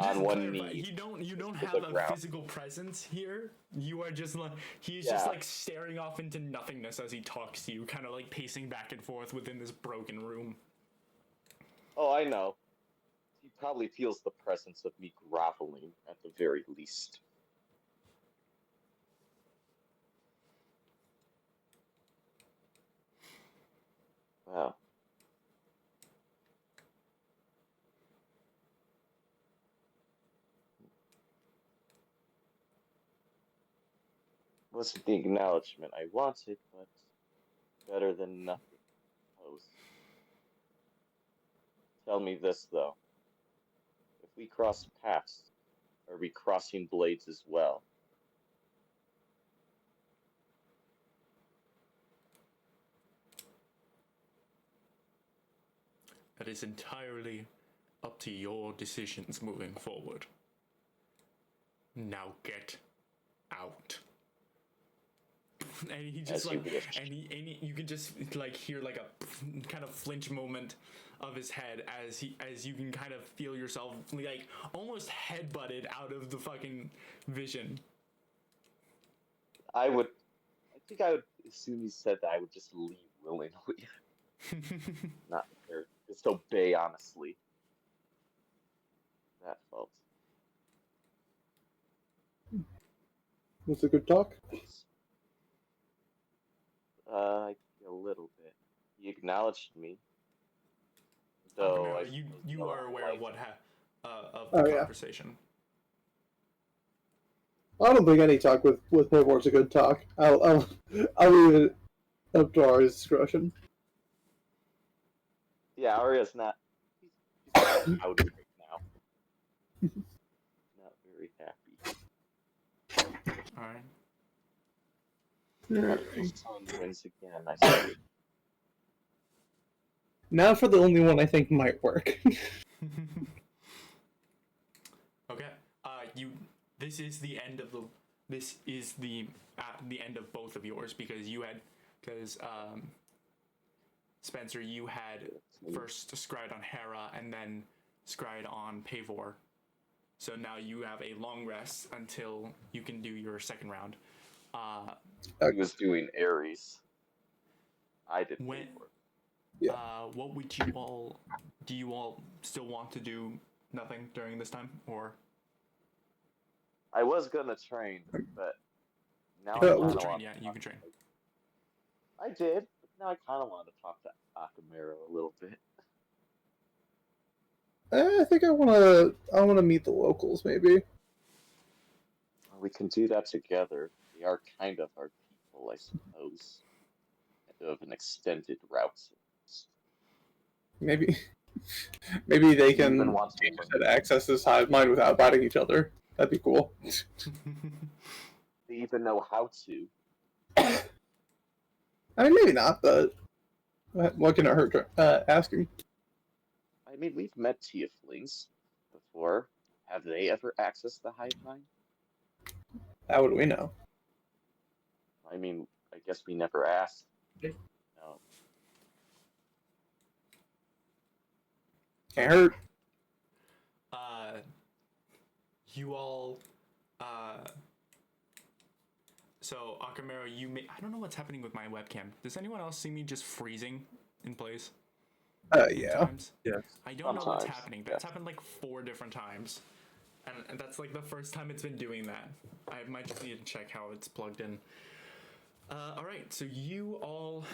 On one knee.
You don't have a physical presence here. You are just like, he's just like staring off into nothingness as he talks to you, kind of like pacing back and forth within this broken room.
Oh, I know. He probably feels the presence of me groveling at the very least. Wow. Wasn't the acknowledgement I wanted, but better than nothing, I suppose. Tell me this, though. If we cross paths, are we crossing blades as well?
That is entirely up to your decisions moving forward. Now get out. And he just like, and you can just like hear like a kind of flinch moment of his head as you can kind of feel yourself like almost headbutted out of the fucking vision.
I think I would, as soon as he said that, I would just leave willingly. Not there. Just obey, honestly. That fault.
Was it good talk?
A little bit. He acknowledged me. Though
you are aware of what of the conversation.
I don't think any talk with Pavor's a good talk. I'll leave it up to Aria's discretion.
Yeah, Aria's not. He's not out right now. Not very happy.
All right.
Wins again, I see.
Now for the only one I think might work.
Okay. This is the end of the end of both of yours because Spencer, you had first scryed on Hera and then scryed on Pavor. So now you have a long rest until you can do your second round.
He was doing Ares. I did Pavor.
Yeah.
What would you all? Do you all still want to do nothing during this time, or?
I was gonna train, but now
I
want
to train. Yeah, you can train.
I did, but now I kind of want to talk to Akamero a little bit.
I think I wanna meet the locals maybe.
We can do that together. They are kind of our people, I suppose. Kind of an extended route.
Maybe they can access this hive mind without biting each other. That'd be cool.
They even know how to.
I mean, maybe not, but what can it hurt asking?
I mean, we've met tieflings before. Have they ever accessed the hive mind?
How would we know?
I mean, I guess we never asked.
Yeah.
No.
Can't hurt.
You all, so Akamero, I don't know what's happening with my webcam. Does anyone else see me just freezing in place?
Yeah.
Sometimes?
Yes.
I don't know what's
Sometimes,
happening, but it's happened like 4 different times. And that's like the first time it's been doing that. I might just need to check how it's plugged in. Alright, so you all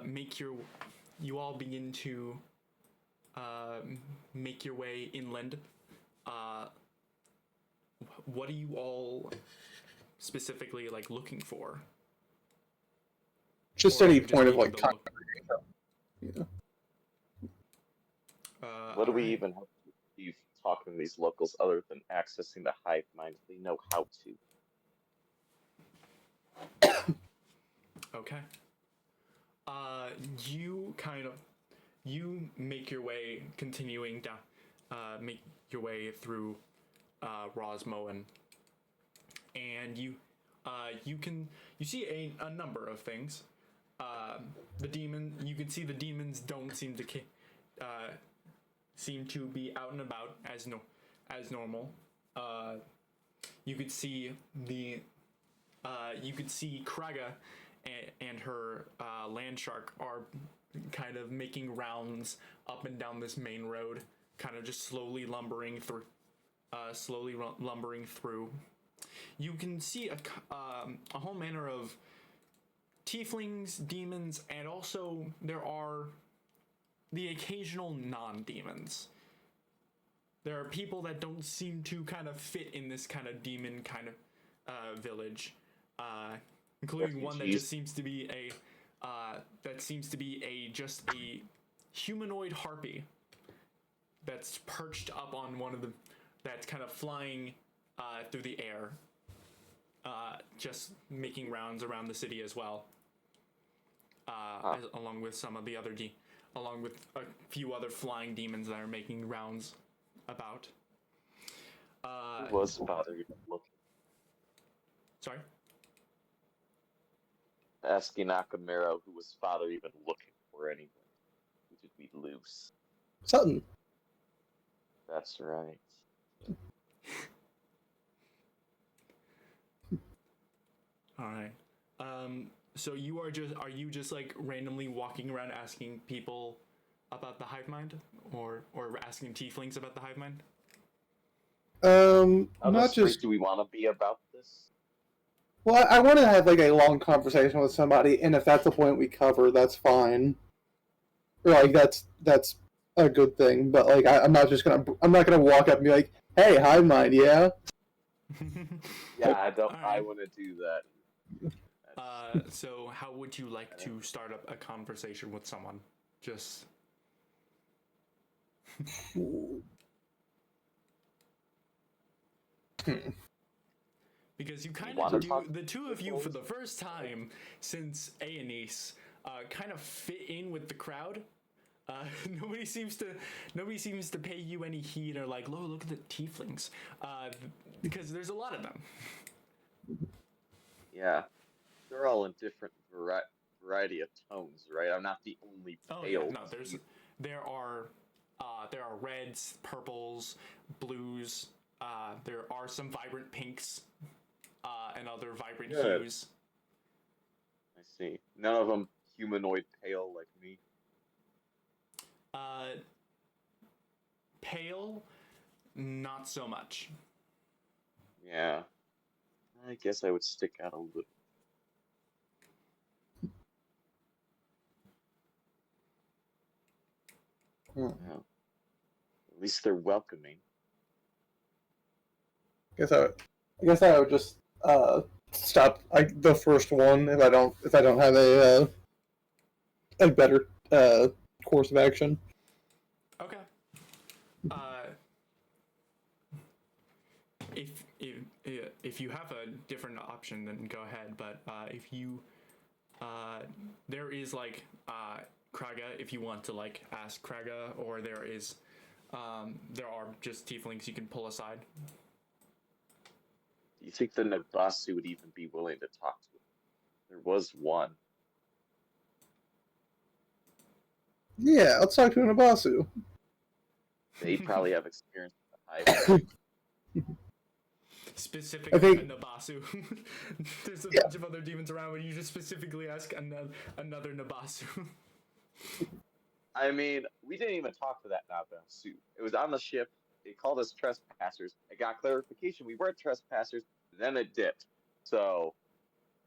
begin to make your way inland. What are you all specifically like looking for?
Just
Or
any
just
point of
needing
like
to look-
contact. Yeah.
What do we
alright.
even have to be talking to these locals other than accessing the hive mind? They know how to.
Okay. You make your way, continuing down, make your way through Rosmoen, and you see a number of things. You can see the demons don't seem to be out and about as normal. You could see Kraga and her land shark are kind of making rounds up and down this main road, kind of just slowly lumbering through. You can see a whole manner of tieflings, demons, and also there are the occasional non-demons. There are people that don't seem to kind of fit in this kind of demon kind of village, including one that
Refugees.
just seems to be just a humanoid harpy that's perched up on one of the that's kind of flying through the air, just making rounds around the city as well, along with some of the other along with a few other flying demons that are making rounds about.
Who was Father even looking?
Sorry.
Asking Nakamura who was Father even looking for anyone. Who did we lose?
Sutton.
That's right.
All right. So are you just like randomly walking around asking people about the hive mind, or asking tieflings about the hive mind?
How
Not
desperate
just.
do we want to be about this?
Well, I want to have like a long conversation with somebody, and if that's the point we cover, that's fine. Or like that's a good thing. But like I'm not gonna walk up and be like, "Hey, hive mind, yeah."
Yeah, I don't.
Alright.
I want to do that.
So how would you like to start up a conversation with someone? Just because you kind
wanna
of do,
talk
the two of you
locals?
for the first time since Aenis kind of fit in with the crowd. Nobody seems to pay you any heed or like, look at the tieflings, because there's a lot of them.
Yeah, they're all in different variety of tones, right? I'm not the only
Oh yeah,
pale.
no, there are reds, purples, blues. There are some vibrant pinks, and other vibrant
Good.
hues.
I see. None of them humanoid pale like me.
Pale, not so much.
Yeah. I guess I would stick out a little. Yeah. At least they're welcoming.
I guess I would just stop the first one if I don't have a better course of action.
Okay. If you have a different option, then go ahead. But if you there is like Kraga, if you want to like ask Kraga, or there are just tieflings you can pull aside.
Do you think the Nabasu would even be willing to talk to him? There was one.
Yeah, let's talk to Nabasu.
They probably have experience with the hive.
Specifically,
think-
a Nabasu. There's a
Yeah.
bunch of other demons around, but you just specifically ask another Nabasu.
I mean, we didn't even talk to that Nabasu. It was on the ship. It called us trespassers. I got clarification we weren't trespassers. Then it dipped. So,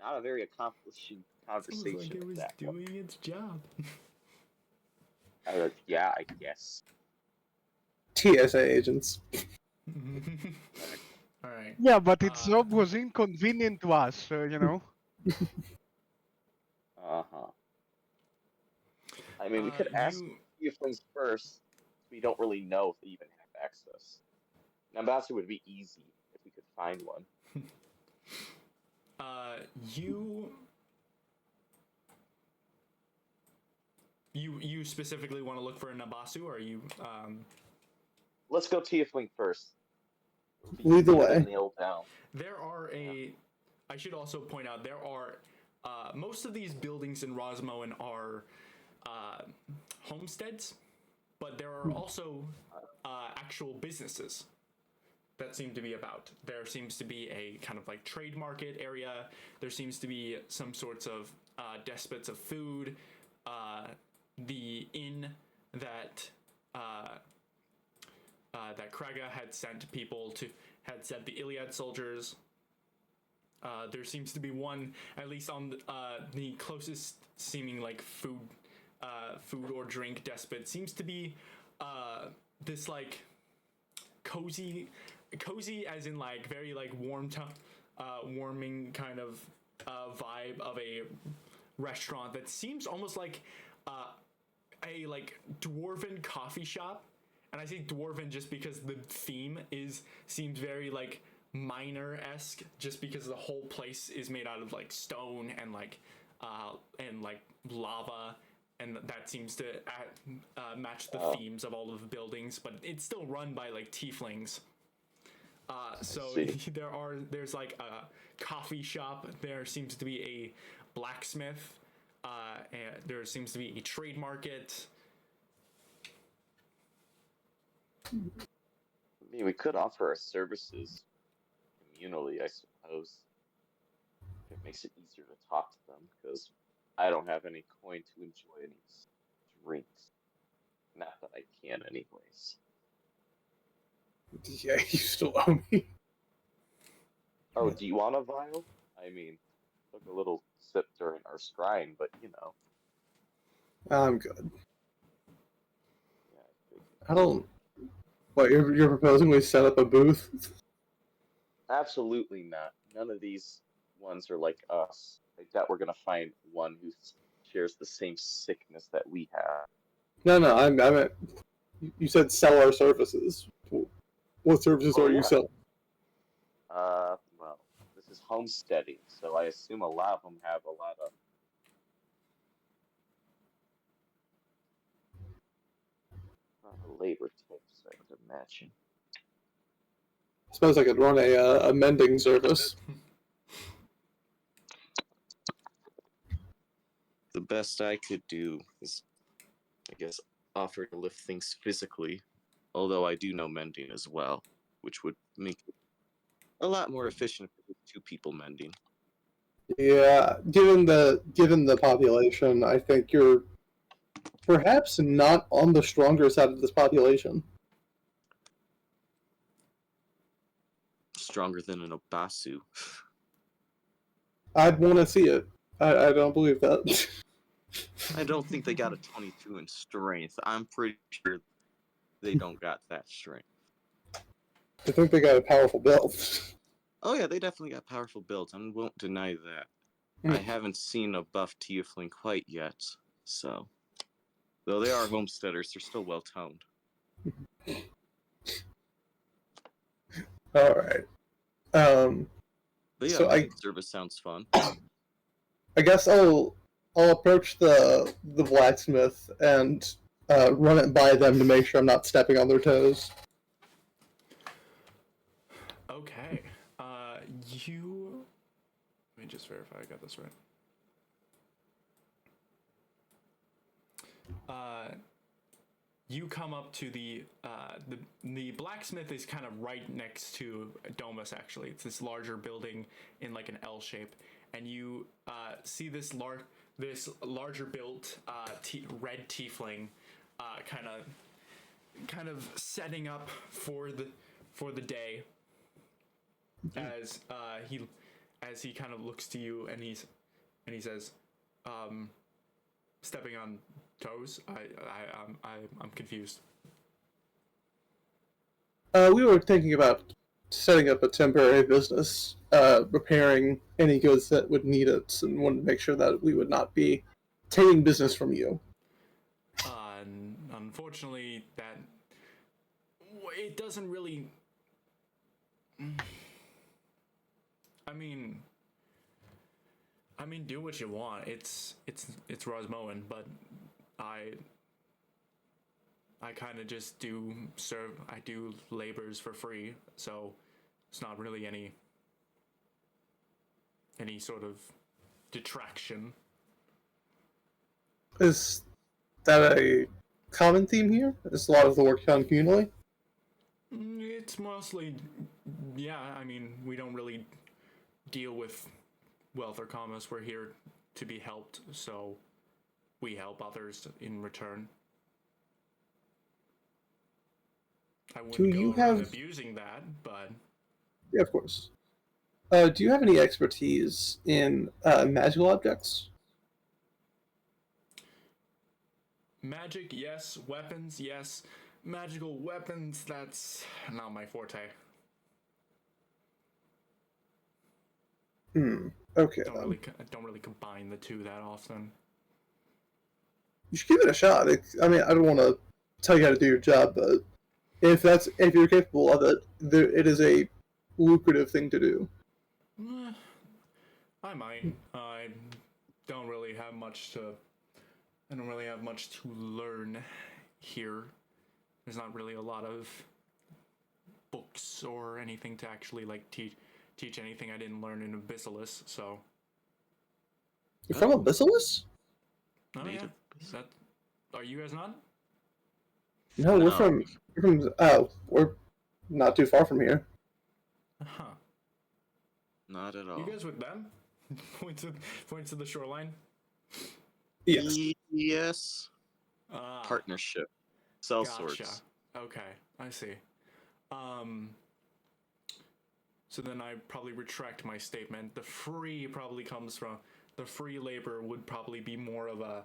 not a very accomplishing conversation.
It was like it was
that one.
doing its job.
Yeah, I guess.
TSA agents.
All right.
Yeah, but its job was inconvenient to us, so you know.
Uh-huh. I mean, we could ask tieflings first. We don't really know if they even have access. Nabasu would be easy if we could find one.
You specifically want to look for a Nabasu, or are you
Let's go tiefling first.
Lead the way.
Nail down.
There are I should also point out there are most of these buildings in Rosmoen are homesteads, but there are also actual businesses that seem to be about. There seems to be a kind of like trade market area. There seems to be some sorts of despots of food. The inn that that Kraga had sent the Iliad soldiers. There seems to be one, at least on the closest seeming like food or drink despot, seems to be this like cozy as in like very like warming kind of vibe of a restaurant that seems almost like a like dwarven coffee shop. And I say dwarven just because the theme seems very like minor-esque, just because the whole place is made out of like stone and like lava, and that seems to match the themes of all of the buildings. But it's still run by like tieflings. So there's like a coffee shop. There seems to be a blacksmith. And there seems to be a trade market.
I mean, we could offer our services communally, I suppose. It makes it easier to talk to them, because I don't have any coin to enjoy any drinks. Not that I can, anyways.
Yeah, you still owe me.
Oh, do you want a vial? I mean, took a little sip during our scrying, but you know.
I'm good.
Yeah,
I don't. What, you're proposing we set up a booth?
absolutely not. None of these ones are like us. I doubt we're gonna find one who shares the same sickness that we have.
No, I meant. You said sell our services. What services are you selling?
Well, this is homesteading, so I assume a lot of them have a lot of labor types, I would imagine.
I suppose I could run a mending service.
The best I could do is, I guess, offer to lift things physically, although I do know mending as well, which would make it a lot more efficient for 2 people mending.
Yeah, given the population, I think you're perhaps not on the stronger side of this population.
Stronger than an Obasu.
I'd want to see it. I don't believe that.
I don't think they got a 22 in strength. I'm pretty sure they don't got that strength.
I think they got a powerful build.
Oh yeah, they definitely got powerful builds. I won't deny that. I haven't seen a buff tiefling quite yet, so. Though they are homesteaders, they're still well toned.
All right.
But yeah,
So
service sounds fun.
I guess I'll approach the blacksmith and run it by them to make sure I'm not stepping on their toes.
Okay. you. Let me just verify I got this right. You come up to the blacksmith is kind of right next to Domus. Actually, it's this larger building in like an L shape, and you see this larger built red tiefling kind of setting up for the day as he kind of looks to you and he says, stepping on toes. I'm confused.
We were thinking about setting up a temporary business, repairing any goods that would need it, and wanted to make sure that we would not be taking business from you.
Unfortunately, that it doesn't really. I mean, do what you want. It's Rosmoen, but I kind of just do labors for free, so it's not really any sort of detraction.
Is that a common theme here? Is a lot of the work done communally?
It's mostly, yeah. I mean, we don't really deal with wealth or commerce. We're here to be helped, so we help others in return. I wouldn't go around abusing that, but
yeah, of course. Do you have any expertise in magical objects?
Magic, yes. Weapons, yes. Magical weapons, that's not my forte.
Okay.
Don't really combine the two that often.
You should give it a shot. I mean, I don't want to tell you how to do your job, but if you're capable of it, it is a lucrative thing to do.
I might. I don't really have much to learn here. There's not really a lot of books or anything to actually like teach anything I didn't learn in Abyssalus. So.
You're from Abyssalus?
Oh yeah. Are you guys not?
No, we're from we're not too far from here.
Huh.
Not at all.
You guys with them? Point to the shoreline.
Yes.
Yes. Partnership. Sell
Gotcha.
swords.
Okay, I see. So then I probably retract my statement. The free labor would probably be more of a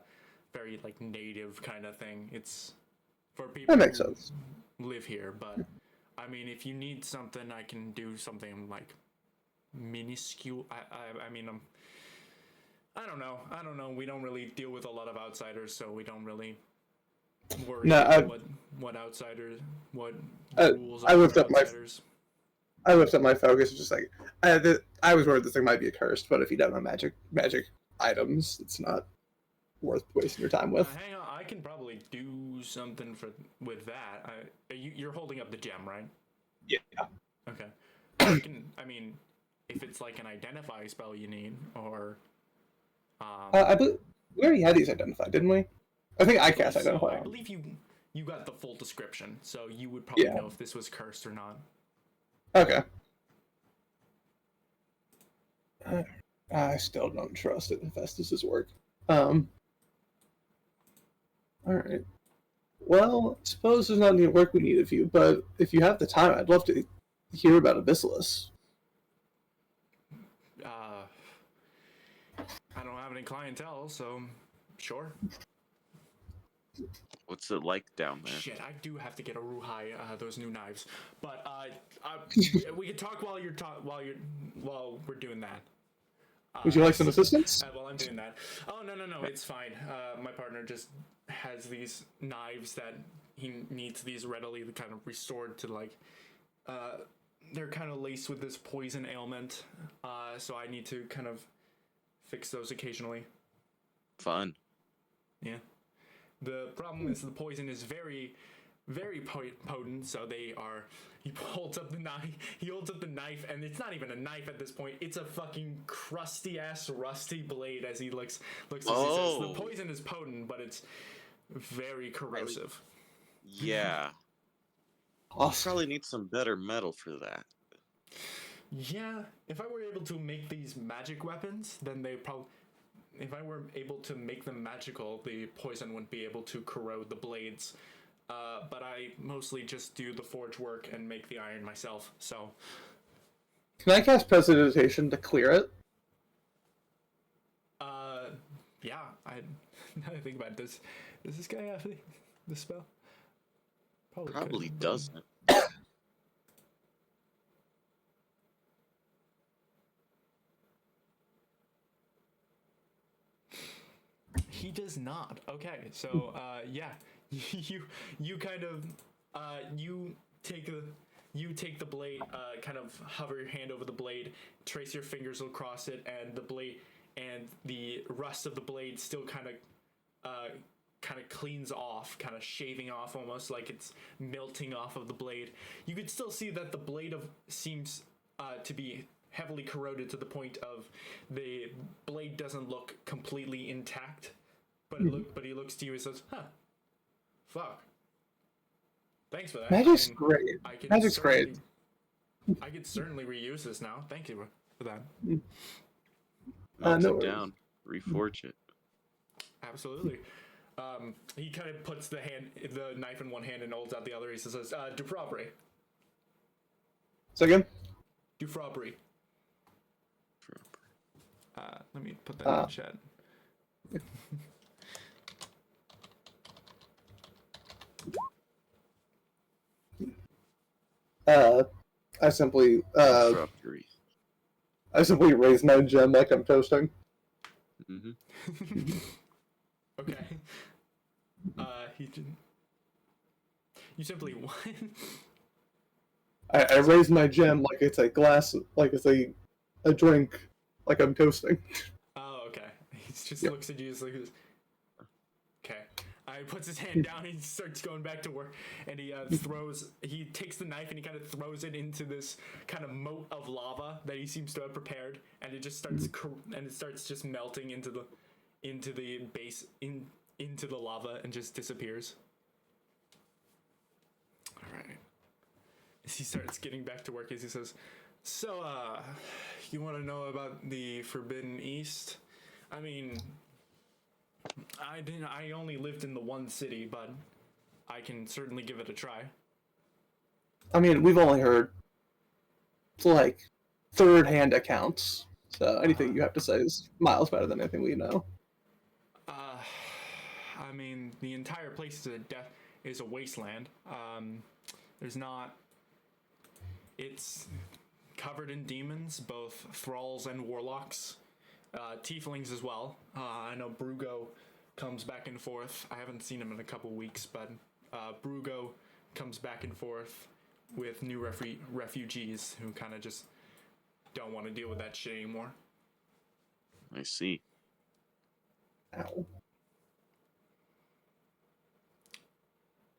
very like native kind of thing. It's for people
that makes sense.
who live here, but I mean, if you need something, I can do something like minuscule. I mean, I don't know. We don't really deal with a lot of outsiders, so we don't really worry about what outsiders, what rules are for outsiders.
I whipped up my focus. Just like I was worried this thing might be cursed, but if you don't know magic items, it's not worth wasting your time with.
Hang on, I can probably do something with that. You're holding up the gem, right?
Yeah.
Okay. I mean, if it's like an identify spell you need, or
I believe we already had these identified, didn't we? I think I cast identify.
I believe you got the full description, so you would probably know if this was cursed or not.
Okay. I still don't trust it, Hephaestus's work. Alright. Well, I suppose there's not any work we need of you, but if you have the time, I'd love to hear about Abyssalus.
I don't have any clientele, so sure.
What's it like down there?
Shit, I do have to get a Ruhai, those new knives. But we can talk while we're doing that.
Would you like some assistance?
While I'm doing that. Oh no, it's fine. My partner just has these knives that he needs these readily kind of restored to like. They're kind of laced with this poison ailment, so I need to kind of fix those occasionally.
Fun.
Yeah. The problem is the poison is very, very potent. So they are. He holds up the knife. He holds up the knife, and it's not even a knife at this point. It's a fucking crusty ass, rusty blade. As he looks as he says, the poison is potent, but it's very corrosive.
Yeah.
Awesome.
Probably need some better metal for that.
Yeah, if I were able to make these magic weapons, then they probably. If I were able to make them magical, the poison wouldn't be able to corrode the blades. But I mostly just do the forge work and make the iron myself, so...
Can I cast Prestidigitation to clear it?
Yeah, now that I think about it, does this guy have the spell?
Probably doesn't.
He does not. Okay, so yeah, you kind of you take the blade, kind of hover your hand over the blade, trace your fingers across it, and the blade and the rust of the blade still kind of cleans off, kind of shaving off, almost like it's melting off of the blade. You could still see that the blade seems to be heavily corroded to the point of the blade doesn't look completely intact. But he looks to you and says, "Huh, fuck. Thanks for that.
Magic's great. Magic's great.
I could certainly reuse this now. Thank you for that."
Melt
no
it down, reforge it.
Absolutely. He kind of puts the knife in one hand and holds out the other. He says, "Du Fabry.
Second?
Du Fabry." Let me put that in the chat.
I simply
Disruptory.
raise my gem like I'm toasting.
Mm-hmm.
Okay. He didn't. You simply what?
I raise my gem like it's a glass, like it's a drink, like I'm toasting.
Oh, okay. He just looks at you just like this. Okay. He puts his hand down, he starts going back to work, and he takes the knife and he kind of throws it into this kind of moat of lava that he seems to have prepared, and it just starts just melting into the base, into the lava, and just disappears. Alright. As he starts getting back to work, as he says, "So, you want to know about the Forbidden East? I mean, I only lived in the one city, but I can certainly give it a try."
I mean, we've only heard like third-hand accounts, so anything you have to say is miles better than anything we know.
I mean, the entire place is a wasteland. It's covered in demons, both thralls and warlocks, tieflings as well. I know Brugo comes back and forth. I haven't seen him in a couple weeks, but Brugo comes back and forth with new refugees who kind of just don't want to deal with that shit anymore.
I see.
Ow.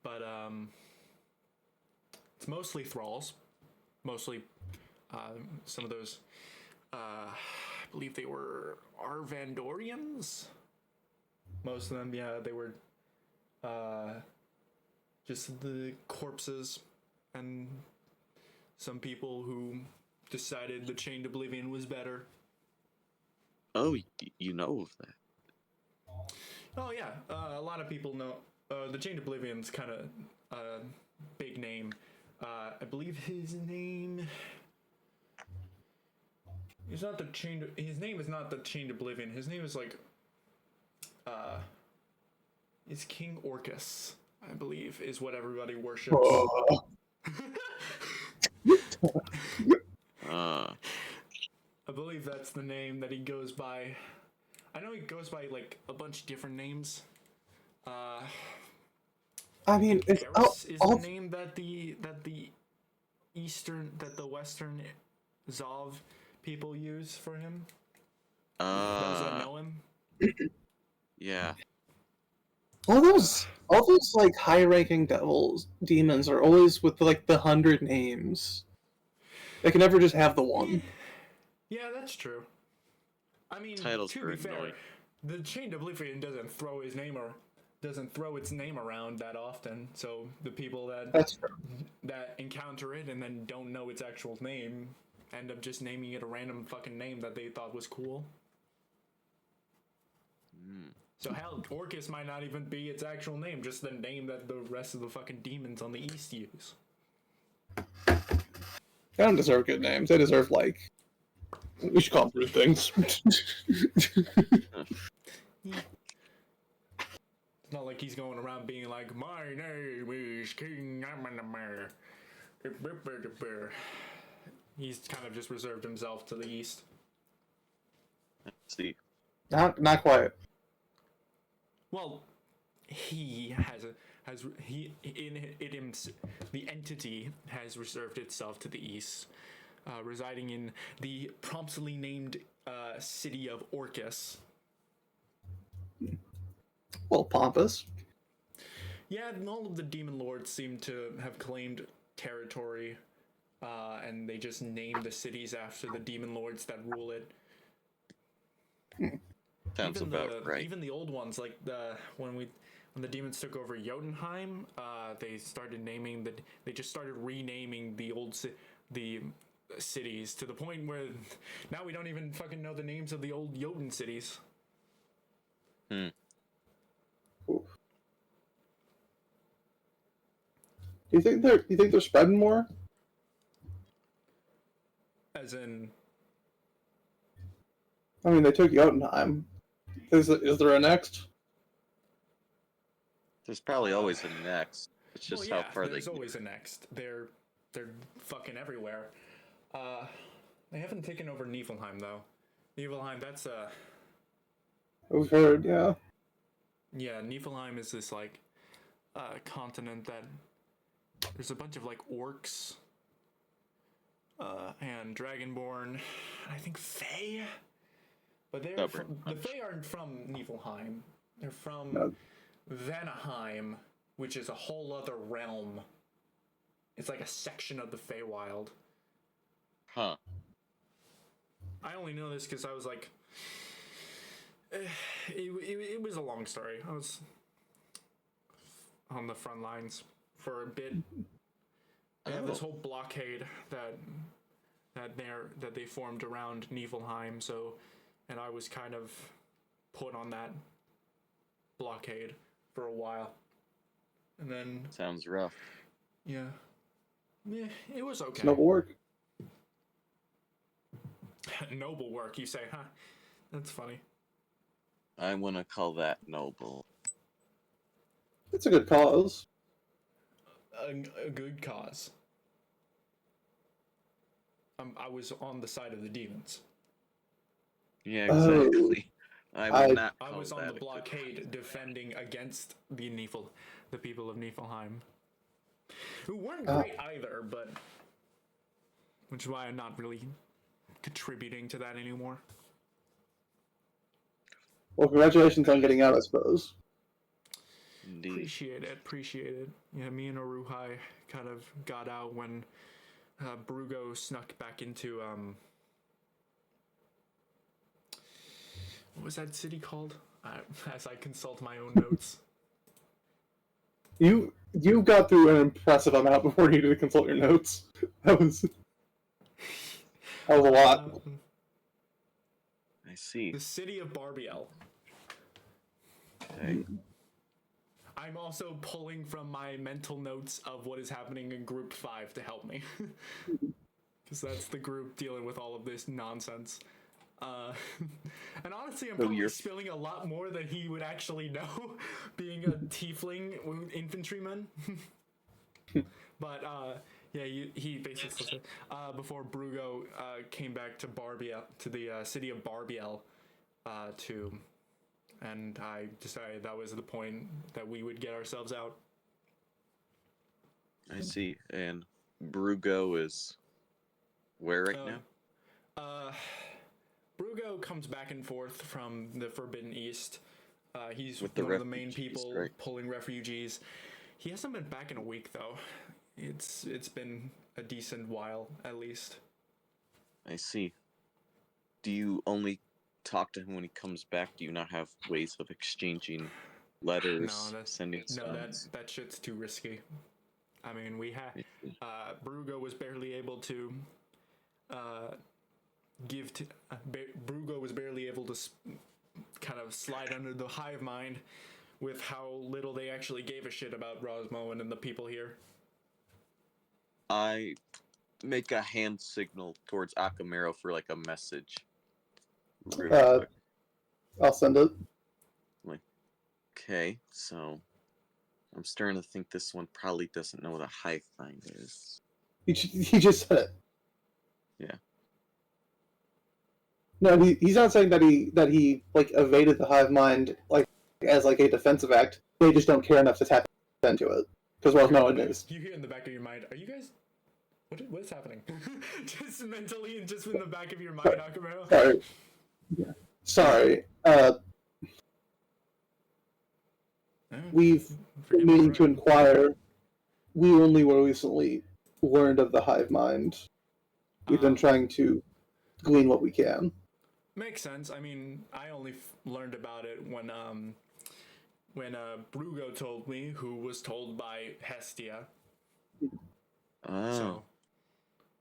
But it's mostly thralls, mostly some of those. I believe they were Arvandorians. Most of them, yeah, they were just the corpses and some people who decided the Chained Oblivion was better.
Oh, you know of that.
Oh yeah, a lot of people know. The Chained Oblivion's kind of a big name. I believe his name is not the Chained. His name is not the Chained Oblivion. His name is like, is King Orcus, I believe, is what everybody worships. I believe that's the name that he goes by. I know he goes by like a bunch of different names.
I mean, it's
Eris is the name that the Western Zov people use for him. Those that know him.
Yeah.
all those like high-ranking demons are always with like the 100 names. They can never just have the one.
Yeah, that's true. I mean,
Titles
to
are
be fair,
annoying.
the Chained Oblivion doesn't throw its name around that often. So the people
That's true.
that encounter it and then don't know its actual name end up just naming it a random fucking name that they thought was cool. So hell, Orcus might not even be its actual name, just the name that the rest of the fucking demons on the east use.
They don't deserve good names. They deserve like we should call them rude things.
It's not like he's going around being like, my name is King Amanamar. He's kind of just reserved himself to the east.
Let's see.
Not quite.
Well, the entity has reserved itself to the east, residing in the promptly named city of Orcus.
Well, pompous.
Yeah, and all of the demon lords seem to have claimed territory, and they just named the cities after the demon lords that rule it.
Sounds about right.
Even the old ones, like when the demons took over Jotunheim, they just started renaming the cities to the point where now we don't even fucking know the names of the old Jotun cities.
Do you think they're spreading more?
As in,
I mean, they took Jotunheim. Is there a next?
There's probably always a next. It's just how far they
there's
get.
always a next. They're fucking everywhere. They haven't taken over Niflheim though. Niflheim, that's
We've heard, yeah.
yeah, Niflheim is this like continent that there's a bunch of like orcs and dragonborn, I think Fae, but the Fae aren't from Niflheim. They're from Vanaheim, which is a whole other realm. It's like a section of the Feywild.
Huh.
I only know this because I was like, it was a long story. I was on the front lines for a bit. They have this whole blockade that they formed around Niflheim. And I was kind of put on that blockade for a while, and then
Sounds rough.
yeah, it was okay.
Noble work.
Noble work, you say, huh? That's funny.
I want to call that noble.
It's a good cause.
A good cause. I was on the side of the demons.
Yeah, exactly. I would not
I
call
was on
that
the
a good
blockade defending against the people of Niflheim, who weren't great either, but which is why I'm not really contributing to that anymore.
Well, congratulations on getting out, I suppose.
Indeed.
Appreciate it. Yeah, me and Aruhai kind of got out when Brugo snuck back into what was that city called? As I consult my own notes.
You got through an impressive amount before you needed to consult your notes. That was a lot.
I see.
The city of Barbiel.
Okay.
I'm also pulling from my mental notes of what is happening in Group 5 to help me. Because that's the group dealing with all of this nonsense. And honestly, I'm probably spilling a lot more than he would actually know, being a tiefling infantryman. But yeah, he basically said, before Brugo came back to Barbiel, to the city of Barbiel, and I decided that was the point that we would get ourselves out.
I see. And Brugo is where right now?
Brugo comes back and forth from the Forbidden East. He's
With the
one of the main
refugees,
people
right?
pulling refugees. He hasn't been back in a week though. It's been a decent while at least.
I see. Do you only talk to him when he comes back? Do you not have ways of exchanging letters, sending signs?
that shit's too risky. I mean, we had
I see.
Brugo was barely able to Brugo was barely able to kind of slide under the hive mind with how little they actually gave a shit about Rosmoen and the people here.
I make a hand signal towards Akamero for like a message. Real quick.
I'll send it.
Okay, so I'm starting to think this one probably doesn't know what a hive mind is.
He just said it.
Yeah.
No, he's not saying that he like evaded the hive mind like as like a defensive act. They just don't care enough to tap into it because Rosmoen is.
You hear in the back of your mind, are you guys? What is happening? Just mentally and just in the back of your mind, Akamero.
Sorry. Yeah. Sorry. We've been meaning to inquire. We only were recently learned of the hive mind. We've been trying to glean what we can.
Makes sense. I mean, I only learned about it when Brugo told me, who was told by Hestia.
Oh.
So,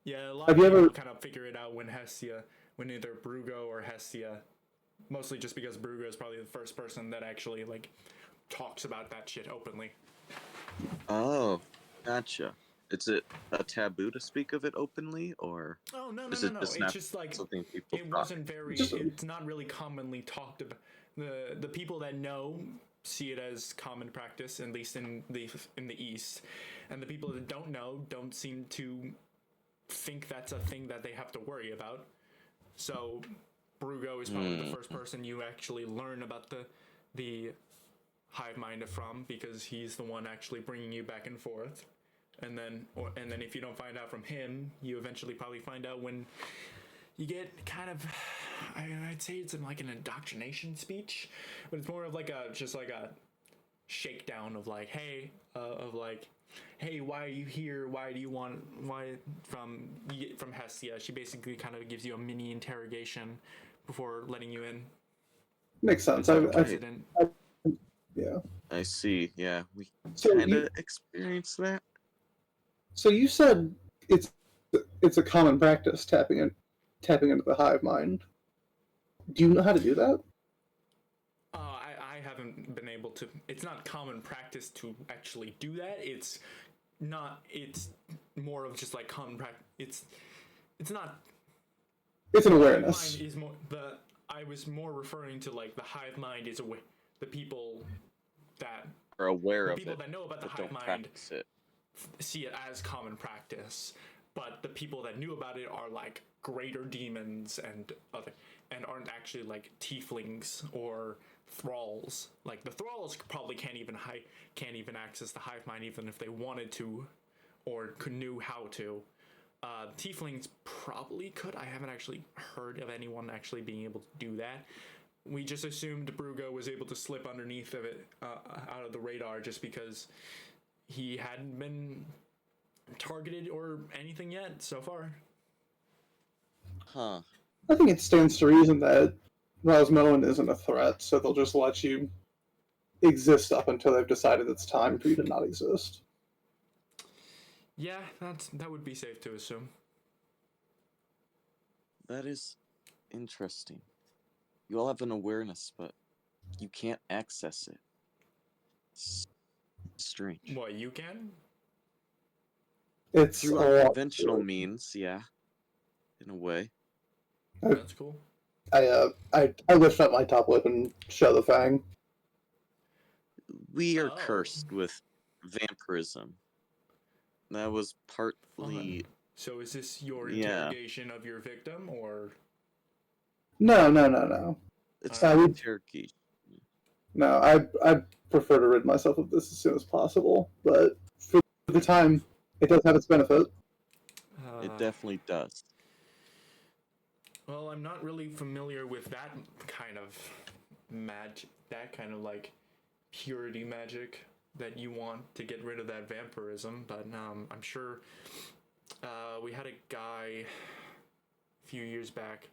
yeah, a lot
Have
of
you
people
ever-
kind of figure it out when either Brugo or Hestia, mostly just because Brugo is probably the first person that actually like talks about that shit openly.
Oh, gotcha. Is it a taboo to speak of it openly, or
Oh no.
is it
It's
not
just like
something people
it
talk?
wasn't very. It's not really commonly talked about. The people that know see it as common practice, at least in the East, and the people that don't know don't seem to think that's a thing that they have to worry about. So Brugo is probably the first person you actually learn about the hive mind from, because he's the one actually bringing you back and forth. And then if you don't find out from him, you eventually probably find out when you get kind of, I'd say it's like an indoctrination speech, but it's more of like a shakedown of like, hey, why are you here? From Hestia. She basically kind of gives you a mini interrogation before letting you in.
Makes sense. Yeah.
I see. Yeah, we
So
kind of experienced that.
So you said it's a common practice tapping into the hive mind. Do you know how to do that?
I haven't been able to. It's not common practice to actually do that. It's more of just like common practice. It's not.
It's an awareness.
Hive mind is more I was more referring to like the hive mind is the people that
Are aware
the
of
people
it,
that know about the
but
hive
don't
mind
practice it.
see it as common practice, but the people that knew about it are like greater demons and aren't actually like tieflings or thralls. Like the thralls probably can't even access the hive mind even if they wanted to or knew how to. Tieflings probably could. I haven't actually heard of anyone actually being able to do that. We just assumed Brugo was able to slip underneath of it, out of the radar, just because he hadn't been targeted or anything yet so far.
Huh.
I think it stands to reason that Rosmoen isn't a threat, so they'll just let you exist up until they've decided it's time for you to not exist.
Yeah, that would be safe to assume.
That is interesting. You all have an awareness, but you can't access it. It's strange.
What, you can?
It's
Through
a lot.
unconventional means, yeah. In a way.
That's cool.
I lift up my top lip and show the fang.
We are
Oh.
cursed with vampirism. That was partly...
Fun. So is this your
Yeah.
interrogation of your victim, or?
No.
It's
I
not
would-
turkey.
No, I prefer to rid myself of this as soon as possible, but for the time, it does have its benefit.
It definitely does.
Well, I'm not really familiar with that kind of that kind of like purity magic that you want to get rid of that vampirism. But I'm sure we had a guy a few years back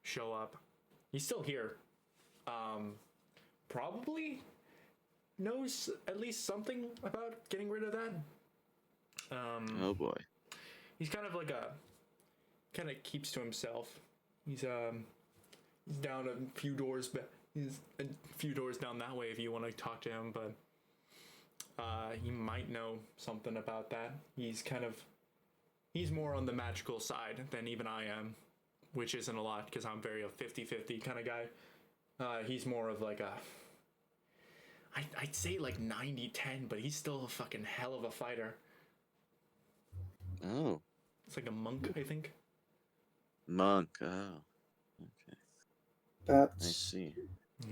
show up. He's still here. Probably knows at least something about getting rid of that.
Oh boy.
He's kind of like kind of keeps to himself. He's down a few doors, but he's a few doors down that way if you want to talk to him. But he might know something about that. He's more on the magical side than even I am, which isn't a lot because I'm very a 50-50 kind of guy. He's more of like I'd say like 90-10, but he's still a fucking hell of a fighter.
Oh.
It's like a monk, I think.
Monk. Oh. Okay. I
That's
see.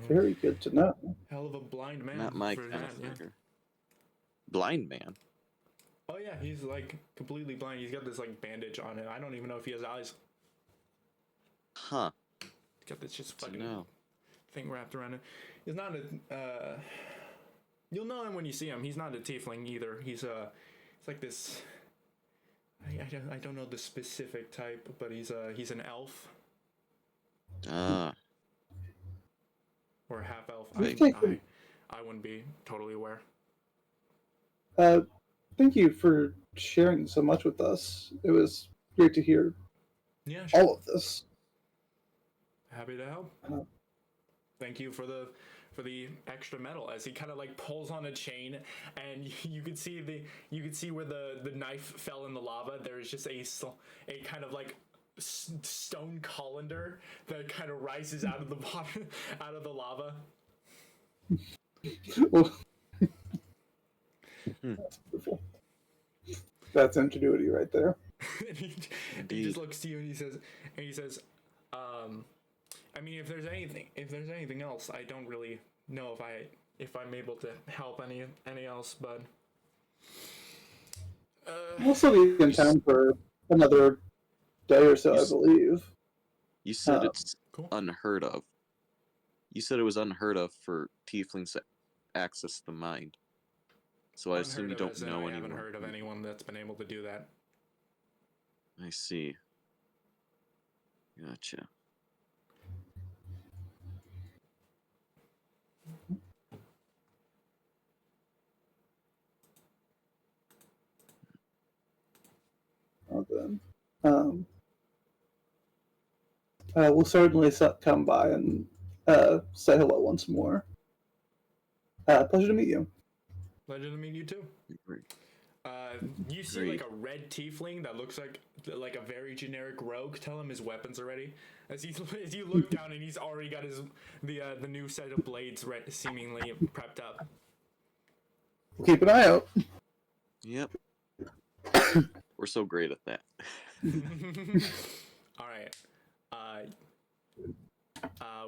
very good to know.
Hell of a blind man.
Not my
for
kind
that,
of
yeah.
fighter. Blind man.
Oh yeah, he's like completely blind. He's got this like bandage on him. I don't even know if he has eyes.
Huh.
He's got this just
So
fucking
no.
thing wrapped around him. He's not a. You'll know him when you see him. He's not a tiefling either. He's like this. I don't know the specific type, but he's an elf
Ah.
or half elf.
Okay.
I wouldn't be totally aware.
Thank you for sharing so much with us. It was great to hear
Yeah, sure.
all of this.
Happy to help. Thank you for the extra metal as he kind of like pulls on a chain, and you could see where the knife fell in the lava. There's just a kind of like stone colander that kind of rises out of the bottom out of the lava.
Well, that's beautiful. That's ingenuity right there.
And he
Indeed.
just looks to you and he says, I mean, if there's anything else, I don't really know if I'm able to help any else, but
We'll still be in town for another day or so, I believe.
You said it's
cool.
unheard of. You said it was unheard of for tieflings to access the mind. So I assume you
Unheard of,
don't
as in
know
I
anyone.
haven't heard of anyone that's been able to do that.
I see. Gotcha.
Well, then, we'll certainly come by and say hello once more. Pleasure to meet you.
Pleasure to meet you too.
Great.
You see
Great.
like a red tiefling that looks like a very generic rogue. Tell him his weapons are ready. As you look down and he's already got the new set of blades seemingly prepped up.
We'll keep an eye out.
Yep. We're so great at that.
All right.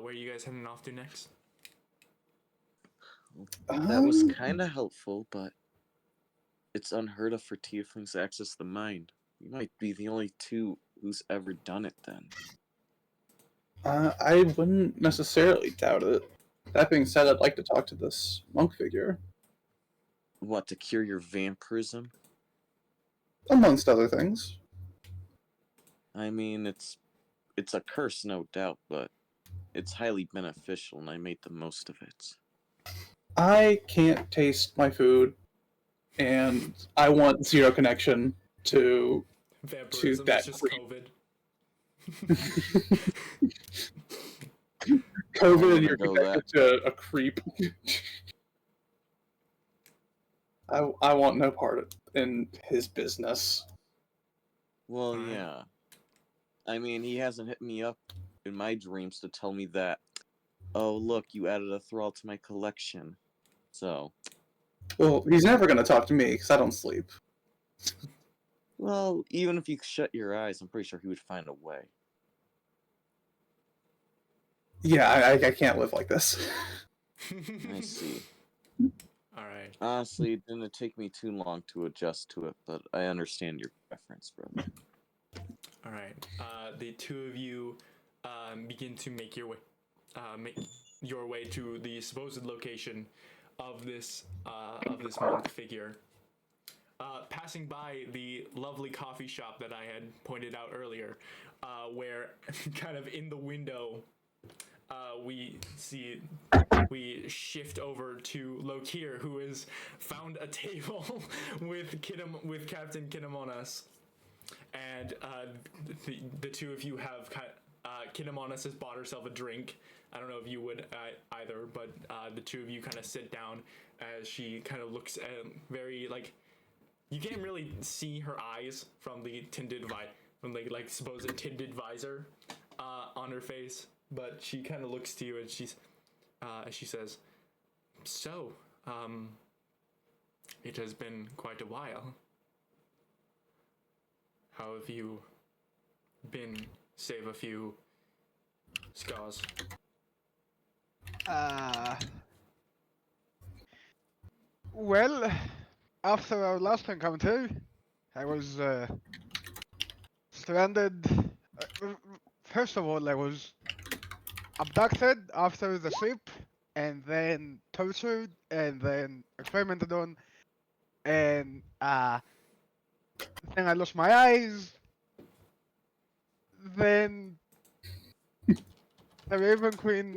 Where are you guys heading off to next?
That was kind of helpful, but it's unheard of for tieflings to access the mind. You might be the only two who's ever done it then.
I wouldn't necessarily doubt it. That being said, I'd like to talk to this monk figure.
What, to cure your vampirism?
Amongst other things.
I mean, it's a curse, no doubt, but it's highly beneficial, and I made the most of it.
I can't taste my food, and I want zero connection to
Vampirism
that
is just
creep.
COVID.
COVID, and
I'm
you're
gonna go
connected to a creep. I want no part in his business.
Well,
Alright.
yeah. I mean, he hasn't hit me up in my dreams to tell me that, oh, look, you added a thrall to my collection. So,
Well, he's never going to talk to me because I don't sleep.
well, even if you shut your eyes, I'm pretty sure he would find a way.
Yeah, I can't live like this.
I see.
Alright.
Honestly, it didn't take me too long to adjust to it, but I understand your preference, brother.
Alright. The two of you begin to make your way your way to the supposed location of this monk figure. Passing by the lovely coffee shop that I had pointed out earlier, where kind of in the window we shift over to Lokir, who has found a table with Captain Kinemonas, and the two of you have Kinemonas has bought herself a drink. I don't know if you would either, but the two of you kind of sit down as she kind of looks very like. You can't really see her eyes from the from like supposed tinted visor on her face, but she kind of looks to you and she says, "So, it has been quite a while. How have you been, save a few scars?"
Well, after our last encounter, I was stranded. First of all, I was abducted after the ship, and then tortured, and then experimented on, and then I lost my eyes. Then the Raven Queen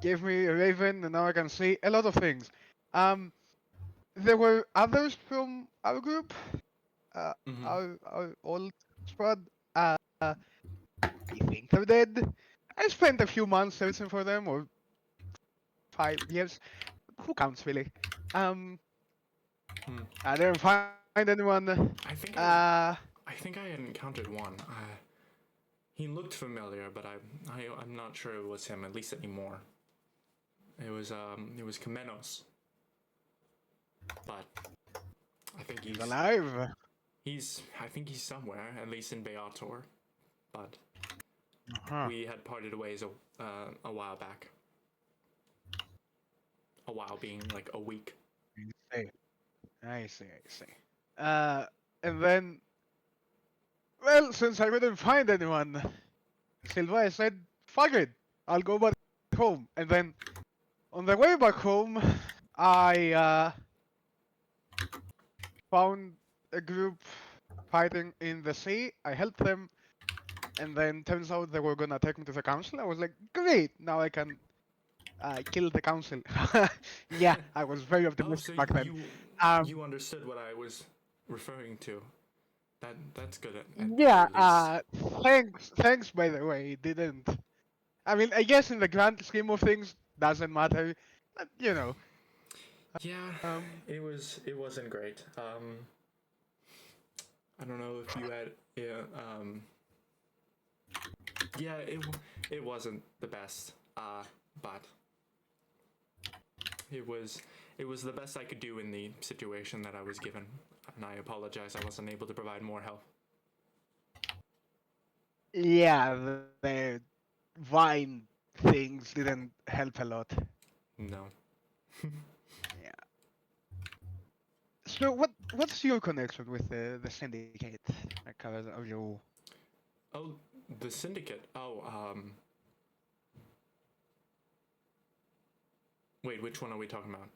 gave me a raven, and now I can see a lot of things. There were others from our group, our old squad. I think they're dead. I spent a few months searching for them, or 5 years. Who counts really? I didn't find anyone.
I think I had encountered one. He looked familiar, but I'm not sure it was him, at least anymore. It was Kamenos. But I think he's
alive.
I think he's somewhere, at least in Beator. But we had parted ways a while back. A while being like a week.
I see. And then, well, since I couldn't find anyone, Silva said, "Fuck it, I'll go back home." And then, on the way back home, I found a group fighting in the sea. I helped them, and then turns out they were gonna take me to the council. I was like, "Great, now I can kill the council." Yeah, I was very optimistic back then.
You understood what I was referring to. That's good.
Yeah. Thanks. By the way, it didn't. I mean, I guess in the grand scheme of things, doesn't matter. But, you know.
Yeah. It wasn't great. I don't know if you had. Yeah. It wasn't the best. But it was the best I could do in the situation that I was given, and I apologize I wasn't able to provide more help.
Yeah, the vine things didn't help a lot.
No.
Yeah. So what's your connection with the syndicate? Like, are you?
Oh, the syndicate. Oh, Wait, which one are we talking about?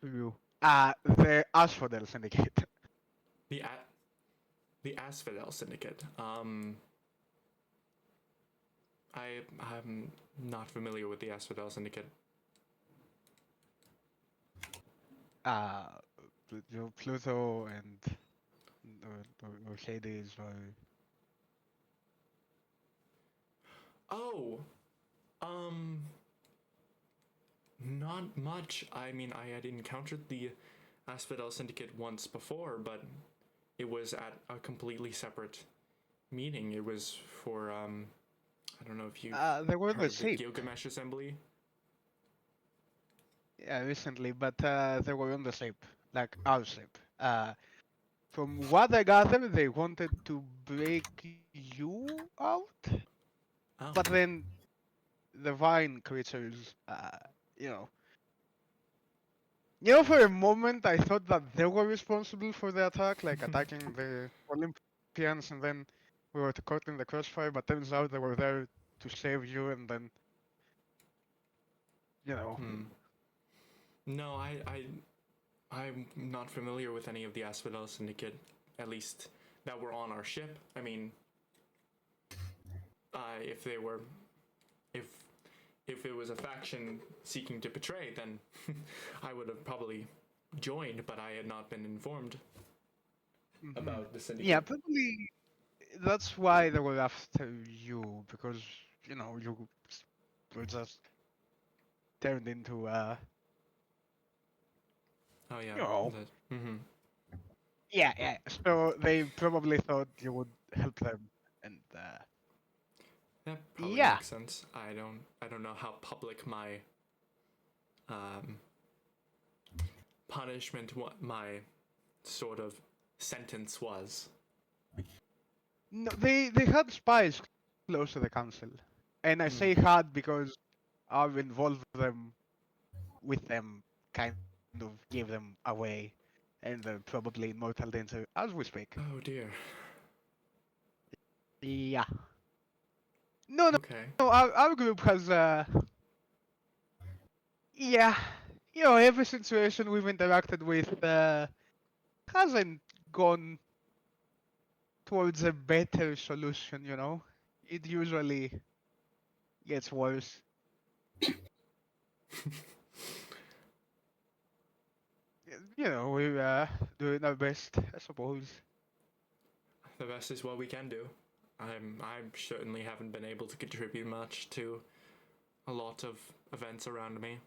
You. The Asphodel syndicate.
The Asphodel syndicate. I'm not familiar with the Asphodel syndicate.
Pluto and or Hades or.
Oh, not much. I mean, I had encountered the Asphodel syndicate once before, but it was at a completely separate meeting. It was for I don't know if you
They were
heard
the
of the
shape.
Gilgamesh Assembly.
Yeah, recently, but they were on the ship, like our ship. From what I gathered, they wanted to break you out,
Oh.
but then the vine creatures, you know. You know, for a moment, I thought that they were responsible for the attack, like attacking the Olympians, and then we were caught in the crossfire, but turns out they were there to save you, and then, you know.
Hmm. No, I'm not familiar with any of the Asphodel Syndicate, at least that were on our ship. I mean, if they were, if it was a faction seeking to betray, then I would have probably joined, but I had not been informed about the syndicate.
Yeah, probably that's why they were after you, because, you know, you were just turned into,
Oh yeah.
you know.
Mm-hmm.
Yeah. So they probably thought you would help them, and,
That probably
yeah.
makes sense. I don't know how public my punishment, what my sort of sentence was.
No, they had spies close to the council, and I say had because I've involved them with them, kind of gave them away, and they're probably in mortal danger as we speak.
Oh dear.
Yeah. No,
Okay.
our group has, yeah, you know, every situation we've interacted with, hasn't gone towards a better solution, you know? It usually gets worse. You know, we're doing our best, I suppose.
The best is what we can do. I certainly haven't been able to contribute much to a lot of events around me.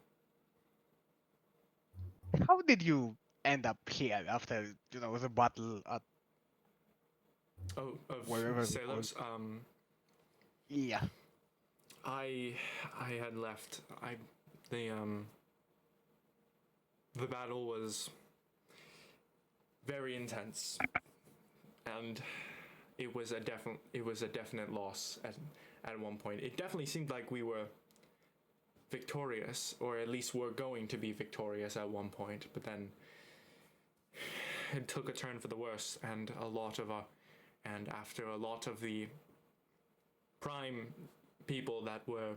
How did you end up here after, you know, the battle at
Oh, of
wherever it
Salos.
was? Yeah.
I had left. The battle was very intense, and it was a definite loss at one point. It definitely seemed like we were victorious, or at least were going to be victorious at one point, but then it took a turn for the worse, and after a lot of the prime people that were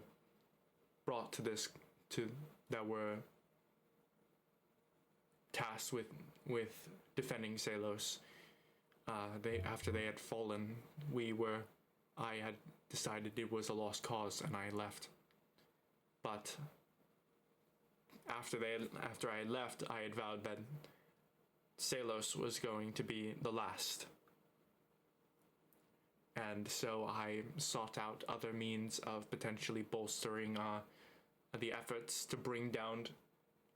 brought that were tasked with defending Salos, after they had fallen, I had decided it was a lost cause, and I left. But after I had left, I had vowed that Salos was going to be the last. And so I sought out other means of potentially bolstering the efforts to bring down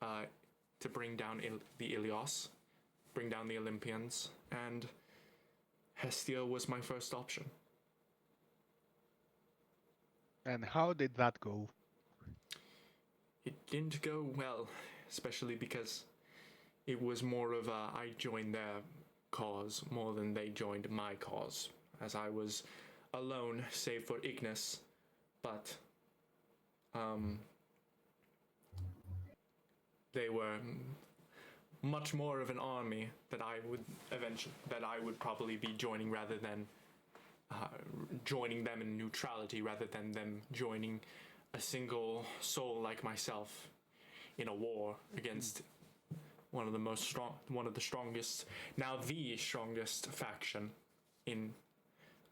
the Ilios, bring down the Olympians, and Hestia was my first option.
And how did that go?
It didn't go well, especially because it was more of I joined their cause more than they joined my cause, as I was alone, save for Ignis, but they were much more of an army that I would probably be joining rather than joining them in neutrality, rather than them joining a single soul like myself in a war against one of the strongest, now the strongest faction in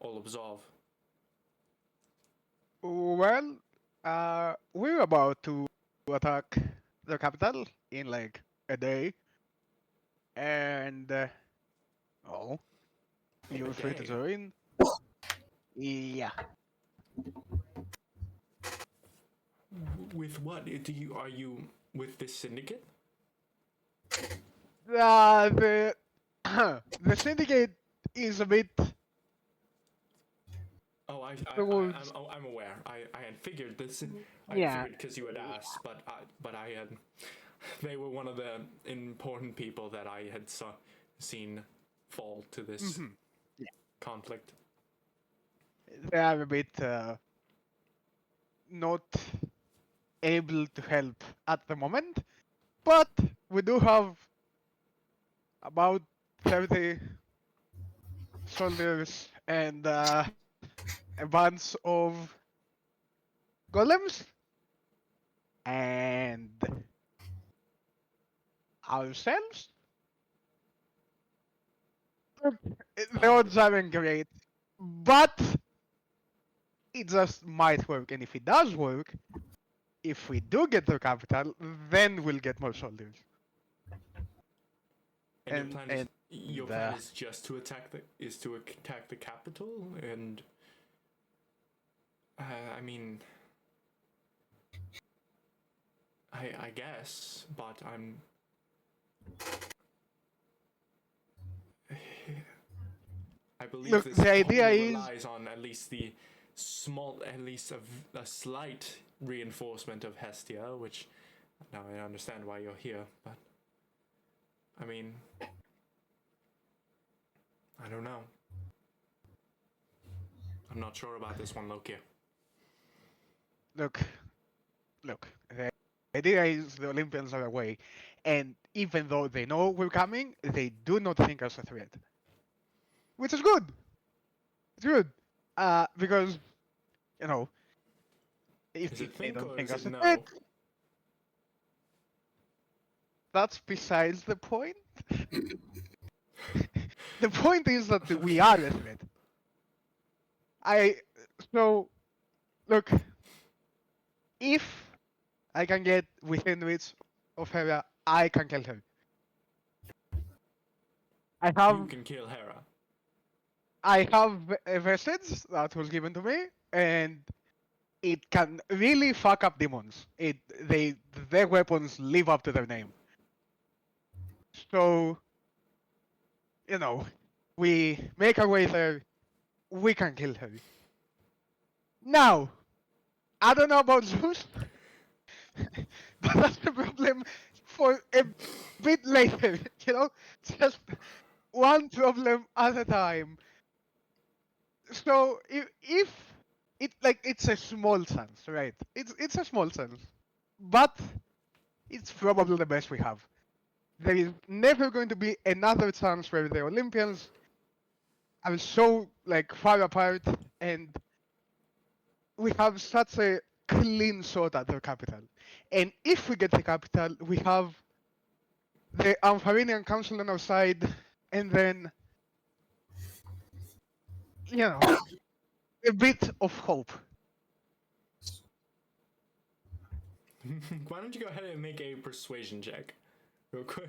all of Zov.
Well, we're about to attack the capital in like a day, and you're free to join. Yeah.
With what are you with this syndicate?
The the syndicate is a bit.
Oh, I'm aware. I had figured this. I figured because you had asked, but I had. They were one of the important people that I had seen fall to this conflict.
They are a bit not able to help at the moment, but we do have about 30 soldiers and a bunch of golems, and ourselves. The odds aren't great, but it just might work. And if it does work, if we do get the capital, then we'll get more soldiers.
And your plan
uh,
is just to attack the capital, and I mean, I guess, but I believe
Look,
this
the idea
only
is
relies on at least a slight reinforcement of Hestia, which now I understand why you're here, but I mean, I don't know. I'm not sure about this one, Loki.
look. The idea is the Olympians are away, and even though they know we're coming, they do not think us a threat, which is good. It's good, because you know,
Is
if
it
they
think
don't
or
think
is
us
it
a
no?
threat, that's besides the point. The point is that we are a threat. So look, if I can get within reach of Hera, I can kill her.
You can kill Hera.
I have a message that was given to me, and it can really fuck up demons. Their weapons live up to their name. So, we make our way there, we can kill her. Now, I don't know about Zeus, but that's the problem for a bit later, Just one problem at a time. So if it's a small chance, right? It's a small chance, but it's probably the best we have. There is never going to be another chance where the Olympians are so far apart, and we have such a clean shot at their capital. And if we get the capital, we have the Ampharinian Council on our side, and then a bit of hope.
Why don't you go ahead and make a persuasion check, real quick?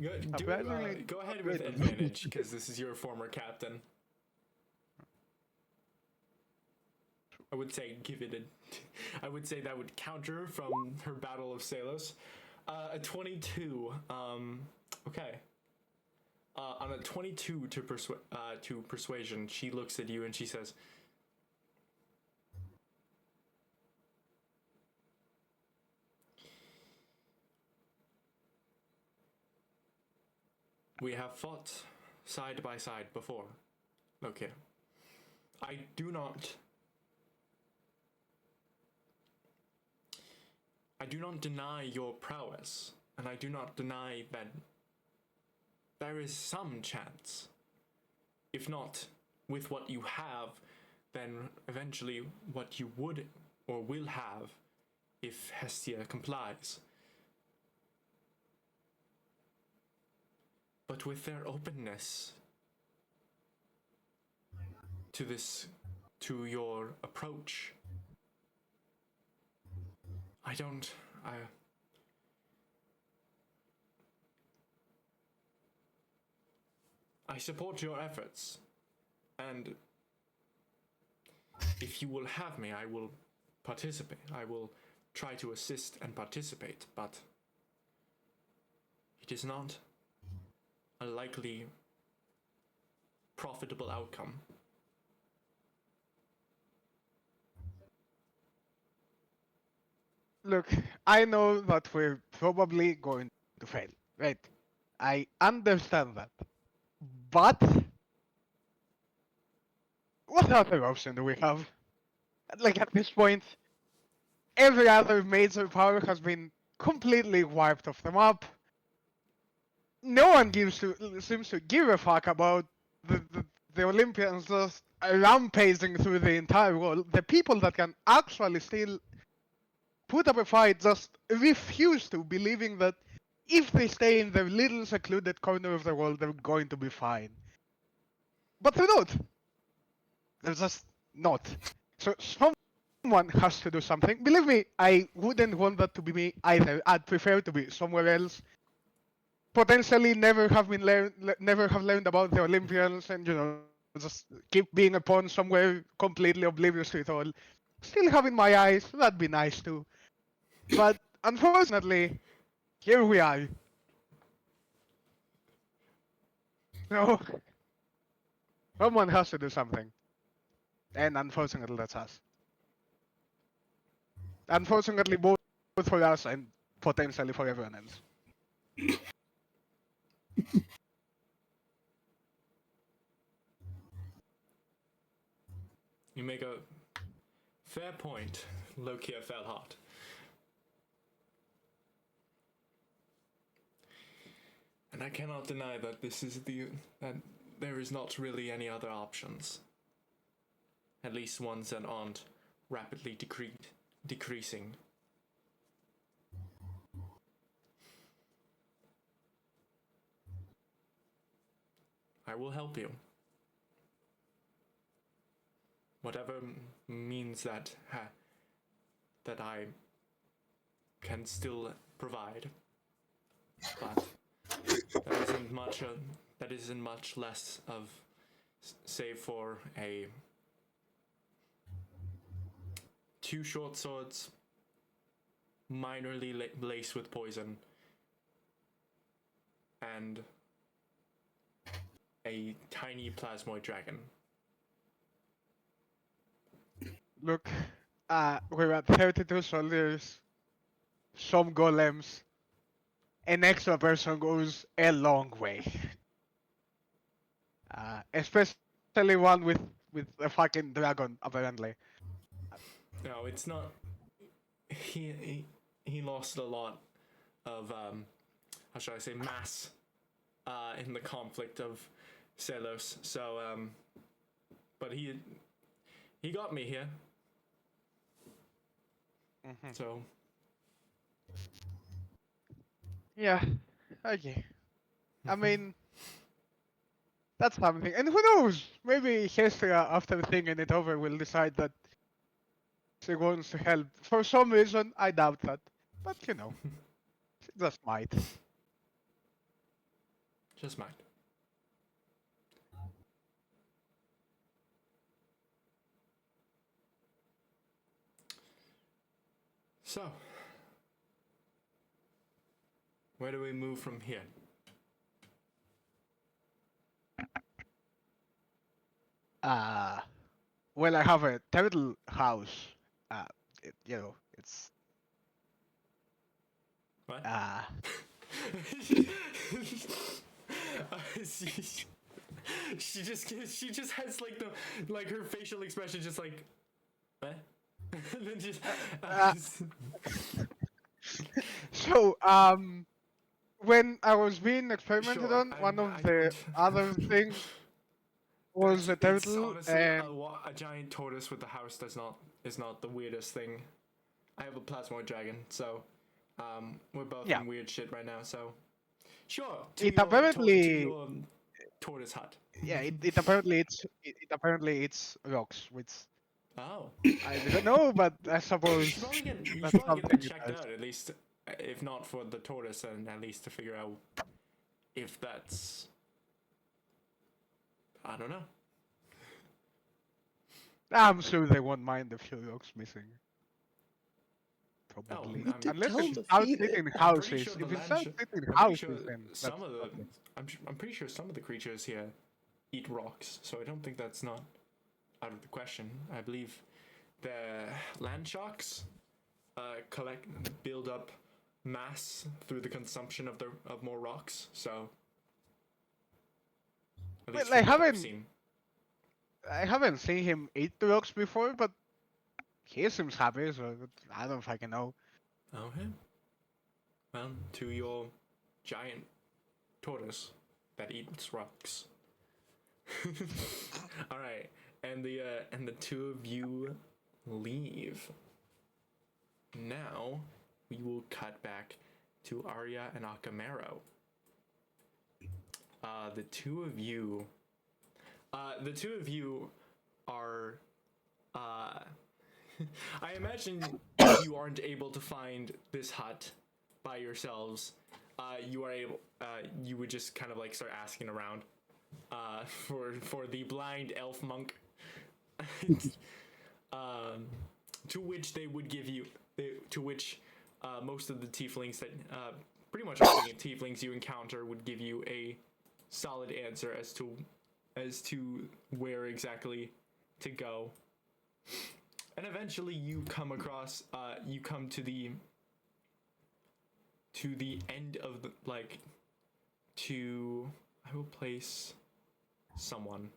Go ahead with advantage, because this is your former captain. I would say I would say that would counter from her Battle of Salos. A 22. Okay. On a 22 to persuasion, she looks at you and she says, "We have fought side by side before. Okay. I do not deny your prowess, and I do not deny that there is some chance. If not with what you have, then eventually what you would or will have if Hestia complies. But with their openness to your approach, I support your efforts, and if you will have me, I will participate. I will try to assist and participate, but it is not a likely profitable outcome."
Look, I know that we're probably going to fail, right? I understand that. But what other option do we have? At this point, every other major power has been completely wiped off the map. No one seems to give a fuck about the Olympians just rampaging through the entire world, the people that can actually still put up a fight just refuse to, believing that if they stay in their little secluded corner of the world, they're going to be fine. But they're not. They're just not. So someone has to do something. Believe me, I wouldn't want that to be me either. I'd prefer to be somewhere else. Potentially never have learned about the Olympians and just keep being a pawn somewhere completely oblivious to it all. Still having my eyes, that'd be nice too. But unfortunately, here we are. So someone has to do something. And unfortunately that's us. Unfortunately both for us and potentially for everyone else.
You make a fair point, Lokia Felhart. And I cannot deny that that there is not really any other options. At least ones that aren't rapidly decreasing. I will help you. Whatever means that I can still provide, but that isn't much less of, save for a 2 short swords, minorly laced with poison, and a tiny plasmoid dragon.
Look, we're at 32 soldiers, some golems. An extra person goes a long way. Especially one with a fucking dragon, apparently.
No, it's not. He lost a lot of how should I say, mass in the conflict of Celos. So but he got me here.
Mm-hmm.
So
yeah, okay. I mean, that's something. And who knows? Maybe Hestia, after thinking it over, will decide that she wants to help. For some reason, I doubt that. But she just might.
just might. So, where do we move from here?
Well, I have a turtle house. It's
What? She just has like her facial expression just like what? And then just
So, when I was being experimented
Sure,
on, one of
I
the
don't-
other things was a
It's
turtle,
honestly
and
a giant tortoise with the house is not the weirdest thing. I have a plasmoid dragon, so we're both
Yeah.
in weird shit right now. So sure,
It
to
apparently-
your tortoise hut.
yeah, it apparently it's rocks, which
Oh,
I didn't know, but I
you
suppose
should probably get
that's
that
something it
checked
does.
out at least, if not for the tortoise, and at least to figure out if that's, I don't know.
I'm sure they won't mind a few rocks missing. Probably,
I mean,
unless
tell
it
to
starts
feed it.
hitting
I'm pretty
houses.
sure
If
the
it starts
land
hitting
I'm pretty
houses,
sure
then
some
that's
of the
okay.
I'm pretty sure some of the creatures here eat rocks, so I don't think that's not out of the question. I believe the land sharks build up mass through the consumption of more rocks. So at
Well,
least from what I've seen.
I haven't seen him eat the rocks before, but he seems happy, so I don't fucking know.
Okay. Well, to your giant tortoise that eats rocks. All right, and the two of you leave. Now we will cut back to Arya and Akamaro. The two of you are. I imagine if you aren't able to find this hut by yourselves, you are able. You would just kind of like start asking around for the blind elf monk, to which they would give you. To which most of the tieflings that pretty much all the tieflings you encounter would give you a solid answer as to where exactly to go. And eventually you come across you come to the end of the I will place someone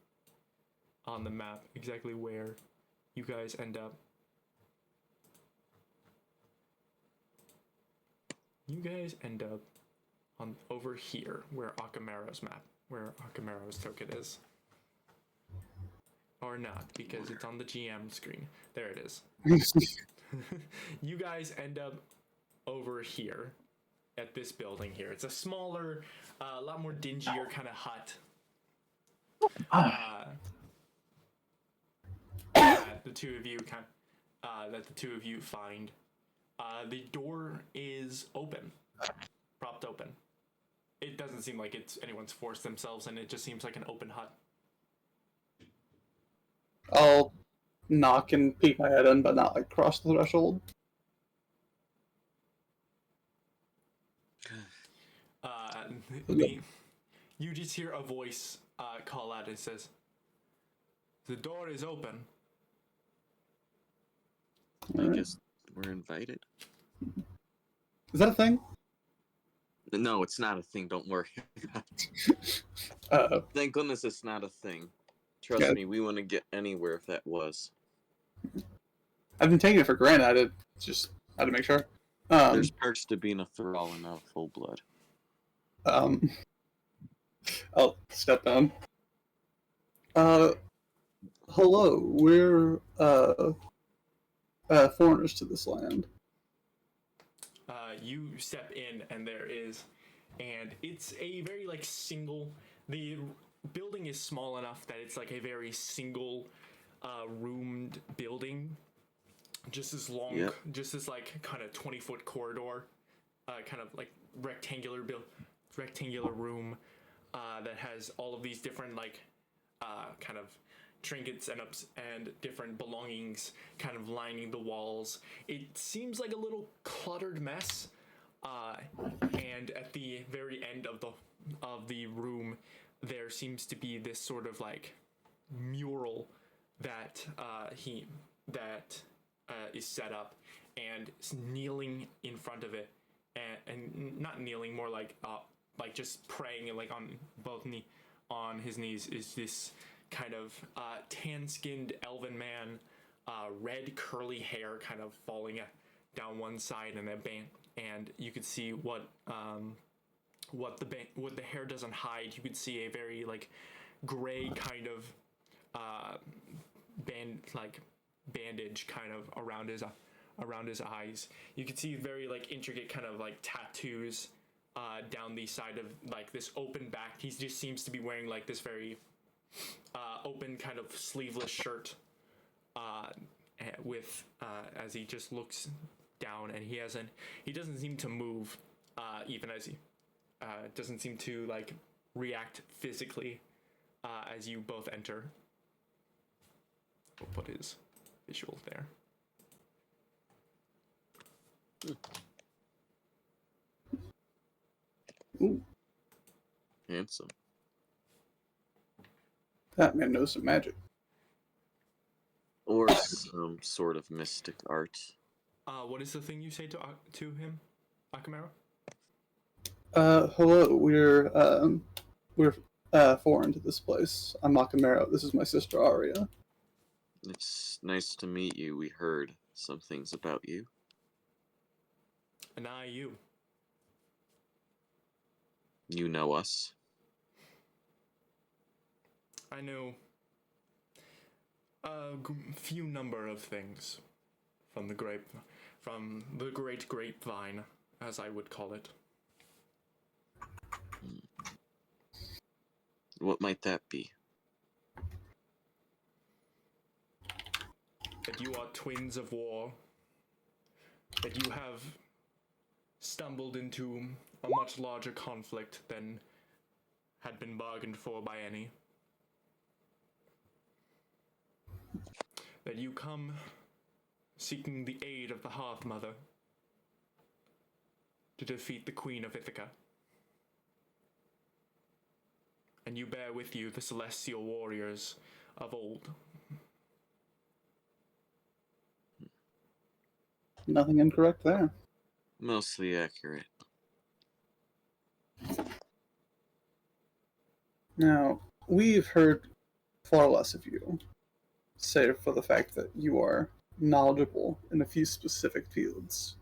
on the map exactly where you guys end up. You guys end up on over here where Akamaro's token is. Or not, because it's on the GM screen. There it is. You guys end up over here at this building here. It's a smaller, a lot more dingier kind of hut. That the two of you find. The door is open, propped open. It doesn't seem like anyone's forced themselves in. It just seems like an open hut.
I'll knock and peek my head in, but not like cross the threshold.
You just hear a voice call out and says, "The door is open."
I guess we're invited.
Is that a thing?
No, it's not a thing. Don't worry. Thank goodness it's not a thing. Trust me, we wouldn't get anywhere if that was.
I've been taking it for granted. I just had to make sure.
There's perks to being a thrall and not full blood.
I'll step down. Hello, we're foreigners to this land.
You step in, and it's a very single. The building is small enough that it's like a very single roomed building. Just as long, just this kind of 20-foot corridor, kind of like rectangular room that has all of these different kind of trinkets and different belongings kind of lining the walls. It seems like a little cluttered mess, and at the very end of the room there seems to be this sort of mural that is set up, and kneeling in front of it, and not kneeling, more like just praying and on his knees is this kind of tan-skinned elven man, red curly hair kind of falling down one side, and you could see what the hair doesn't hide. You could see a very gray kind of bandage kind of around his eyes. You can see very intricate kind of tattoos down the side of this open back. He just seems to be wearing this very open kind of sleeveless shirt with as he just looks down, and he doesn't seem to move, even as he doesn't seem to react physically as you both enter. We'll put his visual there.
Ooh,
Handsome.
that man knows some magic.
Or some sort of mystic art.
What is the thing you say to him, Akamaro?
Hello, we're foreign to this place. I'm Akamaro. This is my sister Arya.
It's nice to meet you. We heard some things about you.
And you.
You know us.
I know a few number of things from the great grapevine, as I would call it.
What might that be?
That you are twins of war, that you have stumbled into a much larger conflict than had been bargained for by any. That you come seeking the aid of the Hearth Mother to defeat the Queen of Ithaca. And you bear with you the celestial warriors of old.
Nothing incorrect there.
Mostly accurate.
Now, we've heard far less of you, save for the fact that you are knowledgeable in a few specific fields.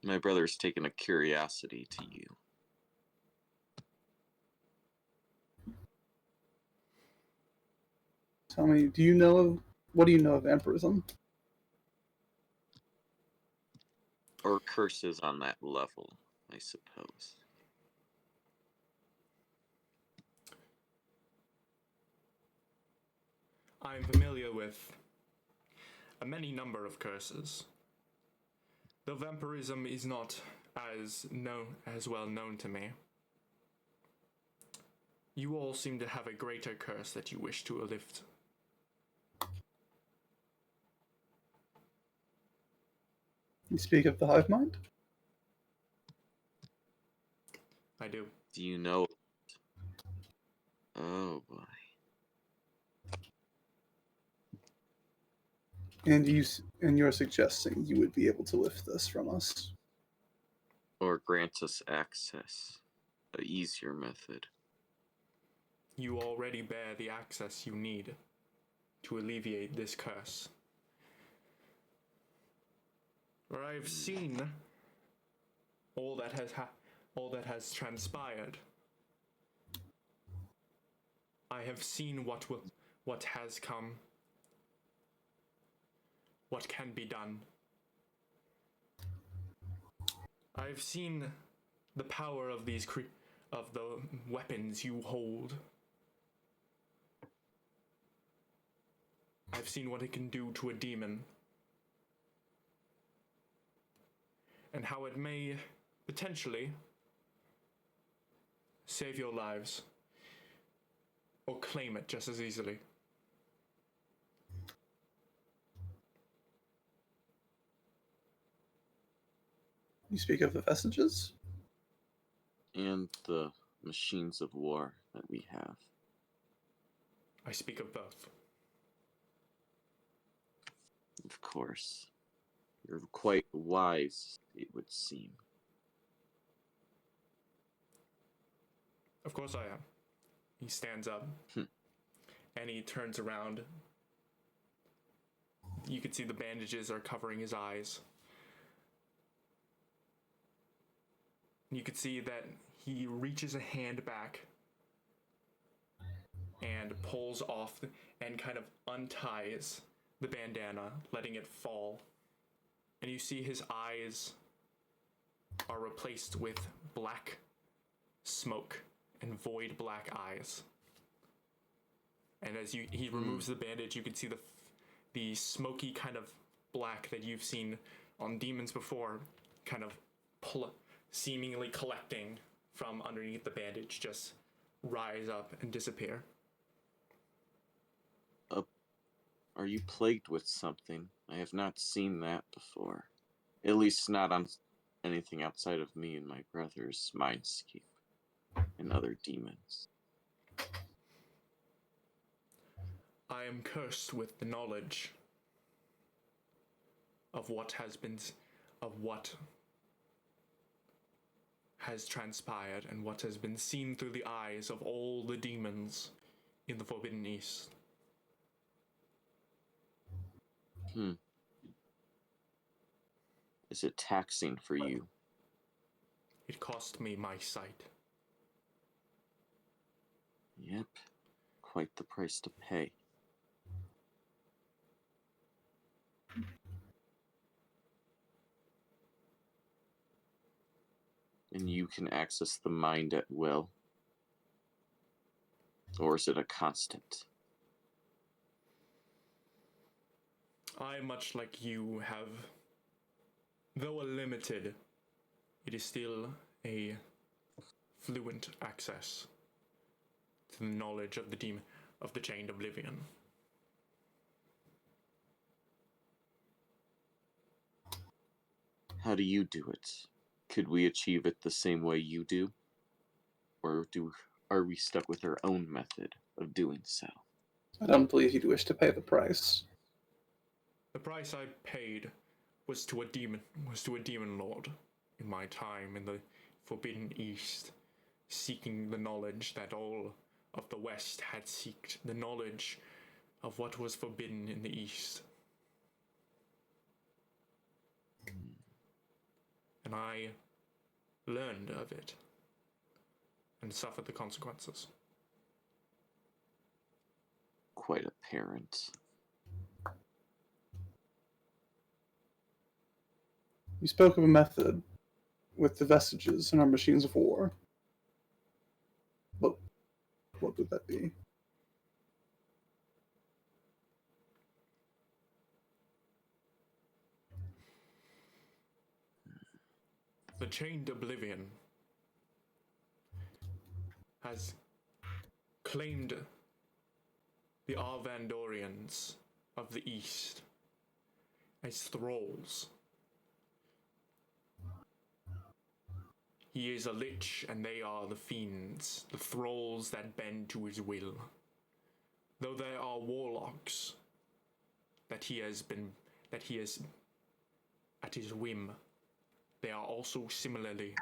My brother's taken a curiosity to you.
Tell me, what do you know of Emperism?
Or curses on that level, I suppose.
I'm familiar with a many number of curses. Though vampirism is not as well known to me. You all seem to have a greater curse that you wish to lift.
You speak of the hive mind?
I do.
Do you know? Oh boy.
And you're suggesting you would be able to lift this from us?
Or grant us access. A easier method.
You already bear the access you need to alleviate this curse. For I've seen all that has transpired. I have seen what has come, what can be done. I've seen the power of of the weapons you hold. I've seen what it can do to a demon, and how it may potentially save your lives, or claim it just as easily.
You speak of the vestiges?
And the machines of war that we have.
I speak of both.
Of course. You're quite wise, it would seem.
Of course I am. He stands up, and he turns around. You can see the bandages are covering his eyes. You can see that he reaches a hand back and pulls off and kind of unties the bandana, letting it fall. And you see his eyes are replaced with black smoke and void black eyes. And as he removes the bandage, you can see the smoky kind of black that you've seen on demons before, kind of seemingly collecting from underneath the bandage, just rise up and disappear.
Are you plagued with something? I have not seen that before. At least not on anything outside of me and my brother's mindscape and other demons.
I am cursed with the knowledge of what has transpired and what has been seen through the eyes of all the demons in the Forbidden East.
Is it taxing for you?
It cost me my sight.
Yep. Quite the price to pay. And you can access the mind at will? Or is it a constant?
I, much like you, have, though a limited, it is still a fluent access to the knowledge of the demon, of the chained oblivion.
How do you do it? Could we achieve it the same way you do? Or are we stuck with our own method of doing so?
I don't believe you'd wish to pay the price.
The price I paid was to a demon lord in my time in the Forbidden East, seeking the knowledge that all of the West had sought, the knowledge of what was forbidden in the East. And I learned of it and suffered the consequences.
Quite apparent.
You spoke of a method with the vestiges in our machines of war. What would that be?
The chained oblivion has claimed the Arvandorians of the East as thralls. He is a lich, and they are the fiends, the thralls that bend to his will. Though there are warlocks that he has at his whim, they are also similarly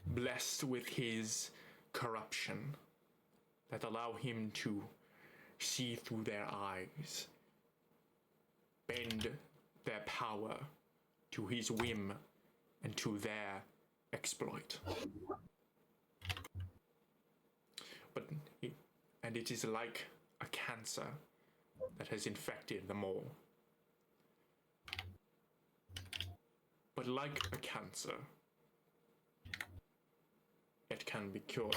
blessed with his corruption that allow him to see through their eyes, bend their power to his whim and to their exploit. And it is like a cancer that has infected them all. But like a cancer, it can be cured.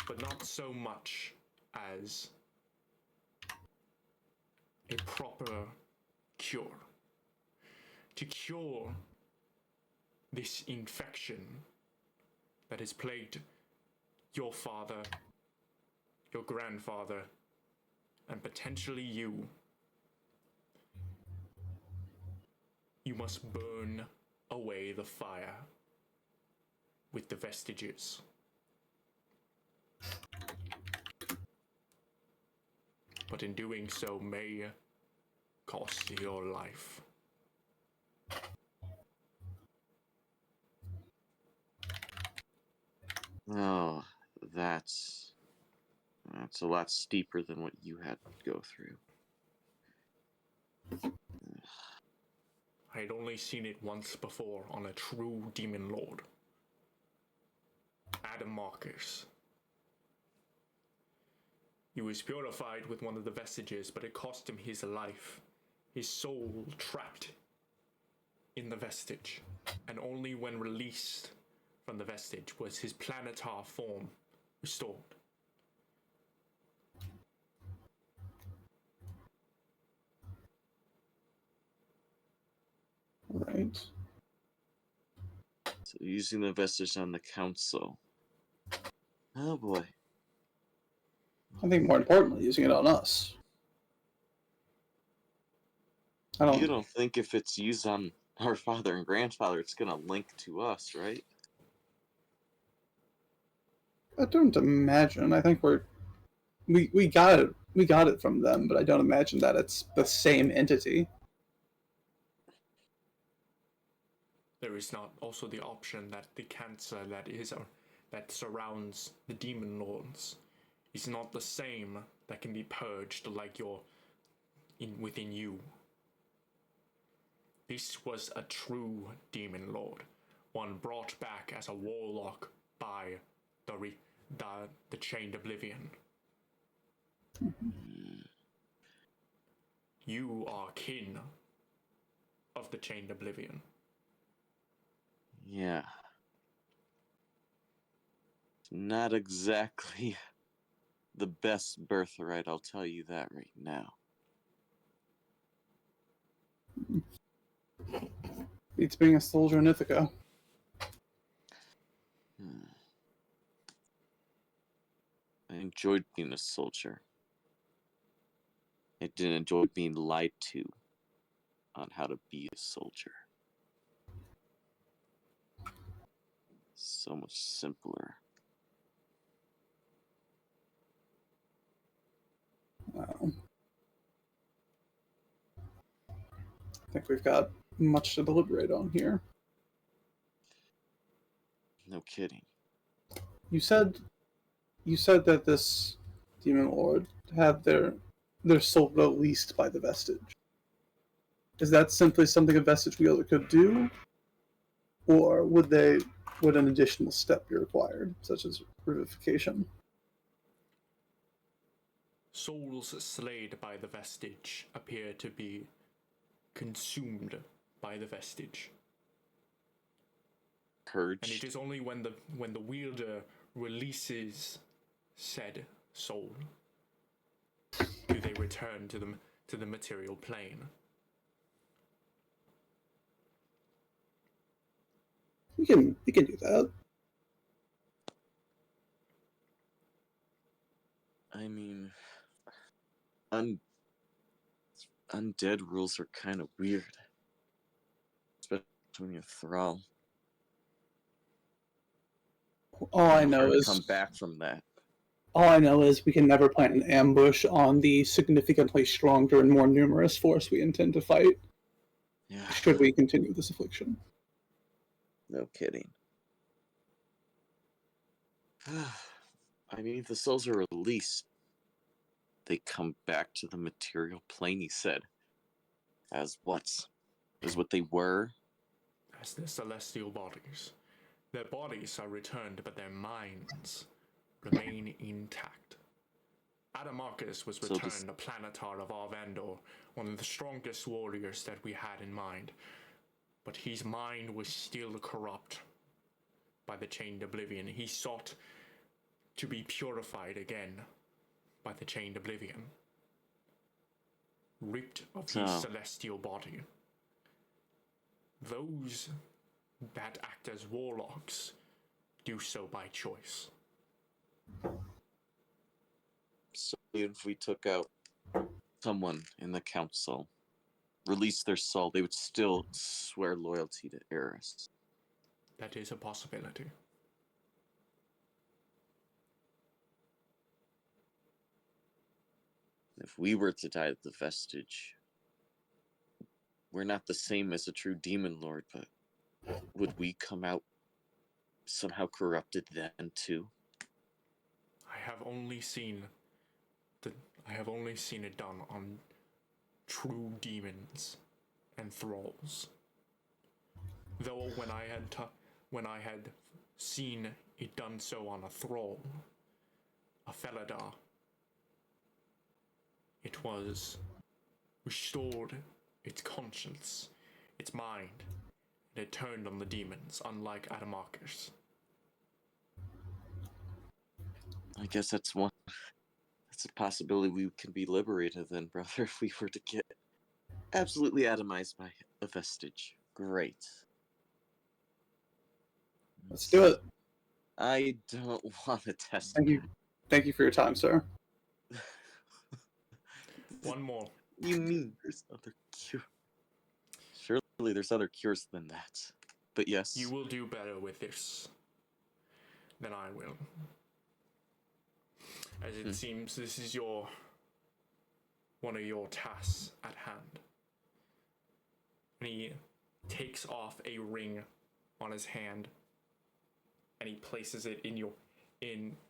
But not so much as a proper cure. To cure this infection that has plagued your father, your grandfather, and potentially you, you must burn away the fire with the vestiges. But in doing so may cost your life.
Oh, that's a lot steeper than what you had to go through.
I had only seen it once before on a true demon lord. Adam Marcus. He was purified with one of the vestiges, but it cost him his life. His soul trapped in the vestige. And only when released from the vestige was his planetar form restored.
Right.
So using the vestige on the council. Oh boy.
I think more importantly, using it on us.
You don't think if it's used on our father and grandfather, it's gonna link to us, right?
I don't imagine. I think we got it from them, but I don't imagine that it's the same entity.
There is not also the option that the cancer that surrounds the demon lords is not the same that can be purged like within you. This was a true demon lord, one brought back as a warlock by the chained oblivion. You are kin of the chained oblivion.
Yeah. Not exactly the best birthright, I'll tell you that right now.
Beats being a soldier in Ithaca.
I enjoyed being a soldier. I didn't enjoy being lied to on how to be a soldier. So much simpler.
Wow. I think we've got much to deliberate on here.
No kidding.
You said that this demon lord had their soul released by the vestige. Is that simply something a vestige wielder could do, or would an additional step be required, such as revivification?
Souls slayed by the vestige appear to be consumed by the vestige.
Purged.
And it is only when the wielder releases said soul do they return to the material plane.
We can do that.
I mean, undead rules are kind of weird. Especially when you're thrall.
All I know
Hard to
is
come back from that.
All I know is we can never plant an ambush on the significantly stronger and more numerous force we intend to fight.
Yeah.
Should we continue this affliction?
No kidding. I mean, if the souls are released, they come back to the material plane, he said. As what? As what they were?
As the celestial bodies. Their bodies are returned, but their minds remain intact. Adamarcus was returned, a planetar of Arvandor, one of the strongest warriors that we had in mind. But his mind was still corrupt by the chained oblivion. He sought to be purified again by the chained oblivion, ripped of his celestial body. Those that act as warlocks do so by choice.
So if we took out someone in the council, released their soul, they would still swear loyalty to Eris.
That is a possibility.
If we were to die at the vestige, we're not the same as a true demon lord, but would we come out somehow corrupted then too?
I have only seen it done on true demons and thralls. Though when I had seen it done so on a thrall, a Felidar, it was restored its conscience, its mind, and it turned on the demons, unlike Adamarcus.
I guess that's a possibility we can be liberated then, brother, if we were to get absolutely atomized by a vestige. Great.
Let's do it.
I don't want to test
Thank you. Thank you for your time, sir.
One more.
You mean there's other cure? Surely there's other cures than that. But yes.
You will do better with this than I will. As it seems this is one of your tasks at hand. And he takes off a ring on his hand and he places it and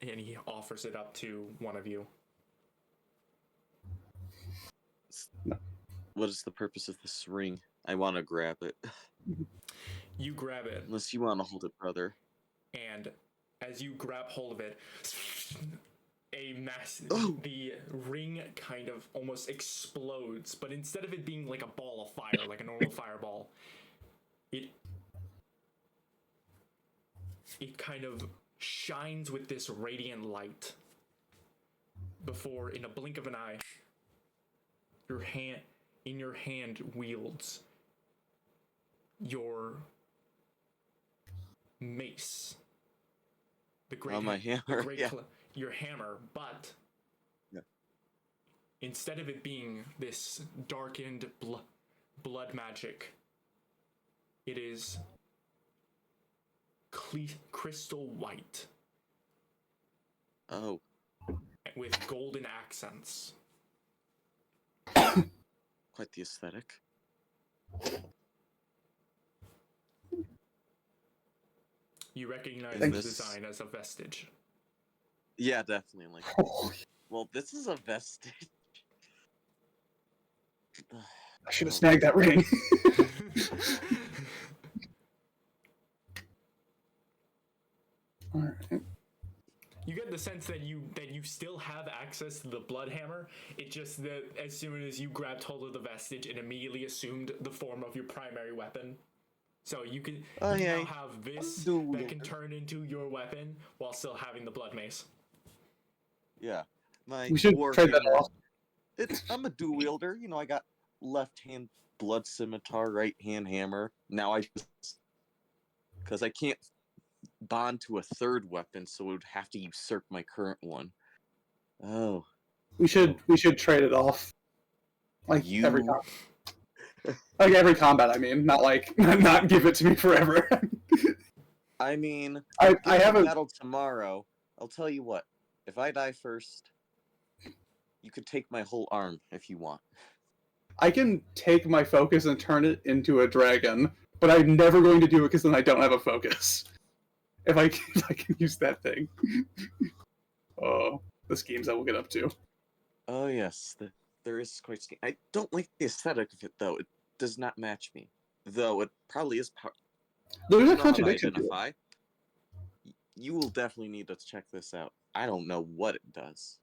he offers it up to one of you.
What is the purpose of this ring? I want to grab it.
You grab it.
Unless you want to hold it, brother.
And as you grab hold of it, the ring kind of almost explodes, but instead of it being like a ball of fire, like a normal fireball, it kind of shines with this radiant light before, in a blink of an eye, your hand wields your mace. The great
my hammer.
Your hammer, but instead of it being this darkened blood magic, it is crystal white.
Oh.
With golden accents.
Quite the aesthetic.
You recognize
And
the
this-
design as a vestige.
Yeah, definitely. Like, well, this is a vestige.
I should have snagged that ring. All right.
You get the sense that you still have access to the blood hammer. It just that as soon as you grabbed hold of the vestige, it immediately assumed the form of your primary weapon. So you can now have this that can turn into your weapon while still having the blood mace.
Yeah.
We should trade that off.
I'm a dual wielder. You know, I got left hand blood scimitar, right hand hammer. Now I just, because I can't bond to a third weapon, so it would have to usurp my current one. Oh.
We should trade it off. Like
You-
every combat. Like every combat, I mean, not like not give it to me forever.
I mean,
I have a
battle tomorrow. I'll tell you what. If I die first, you could take my whole arm if you want.
I can take my focus and turn it into a dragon, but I'm never going to do it because then I don't have a focus. If I can use that thing. Oh, the schemes I will get up to.
Oh yes, there is quite. I don't like the aesthetic of it though. It does not match me. Though it probably is.
There's a
I don't know how to
contradiction to it.
identify. You will definitely need to check this out. I don't know what it does.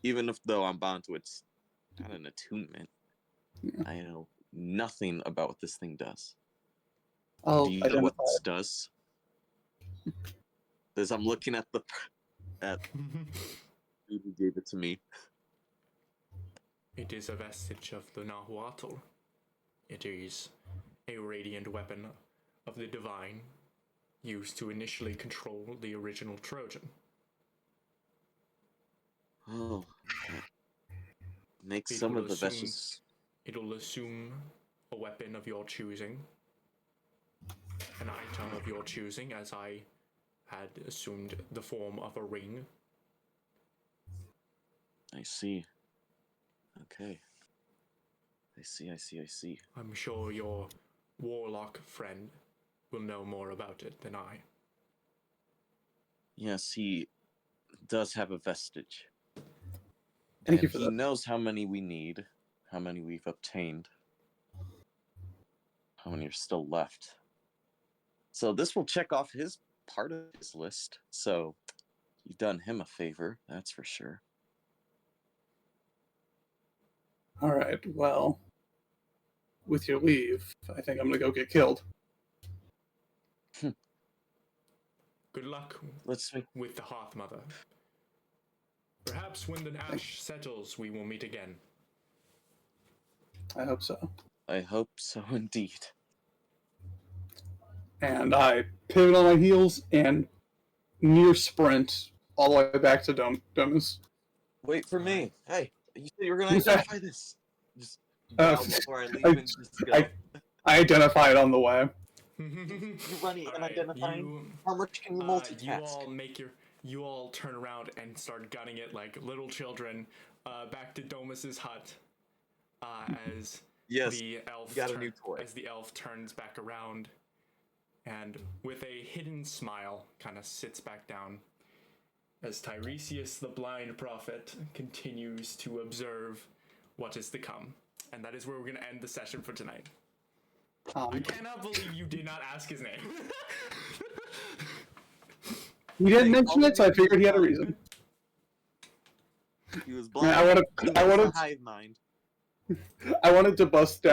Even if though I'm bound to it's not an attunement.
Yeah.
I know nothing about what this thing does.
I'll
Do you know
identify
what this
it.
does? As I'm looking at who gave it to me.
It is a vestige of the Nahuatl. It is a radiant weapon of the divine, used to initially control the original Trojan.
Oh. Makes
It
some
will
of the
assume-
vessels.
It'll assume a weapon of your choosing, an item of your choosing, as I had assumed the form of a ring.
I see. Okay. I see.
I'm sure your warlock friend will know more about it than I.
Yes, he does have a vestige.
Thank you
And
for
he
that.
knows how many we need, how many we've obtained, how many are still left. So this will check off his part of his list. So you've done him a favor, that's for sure.
All right. Well, with your leave, I think I'm gonna go get killed.
Good luck
Let's make.
with the Hearth Mother. Perhaps when the ash settles, we will meet again.
I hope so.
I hope so indeed.
And I pivot on my heels and near sprint all the way back to Domus.
Wait for me. Hey, you said you were gonna
Who's that?
identify this. Just
Uh,
bow before I leave
I-
and just go.
I identify it on the way.
You running and
Alright,
identifying? How much can you multitask?
You all turn around and start gunning it like little children. Back to Domus's hut. As
Yes,
the elf
got a new toy.
as the elf turns back around, and with a hidden smile, kind of sits back down. As Tiresias, the blind prophet, continues to observe what is to come, and that is where we're going to end the session for tonight. I cannot believe you did not ask his name.
He didn't mention it, so I figured he had a reason.
He was
I
blind.
wanted,
He
I
was
wanted,
a hive mind.
I wanted to bust through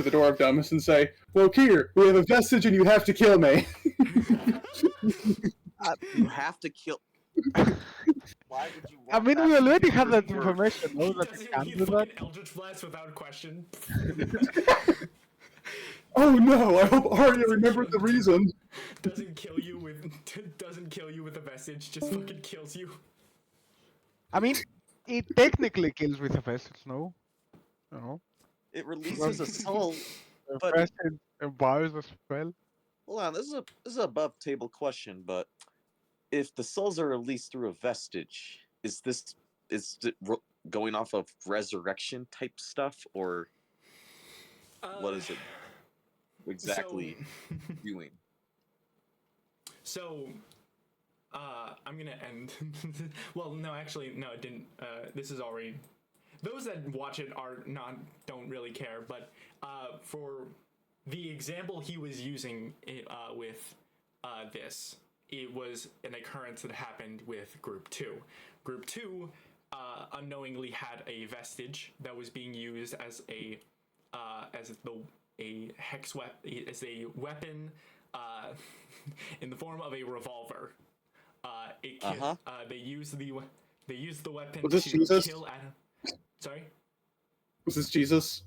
the door of Dumbus and say, "Well, here we have a vestige, and you have to kill me."
You have to kill. Why would you
I
want
mean,
that?
we already
It
have that
doesn't work.
information. No, that
Doesn't
we can't
he
do that.
fucking Eldritch Blast without question?
Oh no! I hope Arya remembered the reason.
doesn't kill you with a vestige, just fucking kills you.
I mean, it technically kills with a vestige, no? No.
It releases a soul.
The
But-
vestige empowers a spell.
Hold on, this is a above table question, but if the souls are released through a vestige, is it going off of resurrection type stuff, or what is it exactly doing?
So, I'm gonna end. Well, no, actually, no, it didn't. This is already. Those that watch it don't really care, but for the example he was using with this, it was an occurrence that happened with Group 2. Group 2 unknowingly had a vestige that was being used as a hex weapon, as a weapon in the form of a revolver. They used the weapon
Was this
to
Jesus?
kill Adam. Sorry?
Was this Jesus?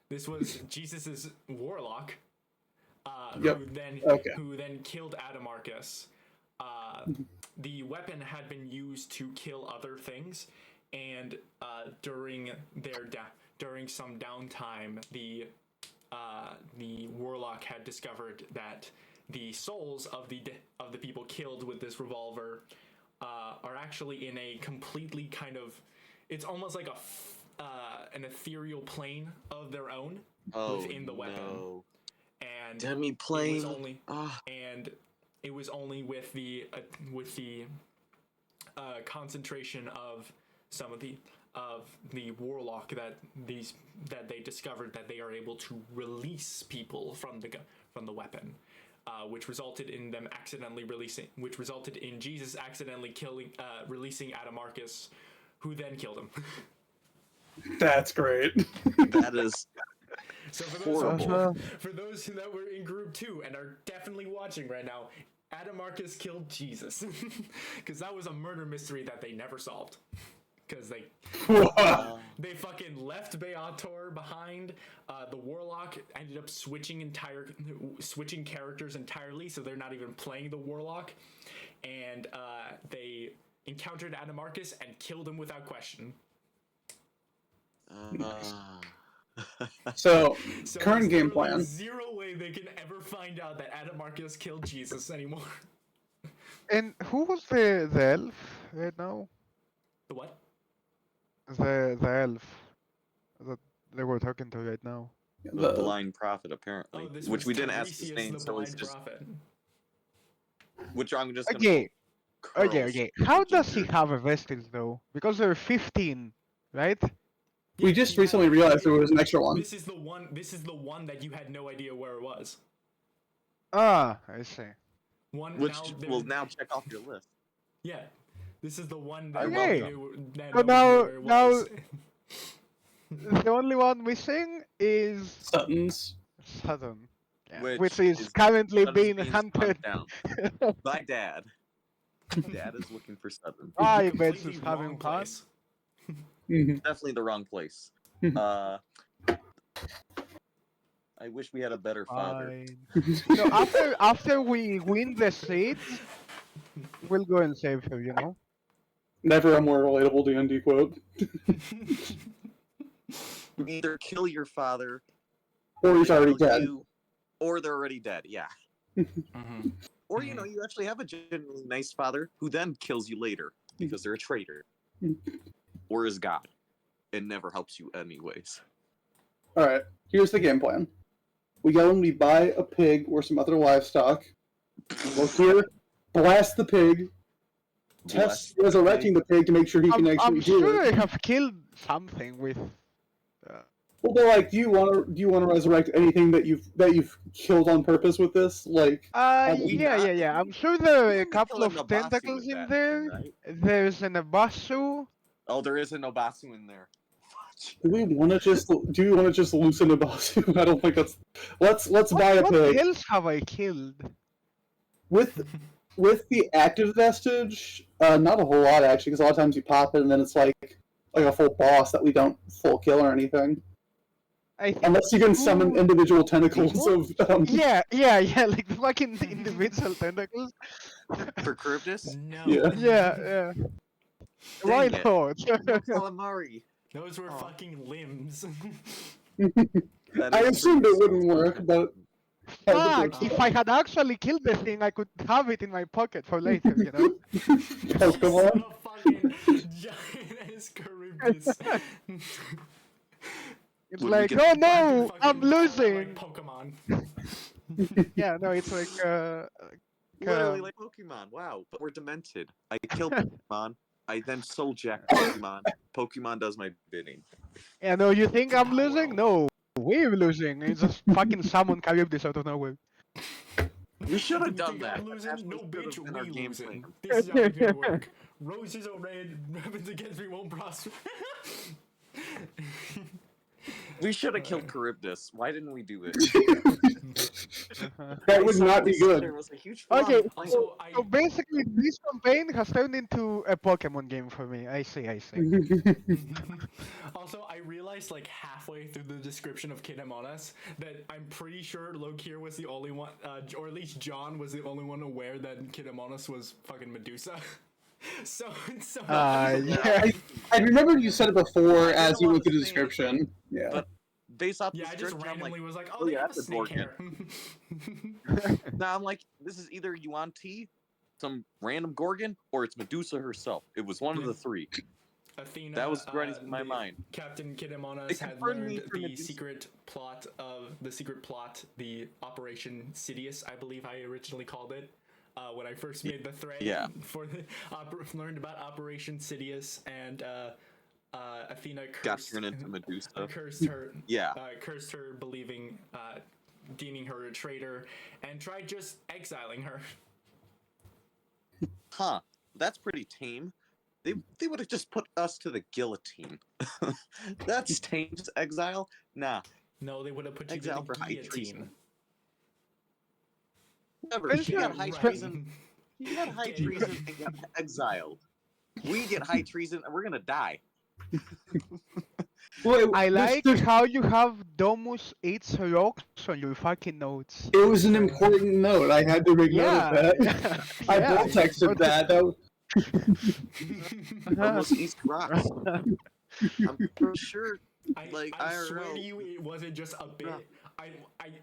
This was Jesus's warlock,
Yep.
who then killed Adamarcus. The weapon had been used to kill other things, and during some downtime, the warlock had discovered that the souls of the people killed with this revolver are actually in a completely kind of, it's almost like an ethereal plane of their own within the weapon.
No.
And
Demi-plane.
It was only with the concentration of some of the warlock that they discovered that they are able to release people from the weapon, which resulted in Jesus accidentally releasing Adamarcus, who then killed him.
That's great.
That is
So
horrible.
for those that were in Group 2 and are definitely watching right now, Adamarcus killed Jesus, because that was a murder mystery that they never solved. Because they fucking left Beator behind. The warlock ended up switching characters entirely, so they're not even playing the warlock. And they encountered Adamarcus and killed him without question.
So current
there's
game
literally
plan.
Zero way they can ever find out that Adamarcus killed Jesus anymore.
And who was the elf right now?
The what?
The elf that they were talking to right now.
The blind prophet, apparently,
This
which
was
we didn't ask his
Tiresias,
name,
the
so it's
blind
just
prophet.
which I'm just gonna
Okay,
call Curls,
okay. How
which
does
is
he
weird.
have a vestige though? Because there are 15, right?
We
Yeah,
just
he
recently
had-
realized there was an extra one.
This is the one that you had no idea where it was.
Ah, I see.
Which will now check off your list.
Yeah, this is the one
I
that
love
we
that.
knew. That
So
nobody knew where it
now-
was.
The only one missing is
Suttons.
Sutton,
Which
is
is
currently
Sutton's
being hunted.
down by Dad. Dad is looking for Sutton.
I bet
Completely
he's
wrong
having fun.
place.
Mhm.
Definitely the wrong place. I wish we had a better father.
Fine. No, after we win the seats, we'll go and save him. You know.
Never a more relatable D&D quote.
You either kill your father,
Or he's
they
already
kill
dead.
you, or they're already dead. Yeah.
Mhm.
Or you actually have a genuinely nice father who then kills you later because they're a traitor, or is God, and never helps you anyways.
Alright, here's the game plan. We go and we buy a pig or some other livestock. We'll here, blast the pig, test resurrecting the pig to make sure he can
I'm
actually do
sure
it.
they have killed something with
Well, but like, do you want to resurrect anything that you've killed on purpose with this? Like,
we
Yeah,
not-
yeah, yeah. I'm sure there are
we
a
didn't
couple
kill a
of
Nabasu
tentacles
with
in
that
there.
thing, right?
There's an Abasu.
Oh, there is a Nobasu in there.
do we want to just loosen a boss? I don't think that's. Let's buy a
What
pig
else have I killed?
with the active vestige. Not a whole lot actually, because a lot of times you pop it and then it's like a full boss that we don't full kill or anything.
I think
Unless you can summon
two-
individual tentacles of.
Yeah, like the fucking individual tentacles.
For Charybdis?
No.
Yeah.
Yeah. Why
Dang it.
not?
No calamari.
Those were
Aw.
fucking limbs.
That
I
is
assumed
pretty
it wouldn't
solid.
work, but.
Fuck! If I had actually killed the thing, I could have it in my pocket for later. You know.
Pokemon.
You fucking giant ass Charybdis.
It's
When we
like,
get
oh
to
no,
Fucking
I'm losing.
Like Pokemon.
Yeah, no, it's like
Literally like Pokemon. Wow, but we're demented. I kill Pokemon. I then soul jack Pokemon. Pokemon does my bidding.
yeah, no, you think I'm
Power.
losing? No, we're losing. It's just fucking summon Charybdis out of nowhere.
We should have
You
done
think
that.
I'm losing?
That's
No,
what should
bitch,
have been our
we
game
losing.
plan.
This is how it's gonna work. Roses are red, weapons against me won't prosper.
We should have killed Charybdis. Why didn't we do it?
That would not be good.
There was a huge flaw
Okay,
in the plan.
so basically, this campaign has turned into a Pokemon game for me. I see.
Also, I realized like halfway through the description of Kid Among Us that I'm pretty sure Lokir was the only one, or at least John was the only one aware that Kid Among Us was fucking Medusa. so
Yeah.
I remember you said it before
I
as
didn't
you
wanna
went through the
say it,
description. Yeah.
but based off
yeah,
the
I just
description, I'm
randomly
like,
was like, oh,
oh
they
yeah,
have the
that's a
snake
Gorgon.
hair.
Now I'm like, this is either Yuan Ti, some random Gorgon, or it's Medusa herself. It was one of the three.
Athena.
That was running in my
the
mind.
Captain Kid Among
They
Us had
confirmed me
learned
for
the
Medusa.
secret plot, the Operation Sidious, I believe I originally called it. When I first made the thread for the learned about Operation Sidious, and Athena
Got
cursed,
turned into Medusa.
cursed her,
Yeah.
cursed her, believing, deeming her a traitor, and tried just exiling her.
Huh. That's pretty tame. They would have just put us to the guillotine. That's tame. Just exile? Nah.
No, they would have put you
Exile
to the
for high
guillotine.
treason. Never.
Pretty
She
sure-
got high
Right.
treason. She got high
Get
treason and got exiled. We get high treason and we're gonna die.
Well,
I like
there's-
how you have Domus eats rocks on your fucking notes.
It was an important note. I had to make note
Yeah.
of that. I
Yeah,
bold texted that. That was,
Almost East Rocks. I'm pretty sure.
I
Like,
swear
IRL.
to you, it wasn't just a bit.
Yeah.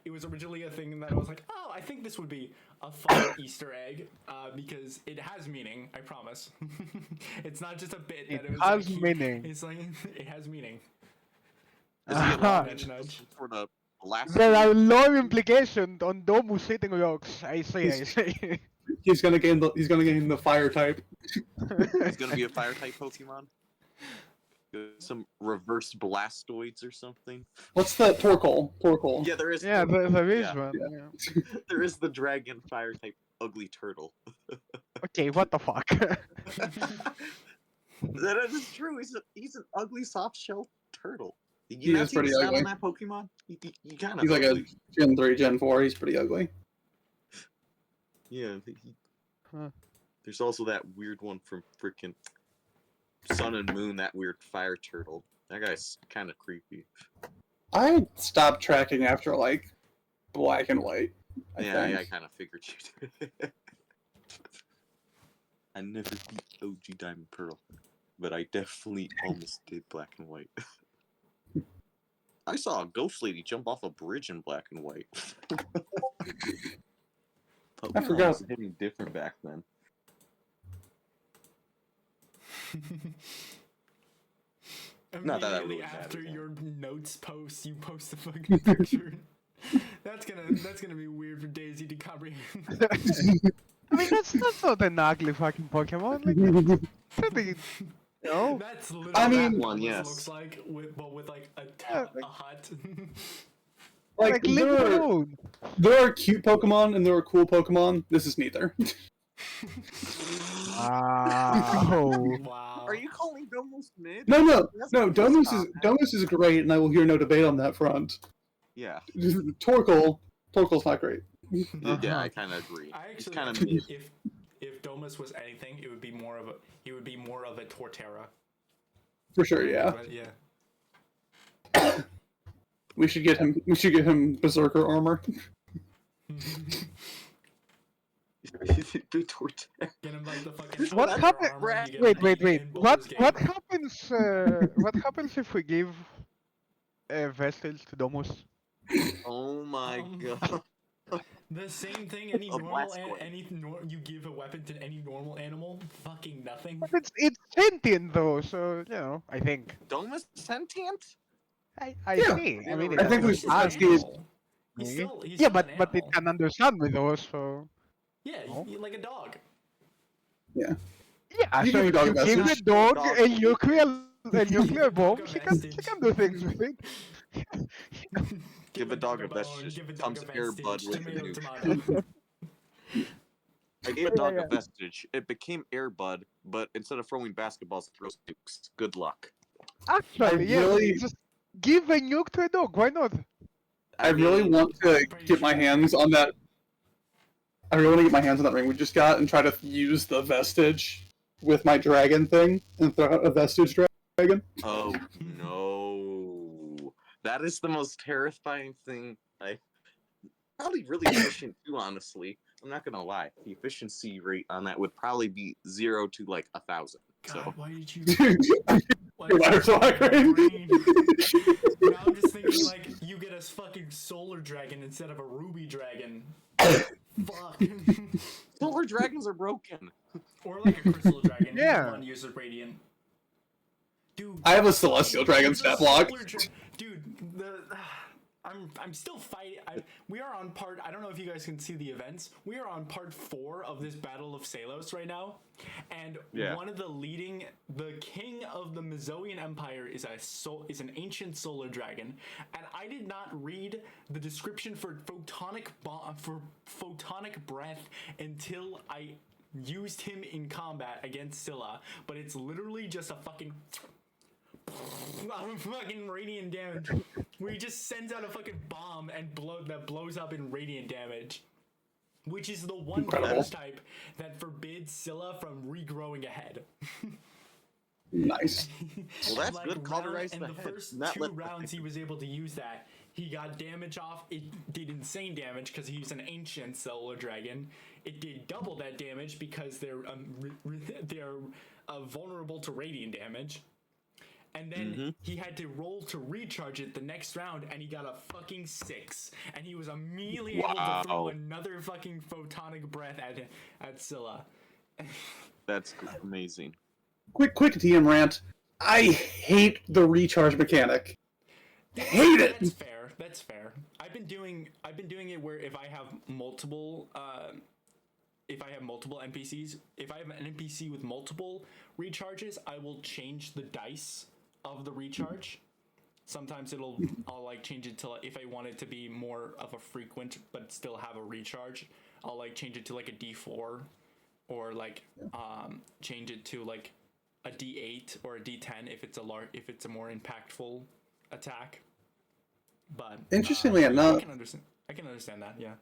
It was originally a thing that I was like, oh, I think this would be a fun Easter egg, because it has meaning. I promise. It's not just a bit.
It
that it was
has
like,
meaning.
It's like it has meaning.
Is he
Uh-huh.
allowed
Nudge.
for the last?
There are lore implications on Domus eating rocks. I see.
he's gonna gain the fire type.
He's gonna be a fire type Pokemon. Some reverse Blastoids or something.
What's the Torkoal? Torkoal.
Yeah, there is.
Yeah, there is
Yeah.
one.
Yeah.
Yeah.
There is the dragon fire type ugly turtle.
Okay, what the fuck?
That is true. He's an ugly soft shell turtle.
He
You not
is
see the
pretty
sound
ugly.
on that Pokemon? You kind of.
He's like a Gen 3, Gen 4. He's pretty ugly.
Yeah.
Huh.
There's also that weird one from frickin' Sun and Moon. That weird fire turtle. That guy's kind of creepy.
I stopped tracking after like Black and White. I think.
I kind of figured you did. I never beat OG Diamond Pearl, but I definitely almost did Black and White. I saw a ghost lady jump off a bridge in Black and White. Pokemon
forgot.
was hitting different back then. Not that
Immediately
really matters,
after
huh?
your notes post, you post the fucking picture. That's gonna be weird for Daisy to comprehend.
I mean, that's not an ugly fucking Pokemon. Like, pretty No?
That's literally
I
what
mean-
Domus
One, yes.
looks like, but with like a hut.
Like,
leave
there
it
are,
alone.
there are cute Pokemon and there are cool Pokemon. This is neither.
Wow.
Wow.
Are you calling Domus mid?
No.
That's
No,
not
Domus is
comment.
Domus is great, and I will hear no debate on that front.
Yeah.
Torkoal's not great.
Yeah, I kind of agree.
I
He's
actually
kind of
think
mid.
if Domus was anything, it would be more of a Torterra.
For sure, yeah.
But yeah.
We should get him Berserker armor.
Good torch.
Get him like the fucking.
What
Torterra
happened?
armor you get
Wait.
in Baldur's Gate.
What happens? What happens if we give Vestige to Domus?
Oh my
Um,
god.
The same thing any
A
normal
Blastoise.
you give a weapon to any normal animal, fucking nothing.
But it's sentient though, so you know. I think.
Domus sentient?
I
Yeah.
see. I
I
mean,
think
it's
we-
not-
He's-
He's still
yeah,
an
but it
animal.
can understand with those, so
Yeah,
Oh.
like a dog.
yeah.
You
So
give a
if
dog
you
a
give
message.
the dog
Dog
a
will
nuclear bomb,
Dog a
she can
vestige.
do things with it.
Give a dog a
bone,
vestige.
give a dog
Comes
a
Air Bud
vestige,
with a
tomato,
nuke.
tomato.
I gave a dog a vestige. It became Air Bud, but instead of throwing basketballs, it throws nukes. Good luck.
Actually, yeah.
really-
Just give a nuke to a dog. Why not?
I really
mean,
want to
Pretty
get my
sure.
hands on that. I really want to get my hands on that ring we just got and try to use the Vestige with my dragon thing and throw out a Vestige dragon.
Oh no. That is the most terrifying thing. Probably really efficient too, honestly. I'm not gonna lie. The efficiency rate on that would probably be 0 to like 1,000.
God,
So
why did you? Why
Your
did
ladder's
you
so high,
my
Crane.
brain? Now I'm just thinking like you get a fucking solar dragon instead of a ruby dragon. Fuck.
solar dragons are broken.
Or like a crystal dragon.
Yeah.
One uses radiant. Dude,
I have a Celestial Dragon
use a
stat block.
solar dude, I'm still fighting. We are on part. I don't know if you guys can see the events. We are on part 4 of this Battle of Salos right now, and
Yeah.
one of the king of the Mizoian Empire is an ancient solar dragon, and I did not read the description for photonic breath until I used him in combat against Scylla, but it's literally just a fucking. I'm fucking radiant damage. Where he just sends out a fucking bomb and blows up in radiant damage. Which is the one
Incredible.
damage type that forbids Scylla from regrowing a head.
Nice.
Well, that's good. Cauterize
In
the
the
head.
first
Not
2
let-
rounds he was able to use that. He got damage off. It did insane damage because he's an ancient solar dragon. It did double that damage because they're vulnerable to radiant damage. And then he had to roll to recharge it the next round, and he got a fucking 6. And he was immediately able to throw
Wow.
another fucking photonic breath at Scylla.
That's amazing.
Quick DM rant. I hate the recharge mechanic. Hate it.
That's fair. That's fair. I've been doing it where if I have multiple NPCs, if I have an NPC with multiple recharges, I will change the dice of the recharge. Sometimes I'll like change it to, if I want it to be more of a frequent but still have a recharge, I'll like change it to like a D4, or like change it to like a D8 or a D10 if it's a more impactful attack. But
Interestingly
I
enough,
can understand that. Yeah.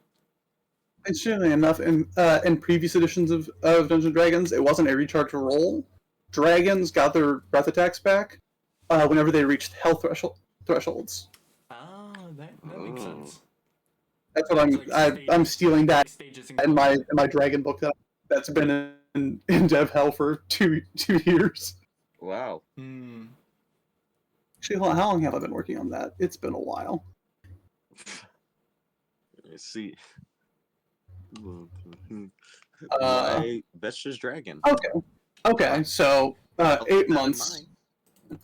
Interestingly enough, in previous editions of Dungeons and Dragons, it wasn't a recharge roll. Dragons got their breath attacks back whenever they reached health thresholds.
Ah, that makes sense.
That's what
It's like
I'm stealing that
like stages
in my dragon book that's been in dev hell for two years.
Wow.
Hmm.
Actually, how long have I been working on that? It's been a while.
Let's see.
Uh,
Vestige Dragon.
Okay, so
I'll keep
8
that in
months.
mind.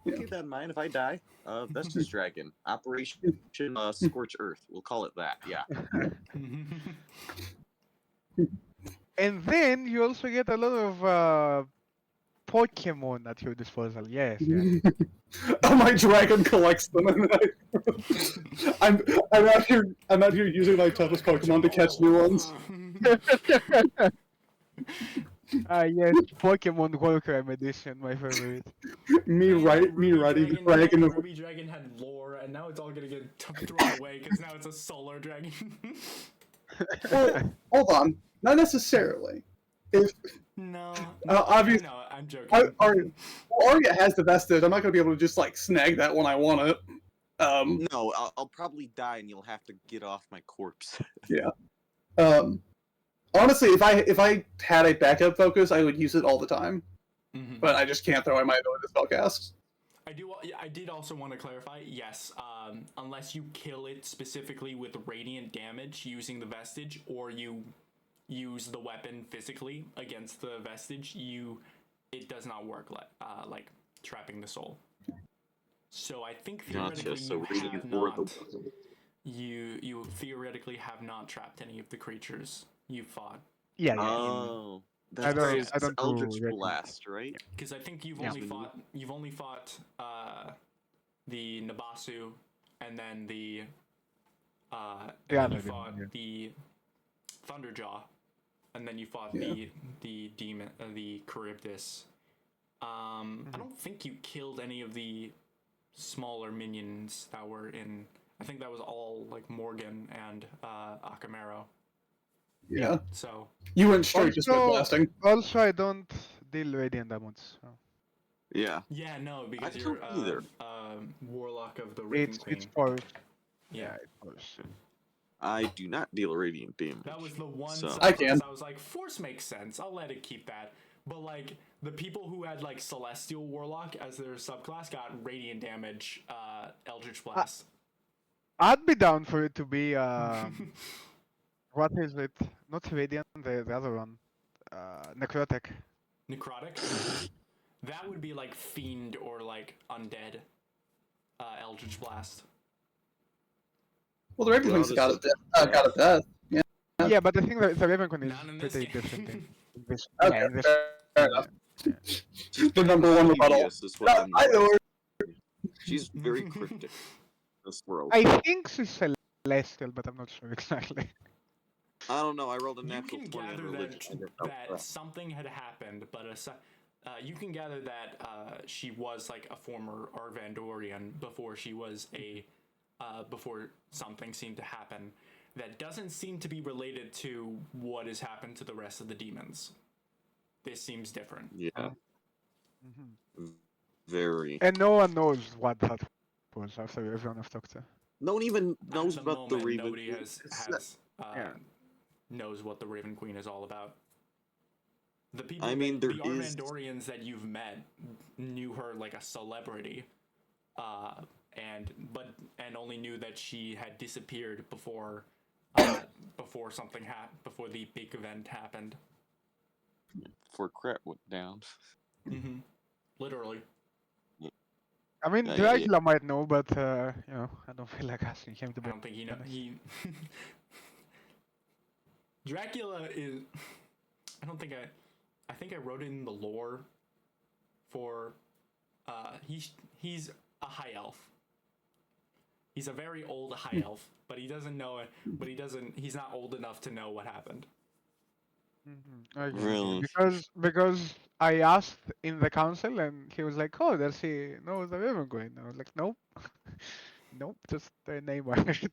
Yeah.
Keep that in mind if I die. Vestige Dragon. Operation Scorch Earth. We'll call it that. Yeah.
And then you also get a lot of Pokemon at your disposal. Yes, yes.
Oh, my dragon collects them, and I'm out here. I'm out here using my toughest Pokemon to catch new ones.
Yes, Pokemon Warcry edition, my favorite.
Me riding the dragon.
Ruby Dragon had lore, and now it's all gonna get thrown away because now it's a solar dragon.
Well, hold on, not necessarily. If
no,
obviously,
no, I'm joking.
Arya has the vestige. I'm not gonna be able to just like snag that when I want it.
No, I'll probably die, and you'll have to get off my corpse.
Yeah. Honestly, if I had a backup focus, I would use it all the time.
Mm-hmm.
But I just can't throw away my ability to spellcast.
I did also want to clarify. Yes, unless you kill it specifically with radiant damage using the vestige, or you use the weapon physically against the vestige, it does not work like trapping the soul. So I think theoretically you theoretically have not trapped any of the creatures you fought.
Yeah.
Oh,
I
that's
don't
Eldritch
do
Blast, right?
Because I think you've only fought the Nabasu, and then the the Thunderjaw, and then you fought the demon, the Charybdis. I don't think you killed any of the smaller minions that were in. I think that was all like Morgan and Akamaro.
Yeah.
So
you went straight to spell blasting.
Also, I don't deal radiant damage. So.
Yeah.
Yeah, no, because
I
you're
don't either.
Warlock of the Raven Queen.
It's forced.
Yeah,
it's forced.
I do not deal radiant damage.
That was the one.
So.
I can.
I was like, Force makes sense. I'll let it keep that. But like the people who had like Celestial Warlock as their subclass got radiant damage, Eldritch Blast.
I'd be down for it to be what is it? Not Radiant, the other one. Necrotic.
Necrotic? That would be like Fiend or like Undead. Eldritch Blast.
Well, the Raven Queen's got a death. Yeah.
Yeah, but I think that the Raven Queen is pretty different in this. Okay,
fair enough. The number one rebuttal.
I know her. She's very cryptic. This world.
I think she's celestial, but I'm not sure exactly.
I don't know. I rolled a natural 20 on religion.
That something had happened, but you can gather that she was like a former Arvandorian before she was before something seemed to happen. That doesn't seem to be related to what has happened to the rest of the demons. This seems different.
Yeah. Very.
And no one knows what that was after everyone I've talked to.
No one even knows about the Raven.
Nobody knows what the Raven Queen is all about. The people, the Arvandorians that you've met knew her like a celebrity, and only knew that she had disappeared before before the big event happened.
Before crap went down.
Mm-hmm. Literally.
I mean, Dracula might know, but I don't feel like asking him to.
I don't think he knows. Dracula is. I think I wrote in the lore for. He's a high elf. He's a very old high elf, but he doesn't know it. But he's not old enough to know what happened.
Okay.
Really?
Because I asked in the council and he was like, "Oh, does he know the Raven Queen?" I was like, "Nope, nope, just the name I heard."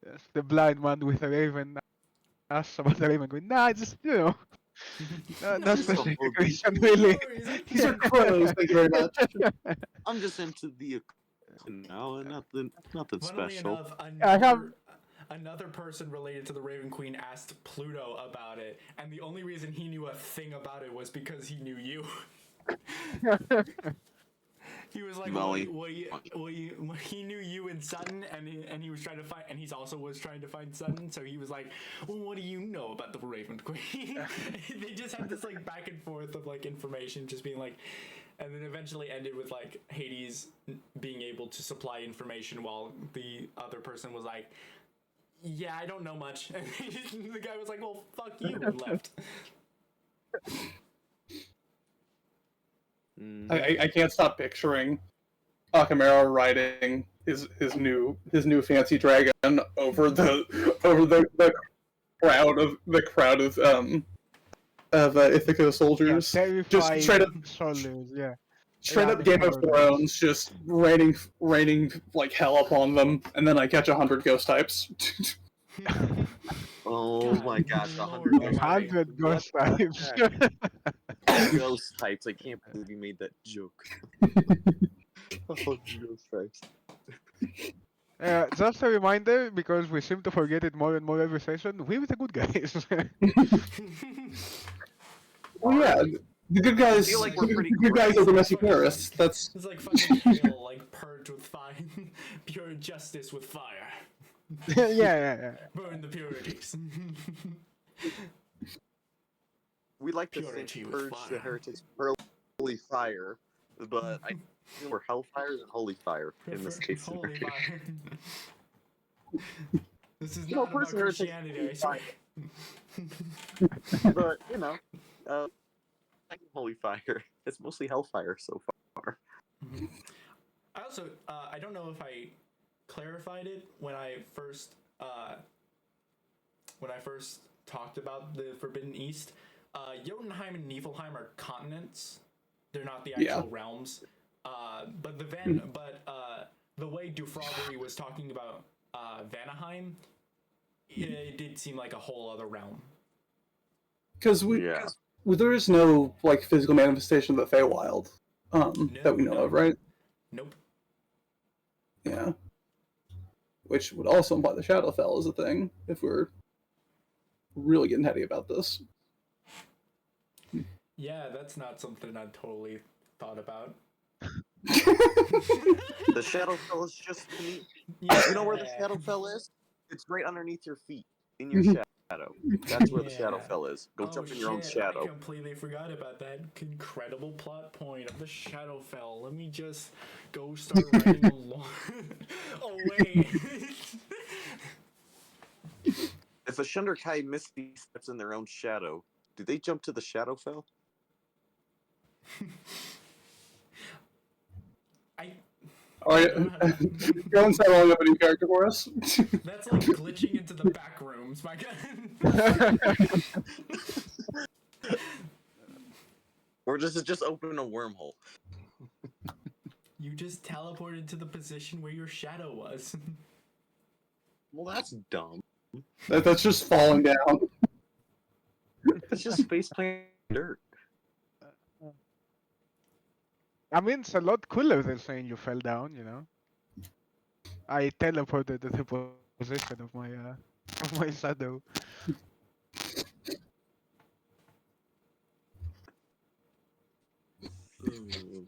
Yes, the blind man with a raven asked about the Raven Queen. Nah, just not specific reason really.
These are crows. Thank you very much.
I'm just into the now and nothing
Funnily
special.
enough, another person related to the Raven Queen asked Pluto about it, and the only reason he knew a thing about it was because he knew you. He was like, he knew you and Sutton, and he was trying to find, and he's also was trying to find Sutton, so he was like, well, what do you know about the Raven Queen? They just had this like back and forth of like information, just being like, and then eventually ended with like Hades being able to supply information while the other person was like, yeah, I don't know much. And the guy was like, well, fuck you, and left.
I can't stop picturing Akamara riding his new fancy dragon over the crowd of Ithaca soldiers,
Yeah,
just
terrified soldiers. Yeah.
straight up
Running
Game of
for their
Thrones, just raining like hell upon them, and then I catch 100 ghost types.
Oh
God,
my gosh,
Lord
100
Almighty.
100
What
ghost
the
types.
heck? Ghost types. I can't believe you made that joke. 100 ghost types.
Just a reminder, because we seem to forget it more and more every session, we're the good guys.
Well, yeah, the good guys,
feel like we're pretty
the good guys are domestic
fucking-
terrorists. That's
It's like fucking hail, like purged with fire. Pure justice with fire.
yeah.
Burn the purities.
We like to
Purity
think
with
purge
fire.
the heretics with holy fire, but I feel we're hellfire and holy fire in this case.
Holy fire. This is
You know,
not about
person heretics
Christianity, I
fire.
swear.
But you know, holy fire. It's mostly hellfire so far.
I also, I don't know if I clarified it when I first talked about the Forbidden East. Jotunheim and Niflheim are continents. They're not the actual realms. But the way Dufravery was talking about Vanaheim, it did seem like a whole other realm.
because there is no like physical manifestation of the Feywild that we know of, right?
Nope.
Yeah. Which would also imply the Shadowfell is a thing, if we're really getting heady about this.
Yeah, that's not something I totally thought about.
The Shadowfell is just beneath.
Yeah.
You know where the Shadowfell is? It's right underneath your feet, in your shadow. That's where the
Yeah.
Shadowfell is. Go jump in your own shadow.
I completely forgot about that incredible plot point of the Shadowfell. Let me just go start writing a lore. Oh wait.
If a Shunderkai Misty steps in their own shadow, do they jump to the Shadowfell?
Alright, go and settle up a new character for us.
That's like glitching into the back rooms, my god.
Or does it just open a wormhole?
You just teleported to the position where your shadow was.
Well, that's dumb.
That's just falling down.
It's just faceplant dirt.
I mean, it's a lot cooler than saying you fell down, you know? I teleported to the position of my shadow.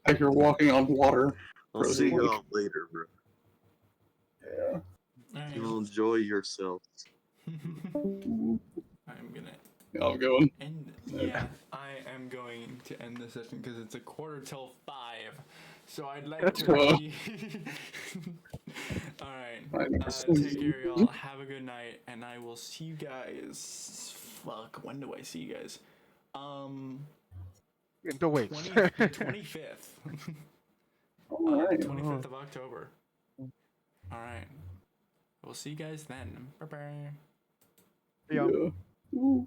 Like you're walking on water.
I'll see y'all later, bro.
Yeah.
Alright.
You'll enjoy yourself.
I'm gonna
I'm going.
end. Yeah, I am going to end the session because it's 5:15. So I'd like to. Alright. Take care, y'all. Have a good night, and I will see you guys. Fuck. When do I see you guys?
In 2 weeks.
25th.
Alright.
25th of October. Alright. We'll see you guys then. Bye bye.
Yeah.
Yeah. Ooh.